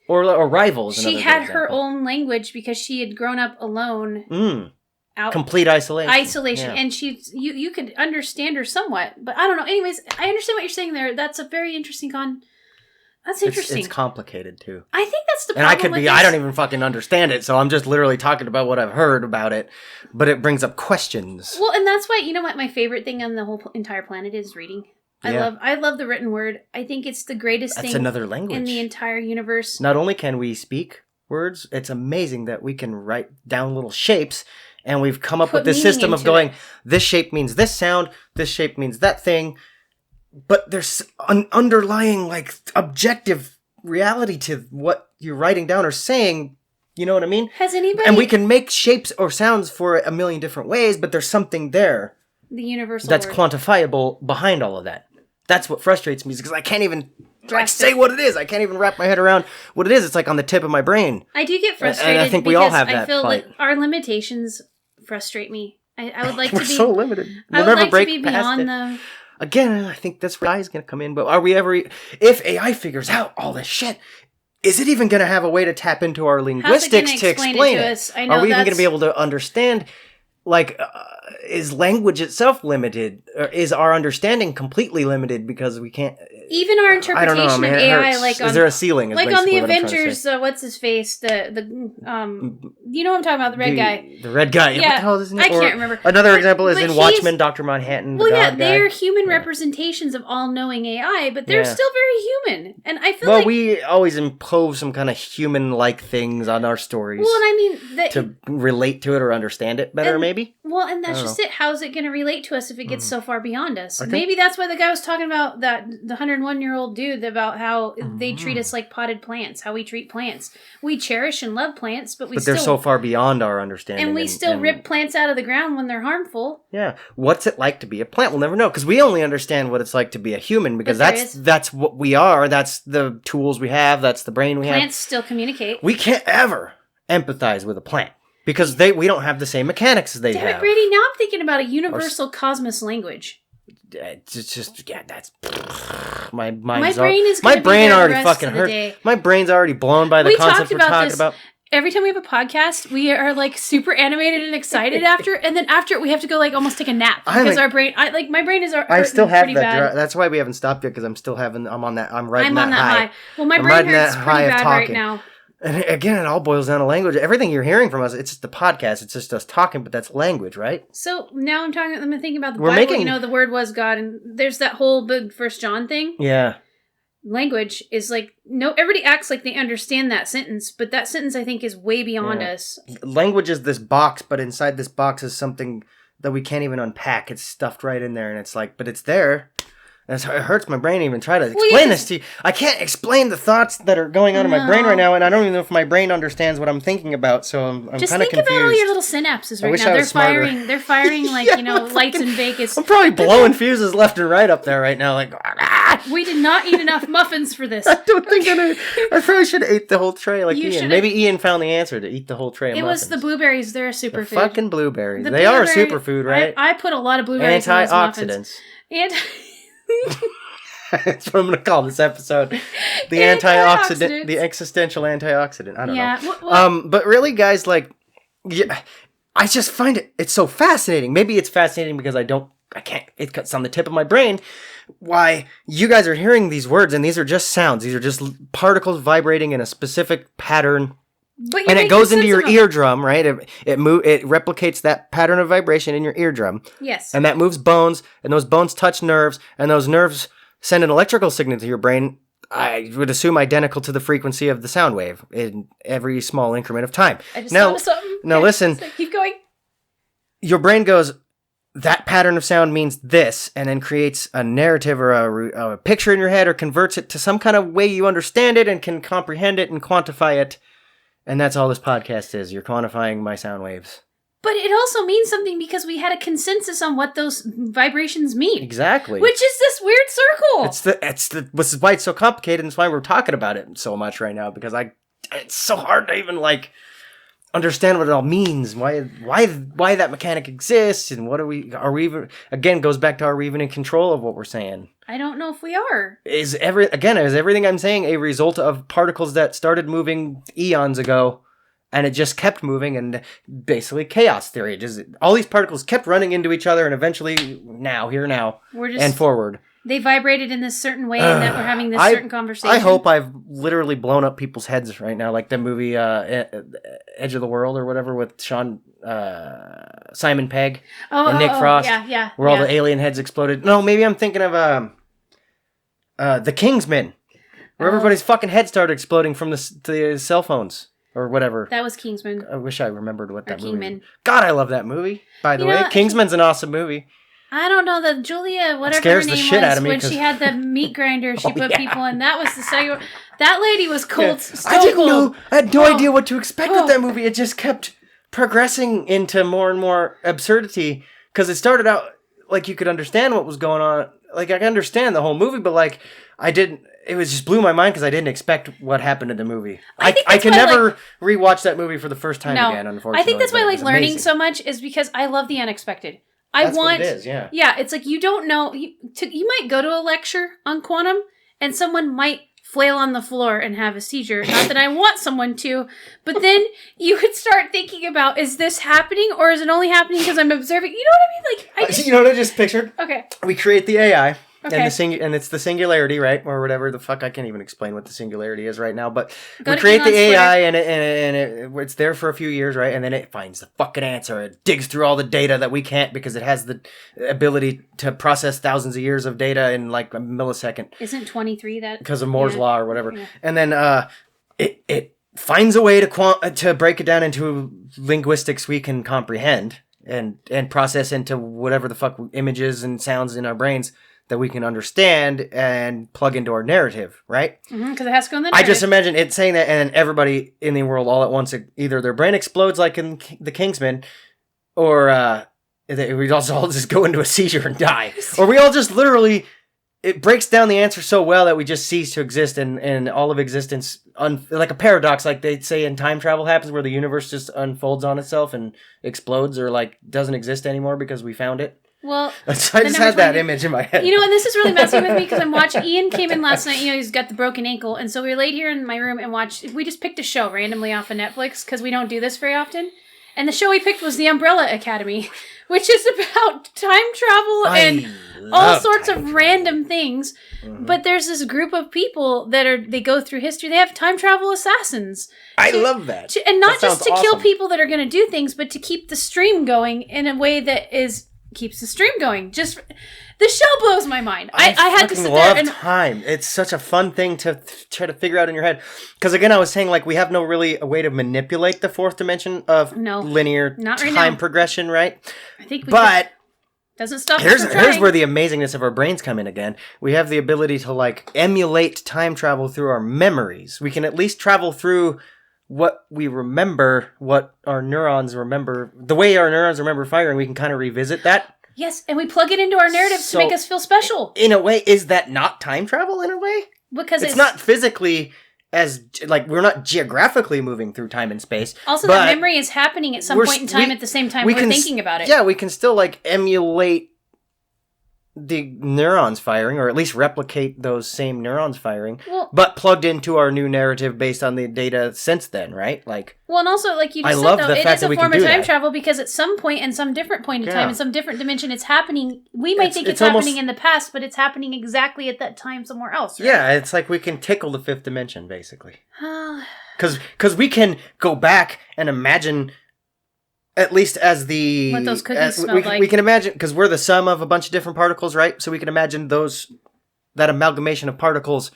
Or Rivals. She had her own language because she had grown up alone. Complete isolation. Isolation. Yeah. And you could understand her somewhat. But I don't know. Anyways, I understand what you're saying there. That's a very interesting That's interesting. It's complicated, too. I think that's the problem. And I don't even fucking understand it, so I'm just literally talking about what I've heard about it. But it brings up questions. Well, and that's why, you know what, my favorite thing on the whole entire planet is reading. I love the written word. I think it's the greatest thing. That's another language in the entire universe. Not only can we speak words, it's amazing that we can write down little shapes, and we've come up with this system of going, this shape means this sound, this shape means that thing. But there's an underlying, like, objective reality to what you're writing down or saying. You know what I mean? Has anybody? And we can make shapes or sounds for a million different ways, but there's something there. The universal that's word. Quantifiable behind all of that. That's what frustrates me, because I can't even say what it is. I can't even wrap my head around what it is. It's like on the tip of my brain. I do get frustrated. And I think we all have that. I feel like our limitations frustrate me. I would like to be so limited. We'll never like break to be beyond the. Again, I think that's where AI is going to come in. But are we ever? If AI figures out all this shit, is it even going to have a way to tap into our linguistics to explain it? I know are we even going to be able to understand? Like, is language itself limited? Or is our understanding completely limited because we can't... Even our interpretation of AI, like is there a ceiling? Like on the Avengers, what's his face? You know what I'm talking about? The red guy. The red guy. Yeah, what the hell is his name? I can't remember. Another example is in Watchmen, Dr. Manhattan. Well, yeah, they're human representations of all-knowing AI, but they're still very human. And I feel like... we always impose some kind of human-like things on our stories. Well, and I mean... to relate to it or understand it better, maybe? Well, and that's just it. How's it going to relate to us if it gets so far beyond us? Maybe that's why the guy was talking about the 101-year-old dude, about how they treat us like potted plants, how we treat plants. We cherish and love plants, but they're so far beyond our understanding. And we still rip plants out of the ground when they're harmful. Yeah. What's it like to be a plant? We'll never know, because we only understand what it's like to be a human, because that's what we are. That's the tools we have. That's the brain we have. Plants still communicate. We can't ever empathize with a plant. Because we don't have the same mechanics as they have. Damn it, Brady, now I'm thinking about a universal cosmos language. It's just, that's... My brain is going to be there already the rest fucking hurt. Day. My brain's already blown by the concept we're talking about. Every time we have a podcast, we are like super animated and excited after, and then after we have to go like almost take a nap because our brain, my brain is. I still have that. That's why we haven't stopped yet, because I'm on that. I'm riding that high. Well, my brain hurts pretty bad right now. And again, it all boils down to language. Everything you're hearing from us, it's just the podcast. It's just us talking, but that's language, right? So now I'm thinking about the Bible. The word was God, and there's that whole big 1 John thing. Yeah. Language is like, everybody acts like they understand that sentence, but that sentence, I think, is way beyond us. Language is this box, but inside this box is something that we can't even unpack. It's stuffed right in there, and it's like, but it's there. It hurts my brain to even try to explain this to you. I can't explain the thoughts that are going on in my brain right now, and I don't even know if my brain understands what I'm thinking about, so I'm kind of confused. Just think about all your little synapses right now. They're firing like, lights in Vegas. I'm probably blowing fuses left and right up there right now, like... We did not eat enough muffins for this. I don't think I probably should have ate the whole tray like Ian. Maybe Ian found the answer to eat the whole tray of muffins. It was the blueberries. They're a superfood. Fucking blueberries. They are a superfood, right? I put a lot of blueberries in those muffins. That's what I'm going to call this episode. The antioxidant. The existential antioxidant. I don't know. But really, guys, like, I just find it's so fascinating. Maybe it's fascinating because it's on the tip of my brain. Why you guys are hearing these words, and these are just sounds. These are just particles vibrating in a specific pattern. And it goes into your eardrum, right? It replicates that pattern of vibration in your eardrum. Yes. And that moves bones, and those bones touch nerves, and those nerves send an electrical signal to your brain, I would assume identical to the frequency of the sound wave in every small increment of time. I just thought of something. Now listen. Keep going. Your brain goes, that pattern of sound means this, and then creates a narrative or a picture in your head, or converts it to some kind of way you understand it and can comprehend it and quantify it. And that's all this podcast is. You're quantifying my sound waves. But it also means something because we had a consensus on what those vibrations mean. Exactly. Which is this weird circle. This is why it's so complicated, and it's why we're talking about it so much right now, because it's so hard to even understand what it all means. Why that mechanic exists, and are we even, again, goes back to, are we even in control of what we're saying? I don't know if we are. Is everything I'm saying a result of particles that started moving eons ago? And it just kept moving, and basically chaos theory. All these particles kept running into each other, and eventually, and forward. They vibrated in this certain way, and that we're having this certain conversation. I hope I've literally blown up people's heads right now, like the movie Edge of the World or whatever with Simon Pegg and Nick Frost. Yeah. Where all the alien heads exploded. No, maybe I'm thinking of The Kingsman, where everybody's fucking head started exploding from the cell phones. Or whatever. That was Kingsman. I wish I remembered what that movie was. Kingman. God, I love that movie, by the way. Kingsman's an awesome movie. I don't know, the Julia, whatever her name was, when she had the meat grinder, she put people in. That was the second. That lady was cold. Yeah. I had no idea what to expect with that movie. It just kept progressing into more and more absurdity. Because it started out like you could understand what was going on. Like, I could understand the whole movie, but I didn't. It was just blew my mind because I didn't expect what happened in the movie. I can never rewatch that movie for the first time again, unfortunately. I think that's why I like learning so much, is because I love the unexpected. That's what it is, yeah. Yeah, it's like you don't know. You might go to a lecture on quantum, and someone might flail on the floor and have a seizure. Not that I want someone to, but then you could start thinking about, is this happening, or is it only happening because I'm observing? You know what I mean? You know what I just pictured? Okay. We create the AI. Okay. And it's the singularity, right? Or whatever the fuck. I can't even explain what the singularity is right now. But Go we create the AI, and it's there for a few years, right? And then it finds the fucking answer. It digs through all the data that we can't, because it has the ability to process thousands of years of data in like a millisecond. Isn't 23 that? Because of Moore's law or whatever. Yeah. And then it finds a way to break it down into linguistics we can comprehend and process into whatever the fuck images and sounds in our brains that we can understand and plug into our narrative, right? Because it has to go in the narrative. I just imagine it saying that, and everybody in the world all at once, either their brain explodes like in The Kingsman, or we all just go into a seizure and die. Or we all just literally, it breaks down the answer so well that we just cease to exist, and all of existence, like a paradox, like they say in time travel happens, where the universe just unfolds on itself and explodes, or like doesn't exist anymore because we found it. Well, I just had that image in my head. You know, and this is really messing with me because I'm watching. Ian came in last night. He's got the broken ankle, and so we laid here in my room and watched. We just picked a show randomly off of Netflix because we don't do this very often. And the show we picked was The Umbrella Academy, which is about time travel and all sorts of random things. Mm-hmm. But there's this group of people they go through history. They have time travel assassins. I love that. And not just to kill people that are going to do things, but to keep the stream going in a way that keeps the stream going. Just the show blows my mind. I had to sit there and time. It's such a fun thing to try to figure out in your head. Because again, I was saying we have no really a way to manipulate the fourth dimension of linear time progression, right? I think doesn't stop. Here's where the amazingness of our brains come in again. We have the ability to emulate time travel through our memories. We can at least travel through what we remember, what our neurons remember, the way our neurons remember firing. We can kind of revisit that. Yes, and we plug it into our narratives to make us feel special. In a way, is that not time travel in a way? Because it's not physically as, we're not geographically moving through time and space. Also, that memory is happening at some point in time at the same time we're thinking about it. Yeah, we can still, emulate the neurons firing, or at least replicate those same neurons firing, but plugged into our new narrative based on the data since then, right? Well, and also, like you just said, though, it is a form of time travel, because at some point, in some different point in time, in some different dimension, it's happening. We might think it's happening in the past, but it's happening exactly at that time somewhere else, right? Yeah, it's like we can tickle the fifth dimension, basically. Because we can go back and imagine, at least as what those cookies smell like. We can imagine, because we're the sum of a bunch of different particles, right? So we can imagine that amalgamation of particles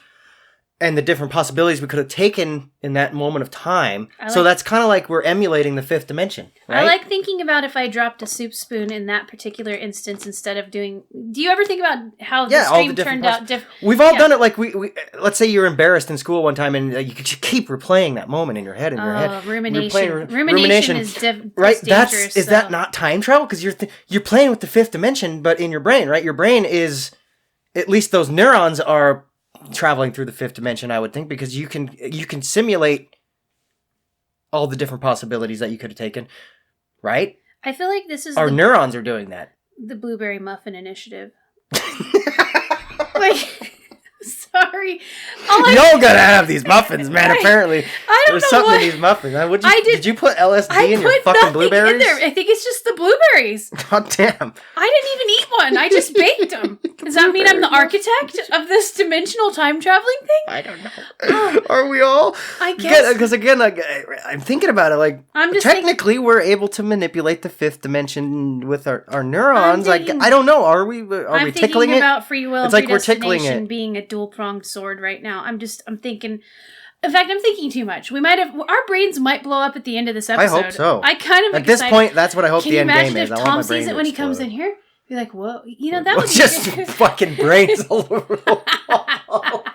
and the different possibilities we could have taken in that moment of time. So that's kind of like we're emulating the fifth dimension, right? I like thinking about if I dropped a soup spoon in that particular instance instead of doing... Do you ever think about how the stream turned out different? We've all done it. Like we let's say you're embarrassed in school one time and you keep replaying that moment in your head. Rumination. Rumination is right. Dangerous. Is that not time travel? Because you're playing with the fifth dimension, but in your brain, right? Your brain is, at least those neurons are traveling through the fifth dimension, I would think, because you can simulate all the different possibilities that you could have taken, right? I feel like this is our neurons are doing that. The Blueberry Muffin Initiative. Like, sorry. Y'all gotta have these muffins, man. Apparently, I don't there's know something what in these muffins. Did you put LSD in your fucking blueberries? In there. I think it's just the blueberries. God damn. I didn't even eat one. I just baked them. Does that mean I'm the architect of this dimensional time traveling thing? I don't know. Are we all? I guess. Because again, like, I'm thinking about it. Like, technically, we're able to manipulate the fifth dimension with our neurons. Like, I don't know. Are we tickling it? I'm thinking about free will. It's like we're tickling it. Being a dual-pronged sword right now. I'm thinking. In fact, I'm thinking too much. Our brains might blow up at the end of this episode. I hope so. I kind of at this point, that's what I hope the end game is. Can you imagine if Tom sees it when he comes in here? Be like, whoa, that would be just fucking brains all over the wall.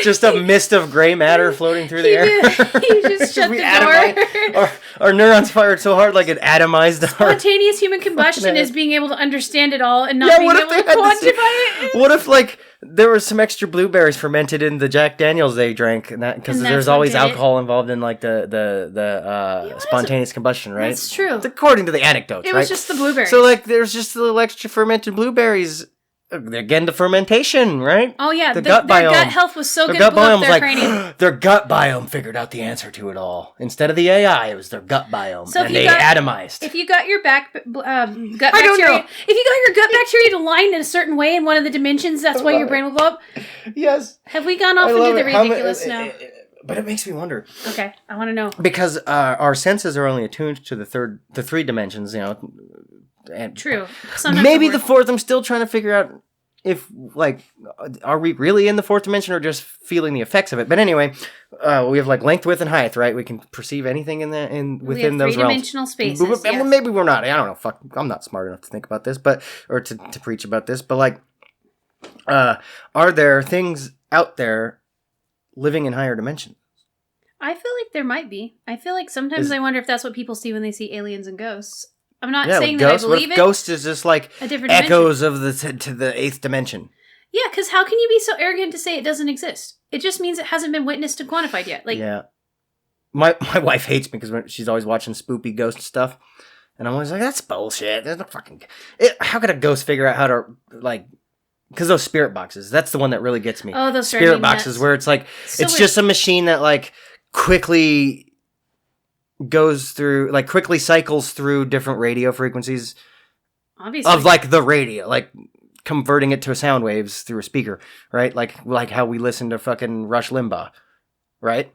Just a mist of gray matter floating through the air. You just shut the door. Our neurons fired so hard like it atomized. Spontaneous human combustion is being able to understand it all and not being able to quantify it. What if, like, there was some extra blueberries fermented in the Jack Daniels they drank, because there's always alcohol involved in, like, the spontaneous combustion, right? That's true. It's according to the anecdotes, It was just the blueberries. So, like, there's just a little extra fermented blueberries. Again, the fermentation, right? Oh, yeah. Their gut health was so good it blew up their cranium. Their gut biome figured out the answer to it all. Instead of the AI, it was their gut biome. So and they atomized. If you got your gut bacteria... If you got your gut bacteria to line in a certain way in one of the dimensions, that's why your brain will blow up? Yes. Have we gone off into the ridiculous now? But it makes me wonder. Okay, I want to know. Because our senses are only attuned to the three dimensions, And true. Maybe the fourth, I'm still trying to figure out if, like, are we really in the fourth dimension or just feeling the effects of it? But anyway, we have, like, length, width, and height, right? We can perceive anything within those realms. Three-dimensional spaces, yes. Maybe we're not. I don't know. Fuck, I'm not smart enough to think about this, or to preach about this. But, like, are there things out there living in higher dimensions? I feel like there might be. I feel like sometimes I wonder if that's what people see when they see aliens and ghosts. I'm not saying that I believe it. Ghost is just like echoes of to the eighth dimension. Yeah, because how can you be so arrogant to say it doesn't exist? It just means it hasn't been witnessed and quantified yet. Like, yeah, my wife hates me because she's always watching spoopy ghost stuff, and I'm always like, that's bullshit. There's no fucking. How could a ghost figure out how to, like? Because those spirit boxes, that's the one that really gets me. Oh, those spirit boxes, where it's like it's just a machine that, like, quickly quickly cycles through different radio frequencies. Obviously. Of, like, the radio, like, converting it to sound waves through a speaker, right? Like how we listen to fucking Rush Limbaugh, right?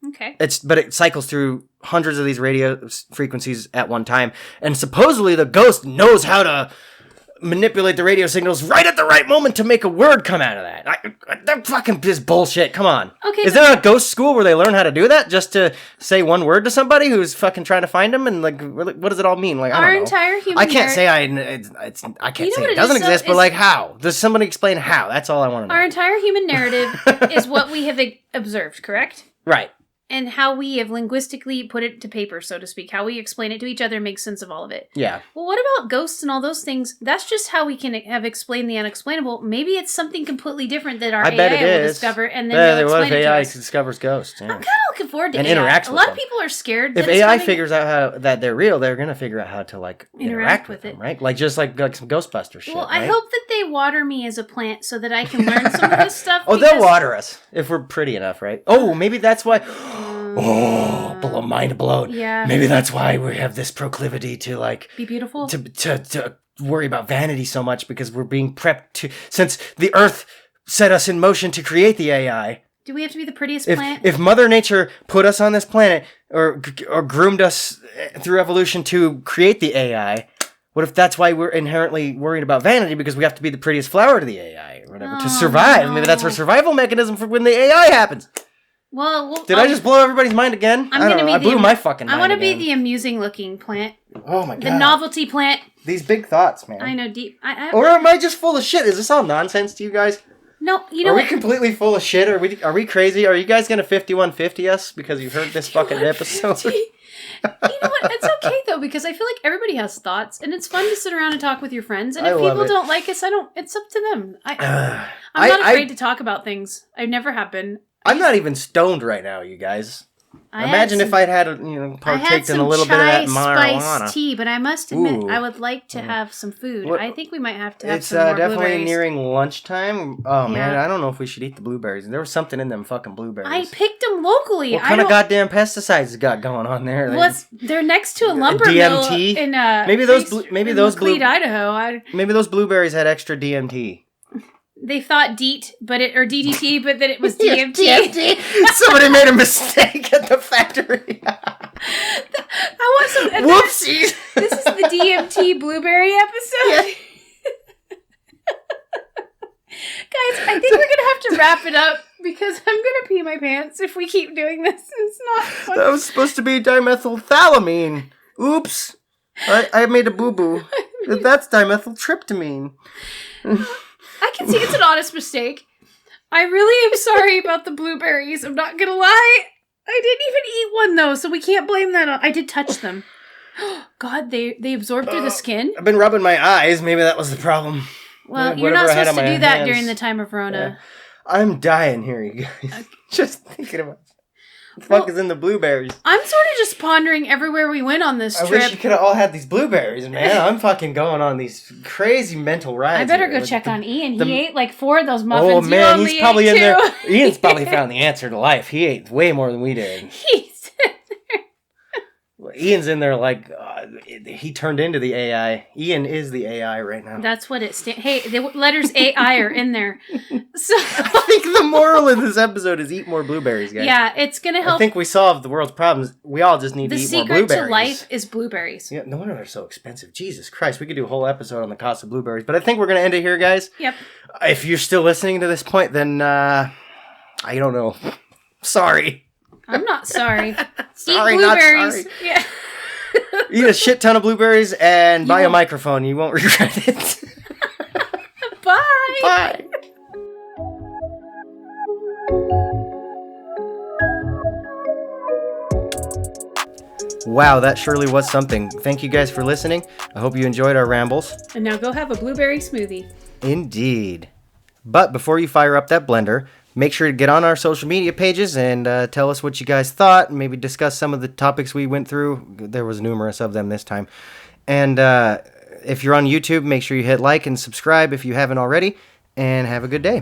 Okay. But it cycles through hundreds of these radio frequencies at one time, and supposedly the ghost knows how to manipulate the radio signals right at the right moment to make a word come out of that. That fucking is bullshit. Come on. Okay. Is there a ghost school where they learn how to do that just to say one word to somebody who's fucking trying to find them? And, like, what does it all mean? Like, I don't know. Our entire human I can't say I can't say it doesn't exist, but, like, how? Does somebody explain how? That's all I want to know. Our entire human narrative is what we have observed, correct? Right. And how we have linguistically put it to paper, so to speak. How we explain it to each other makes sense of all of it. Yeah. Well, what about ghosts and all those things? That's just how we can have explained the unexplainable. Maybe it's something completely different that our AI will discover, and then they'll explain it to us. AI discovers ghosts. Yeah. I'm kind of looking forward to and AI. Interacts with a lot them. of people are scared. If AI figures out that they're real, they're going to figure out how to, like, interact with them, right? Like, just like some Ghostbuster shit. Well, right? I hope that they water me as a plant so that I can learn some of this stuff. Oh, they'll water us if we're pretty enough, right? Oh, maybe that's why. Mind blown. Yeah. Maybe that's why we have this proclivity to, like, be beautiful. To worry about vanity so much, because we're being prepped to, since the Earth set us in motion to create the AI. Do we have to be the prettiest plant? If Mother Nature put us on this planet or groomed us through evolution to create the AI, What if that's why we're inherently worried about vanity, because we have to be the prettiest flower to the AI or whatever to survive? No. Maybe that's our survival mechanism for when the AI happens. Well, Did I just blow everybody's mind again? I blew my fucking mind. I want to be the amusing looking plant. Oh my god. The novelty plant. These big thoughts, man. I know deep. Or am I just full of shit? Is this all nonsense to you guys? No, you know Are what? we completely full of shit? Are we crazy? Are you guys gonna 5150 us because you heard this fucking episode? You know what? It's okay though, because I feel like everybody has thoughts, and it's fun to sit around and talk with your friends. And if people don't like us, it's up to them. I'm not afraid to talk about things. I never have been. I'm not even stoned right now, you guys. Imagine if I'd had partaked in a little bit of that marijuana. Spiced tea, but I must admit, I would like to have some food. I think we might have to have some more definitely blueberries. nearing lunchtime. Oh man, I don't know if we should eat the blueberries. There was something in them fucking blueberries. I picked them locally. What kind of goddamn pesticides you got going on there? They're next to a lumber DMT? mill in McLeod, Idaho. Maybe those blueberries had extra DMT. They thought DDT, but then it was DMT. DMT. Somebody made a mistake at the factory. I want some. Whoopsies. This is the DMT blueberry episode. Yeah. Guys, I think we're gonna have to wrap it up because I'm gonna pee my pants if we keep doing this. It's not fun. That was supposed to be dimethylthalamine. Oops. I made a boo-boo. That's dimethyltryptamine. I can see it's an honest mistake. I really am sorry about the blueberries. I'm not gonna lie. I didn't even eat one though, so we can't blame that on. I did touch them. God, they absorb through the skin. I've been rubbing my eyes. Maybe that was the problem. Well, you're not supposed to do that during the time of Rona. Yeah. I'm dying here, you guys. Just thinking about what the fuck is in the blueberries. I'm sort of just pondering everywhere we went on this trip. I wish you could have all had these blueberries, man. I'm fucking going on these crazy mental rides. I better go check on Ian. He ate like 4 of those muffins. Oh man, he's probably in there. Two. Ian's probably found the answer to life. He ate way more than we did. Ian's in there like he turned into the AI. Ian is the AI right now. That's what it stands. Hey, the letters AI are in there. So I think the moral of this episode is eat more blueberries, guys. Yeah, it's gonna help. I think we solved the world's problems. We all just need to eat more blueberries. The secret to life is blueberries. Yeah, no wonder they're so expensive. Jesus Christ, we could do a whole episode on the cost of blueberries. But I think we're gonna end it here, guys. Yep. If you're still listening to this point, then I don't know. Sorry. I'm not sorry. Sorry, eat blueberries. not sorry. Yeah. Eat a shit ton of blueberries and buy a microphone. You won't regret it. Bye. Bye. Wow, that surely was something. Thank you guys for listening. I hope you enjoyed our rambles. And now go have a blueberry smoothie. Indeed. But before you fire up that blender, make sure to get on our social media pages and tell us what you guys thought. And maybe discuss some of the topics we went through. There was numerous of them this time. And if you're on YouTube, make sure you hit like and subscribe if you haven't already. And have a good day.